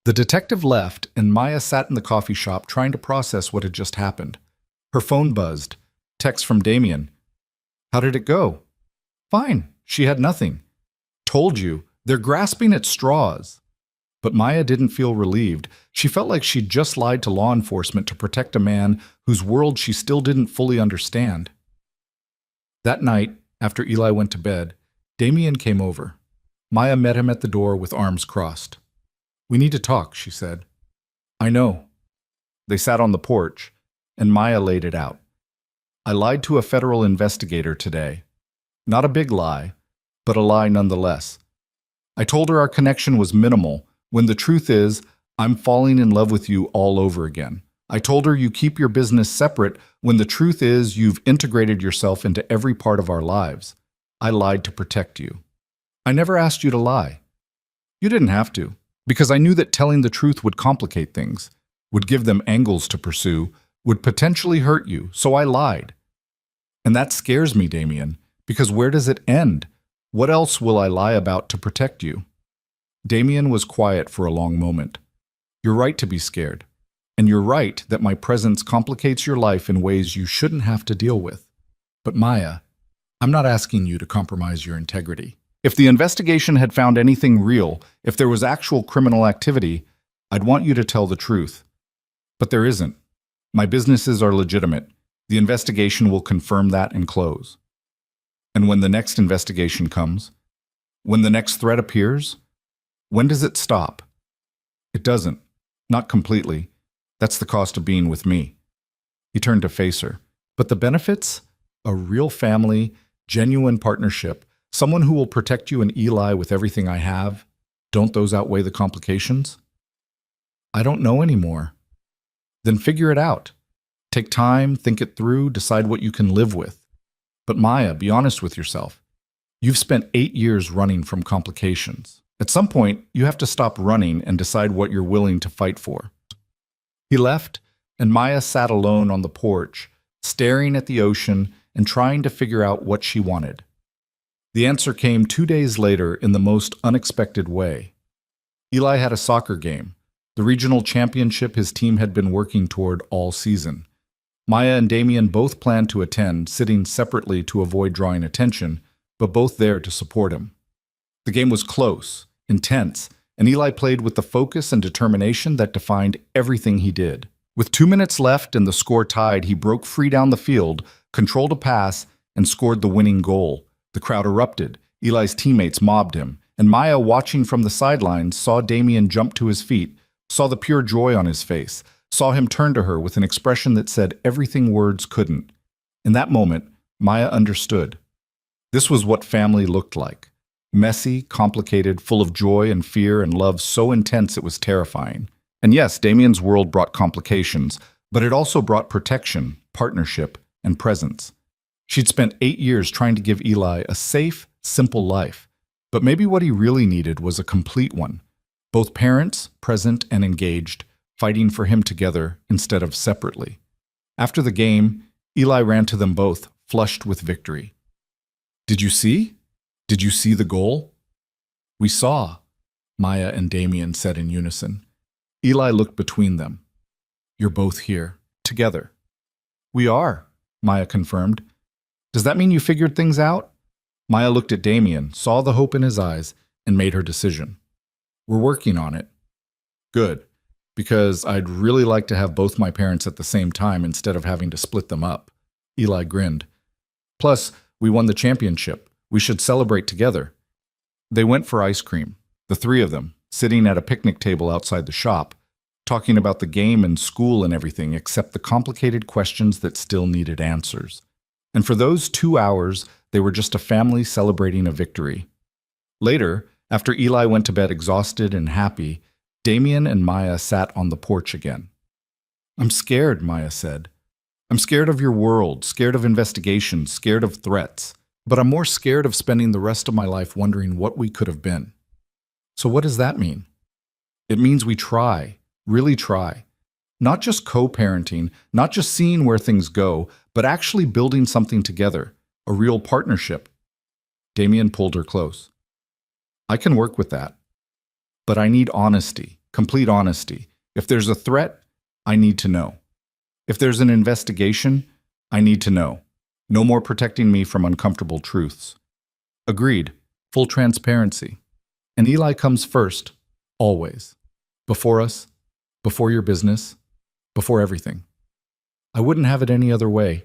The detective left, and Maya sat in the coffee shop trying to process what had just happened. Her phone buzzed. Text from Damien. How did it go? Fine. She had nothing. Told you. They're grasping at straws. But Maya didn't feel relieved. She felt like she'd just lied to law enforcement to protect a man whose world she still didn't fully understand. That night, after Eli went to bed, Damien came over. Maya met him at the door with arms crossed. We need to talk, she said. I know. They sat on the porch, and Maya laid it out. I lied to a federal investigator today. Not a big lie, but a lie nonetheless. I told her our connection was minimal, when the truth is, I'm falling in love with you all over again. I told her you keep your business separate, when the truth is you've integrated yourself into every part of our lives. I lied to protect you. I never asked you to lie. You didn't have to, because I knew that telling the truth would complicate things, would give them angles to pursue, would potentially hurt you, so I lied. And that scares me, Damien, because where does it end? What else will I lie about to protect you? Damien was quiet for a long moment. You're right to be scared. And you're right that my presence complicates your life in ways you shouldn't have to deal with. But Maya, I'm not asking you to compromise your integrity. If the investigation had found anything real, if there was actual criminal activity, I'd want you to tell the truth. But there isn't. My businesses are legitimate. The investigation will confirm that and close. And when the next investigation comes, when the next threat appears, when does it stop? It doesn't. Not completely. That's the cost of being with me. He turned to face her. But the benefits? A real family, genuine partnership, someone who will protect you and Eli with everything I have. Don't those outweigh the complications? I don't know anymore. Then figure it out. Take time, think it through, decide what you can live with. But Maya, be honest with yourself. You've spent 8 years running from complications. At some point, you have to stop running and decide what you're willing to fight for. He left, and Maya sat alone on the porch, staring at the ocean and trying to figure out what she wanted. The answer came 2 days later in the most unexpected way. Eli had a soccer game, the regional championship his team had been working toward all season. Maya and Damien both planned to attend, sitting separately to avoid drawing attention, but both there to support him. The game was close, intense, and Eli played with the focus and determination that defined everything he did. With 2 minutes left and the score tied, he broke free down the field, controlled a pass, and scored the winning goal. The crowd erupted. Eli's teammates mobbed him, and Maya, watching from the sidelines, saw Damien jump to his feet, saw the pure joy on his face, saw him turn to her with an expression that said everything words couldn't. In that moment, Maya understood. This was what family looked like. Messy, complicated, full of joy and fear and love so intense it was terrifying. And yes, Damien's world brought complications, but it also brought protection, partnership, and presence. She'd spent 8 years trying to give Eli a safe, simple life, but maybe what he really needed was a complete one. Both parents, present and engaged, fighting for him together instead of separately. After the game, Eli ran to them both, flushed with victory. Did you see? Did you see the goal? We saw, Maya and Damien said in unison. Eli looked between them. You're both here, together. We are, Maya confirmed. Does that mean you figured things out? Maya looked at Damien, saw the hope in his eyes, and made her decision. We're working on it. Good, because I'd really like to have both my parents at the same time instead of having to split them up. Eli grinned. Plus, we won the championship. We should celebrate together. They went for ice cream, the three of them, sitting at a picnic table outside the shop, talking about the game and school and everything except the complicated questions that still needed answers. And for those 2 hours, they were just a family celebrating a victory. Later, after Eli went to bed exhausted and happy, Damien and Maya sat on the porch again. "I'm scared," Maya said. "I'm scared of your world, scared of investigations, scared of threats. But I'm more scared of spending the rest of my life wondering what we could have been." "So what does that mean?" "It means we try, really try. Not just co-parenting, not just seeing where things go, but actually building something together, a real partnership." Damien pulled her close. "I can work with that. But I need honesty, complete honesty. If there's a threat, I need to know. If there's an investigation, I need to know. No more protecting me from uncomfortable truths." "Agreed. Full transparency. And Eli comes first, always. Before us, before your business, before everything. I wouldn't have it any other way."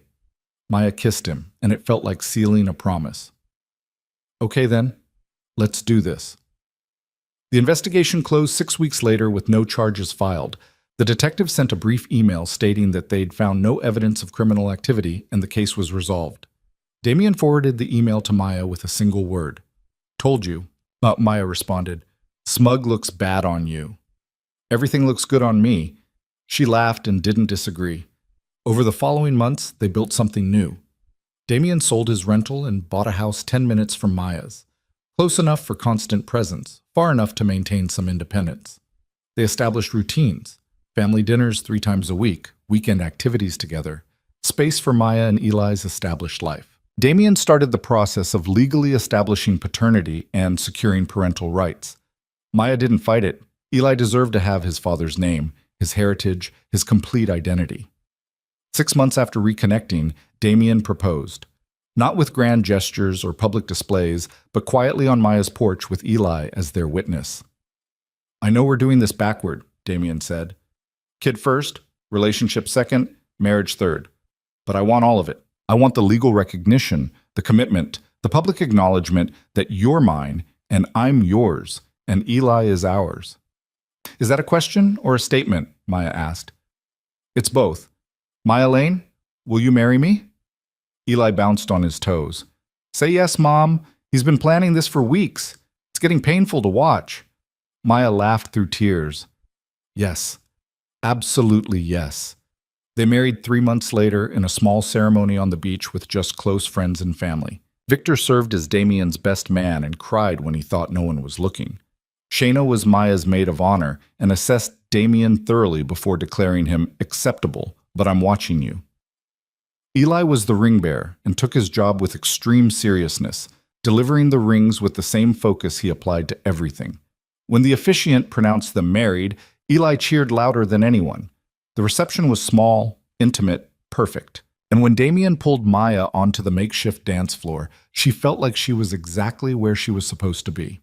Maya kissed him, and it felt like sealing a promise. "Okay then, let's do this." The investigation closed 6 weeks later with no charges filed. The detective sent a brief email stating that they'd found no evidence of criminal activity and the case was resolved. Damien forwarded the email to Maya with a single word. "Told you." Maya responded, "Smug looks bad on you." "Everything looks good on me." She laughed and didn't disagree. Over the following months, they built something new. Damien sold his rental and bought a house 10 minutes from Maya's. Close enough for constant presence, far enough to maintain some independence. They established routines, family dinners 3 times a week, weekend activities together, space for Maya and Eli's established life. Damien started the process of legally establishing paternity and securing parental rights. Maya didn't fight it. Eli deserved to have his father's name, his heritage, his complete identity. 6 months after reconnecting, Damien proposed. Not with grand gestures or public displays, but quietly on Maya's porch with Eli as their witness. "I know we're doing this backward," Damien said. "Kid first, relationship second, marriage third. But I want all of it. I want the legal recognition, the commitment, the public acknowledgement that you're mine and I'm yours and Eli is ours." "Is that a question or a statement?" Maya asked. "It's both. Maya Lane, will you marry me?" Eli bounced on his toes. "Say yes, Mom. He's been planning this for weeks. It's getting painful to watch." Maya laughed through tears. "Yes, absolutely yes." They married 3 months later in a small ceremony on the beach with just close friends and family. Victor served as Damien's best man and cried when he thought no one was looking. Shayna was Maya's maid of honor and assessed Damien thoroughly before declaring him acceptable, but I'm watching you. Eli was the ring bearer and took his job with extreme seriousness, delivering the rings with the same focus he applied to everything. When the officiant pronounced them married, Eli cheered louder than anyone. The reception was small, intimate, perfect. And when Damien pulled Maya onto the makeshift dance floor, she felt like she was exactly where she was supposed to be.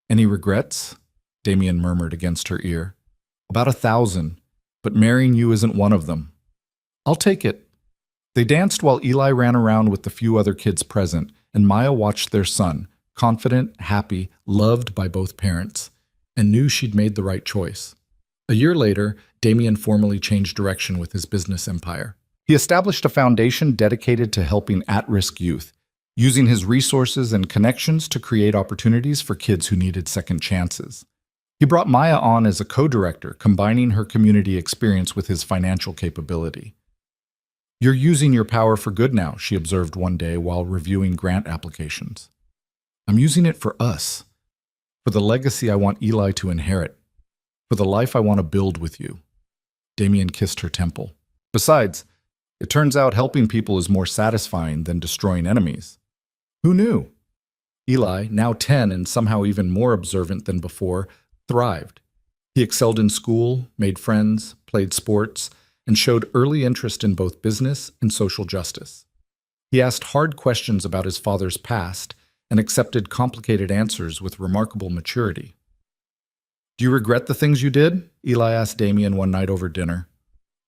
"Any regrets?" Damien murmured against her ear. "About 1,000, but marrying you isn't one of them." "I'll take it." They danced while Eli ran around with the few other kids present, and Maya watched their son, confident, happy, loved by both parents, and knew she'd made the right choice. A year later, Damien formally changed direction with his business empire. He established a foundation dedicated to helping at-risk youth, using his resources and connections to create opportunities for kids who needed second chances. He brought Maya on as a co-director, combining her community experience with his financial capability. "You're using your power for good now," she observed one day while reviewing grant applications. "I'm using it for us, for the legacy I want Eli to inherit, for the life I want to build with you." Damien kissed her temple. "Besides, it turns out helping people is more satisfying than destroying enemies." "Who knew?" Eli, now 10 and somehow even more observant than before, thrived. He excelled in school, made friends, played sports, and showed early interest in both business and social justice. He asked hard questions about his father's past and accepted complicated answers with remarkable maturity. "Do you regret the things you did?" Eli asked Damien one night over dinner.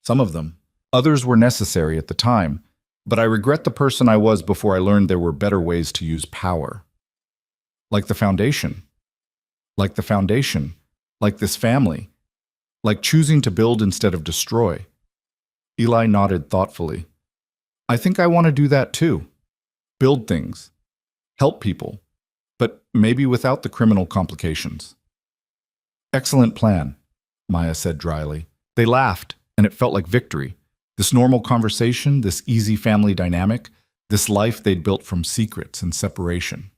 "Some of them. Others were necessary at the time. But I regret the person I was before I learned there were better ways to use power. Like the foundation. Like the foundation. Like this family. Like choosing to build instead of destroy. Eli nodded thoughtfully. I think I want to do that too. Build things. Help people. But maybe without the criminal complications. Excellent plan, Maya said dryly. They laughed, and it felt like victory. This normal conversation, this easy family dynamic, this life they'd built from secrets and separation.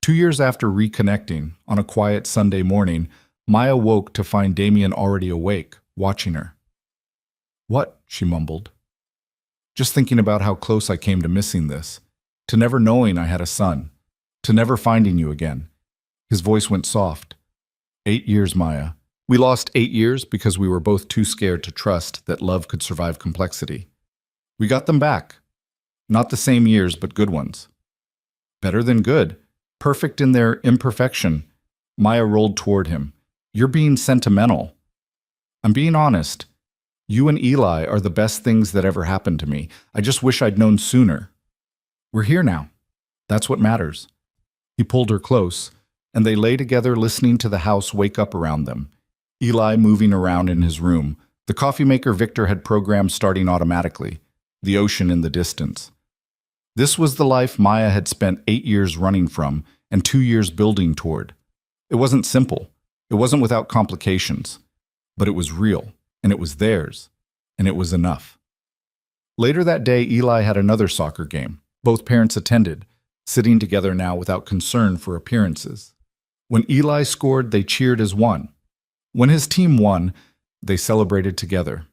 2 years after reconnecting, on a quiet Sunday morning, Maya woke to find Damien already awake, watching her. What? She mumbled. Just thinking about how close I came to missing this, to never knowing I had a son, to never finding you again. His voice went soft. 8 years, Maya. We lost 8 years because we were both too scared to trust that love could survive complexity. We got them back. Not the same years, but good ones. Better than good. Perfect in their imperfection. Maya rolled toward him. You're being sentimental. I'm being honest. You and Eli are the best things that ever happened to me. I just wish I'd known sooner. We're here now. That's what matters. He pulled her close, and they lay together listening to the house wake up around them. Eli moving around in his room, the coffee maker Victor had programmed starting automatically, the ocean in the distance. This was the life Maya had spent 8 years running from and 2 years building toward. It wasn't simple. It wasn't without complications. But it was real, and it was theirs, and it was enough. Later that day, Eli had another soccer game. Both parents attended, sitting together now without concern for appearances. When Eli scored, they cheered as one. When his team won, they celebrated together.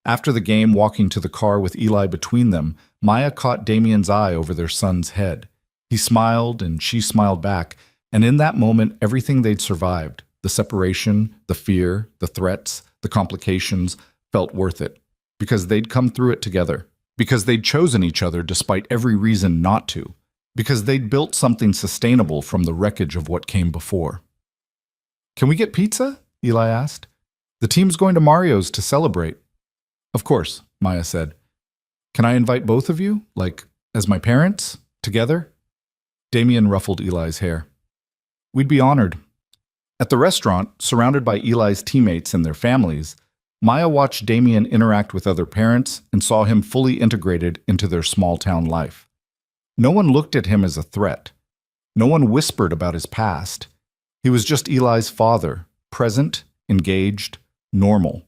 After the game, walking to the car with Eli between them, Maya caught Damien's eye over their son's head. He smiled, and she smiled back, and in that moment, everything they'd survived, the separation, the fear, the threats, the complications, felt worth it, because they'd come through it together, because they'd chosen each other despite every reason not to, because they'd built something sustainable from the wreckage of what came before. Can we get pizza? Eli asked. The team's going to Mario's to celebrate. Of course, Maya said. Can I invite both of you, like, as my parents, together? Damien ruffled Eli's hair. We'd be honored. At the restaurant, surrounded by Eli's teammates and their families, Maya watched Damien interact with other parents and saw him fully integrated into their small-town life. No one looked at him as a threat. No one whispered about his past. He was just Eli's father, present, engaged, normal.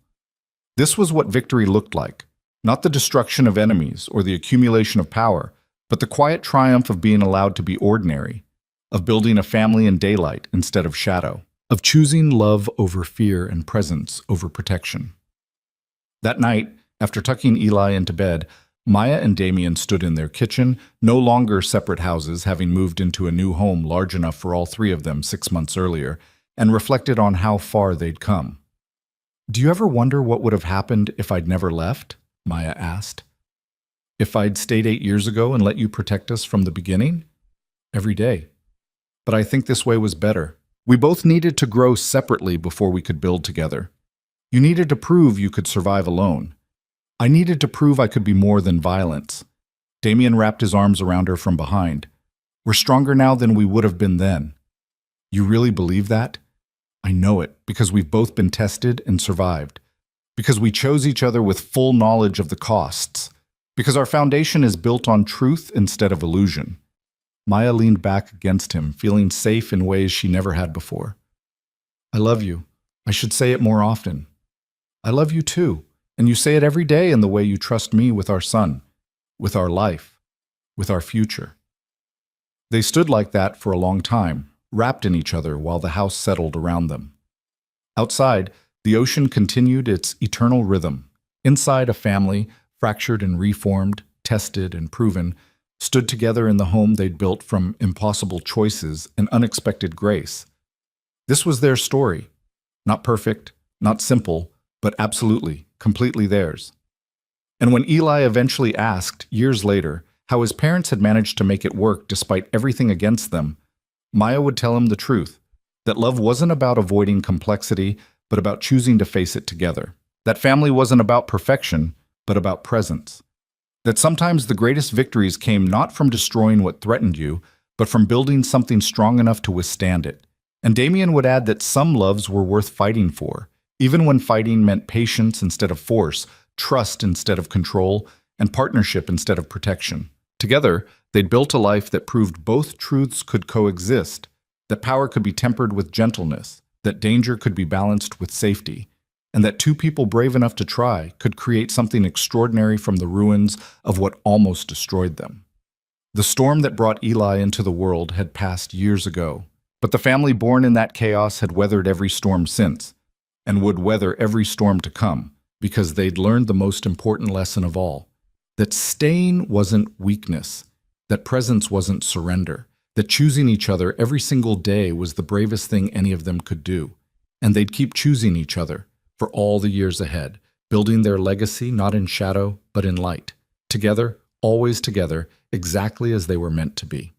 This was what victory looked like, not the destruction of enemies or the accumulation of power, but the quiet triumph of being allowed to be ordinary, of building a family in daylight instead of shadow, of choosing love over fear and presence over protection. That night, after tucking Eli into bed, Maya and Damien stood in their kitchen, no longer separate houses, having moved into a new home large enough for all three of them 6 months earlier, and reflected on how far they'd come. Do you ever wonder what would have happened if I'd never left? Maya asked. If I'd stayed 8 years ago and let you protect us from the beginning? Every day. But I think this way was better. We both needed to grow separately before we could build together. You needed to prove you could survive alone. I needed to prove I could be more than violence. Damien wrapped his arms around her from behind. We're stronger now than we would have been then. You really believe that? I know it, because we've both been tested and survived. Because we chose each other with full knowledge of the costs. Because our foundation is built on truth instead of illusion. Maya leaned back against him, feeling safe in ways she never had before. I love you. I should say it more often. I love you too. And you say it every day in the way you trust me with our son, with our life, with our future. They stood like that for a long time, wrapped in each other while the house settled around them. Outside, the ocean continued its eternal rhythm. Inside, a family, fractured and reformed, tested and proven, stood together in the home they'd built from impossible choices and unexpected grace. This was their story. Not perfect, not simple, but absolutely, completely theirs. And when Eli eventually asked, years later, how his parents had managed to make it work despite everything against them, Maya would tell him the truth, that love wasn't about avoiding complexity, but about choosing to face it together. That family wasn't about perfection, but about presence. That sometimes the greatest victories came not from destroying what threatened you, but from building something strong enough to withstand it. And Damien would add that some loves were worth fighting for, even when fighting meant patience instead of force, trust instead of control, and partnership instead of protection. Together, they'd built a life that proved both truths could coexist, that power could be tempered with gentleness, that danger could be balanced with safety, and that two people brave enough to try could create something extraordinary from the ruins of what almost destroyed them. The storm that brought Eli into the world had passed years ago, but the family born in that chaos had weathered every storm since, and would weather every storm to come, because they'd learned the most important lesson of all, that staying wasn't weakness, that presence wasn't surrender, that choosing each other every single day was the bravest thing any of them could do. And they'd keep choosing each other for all the years ahead, building their legacy not in shadow, but in light. Together, always together, exactly as they were meant to be.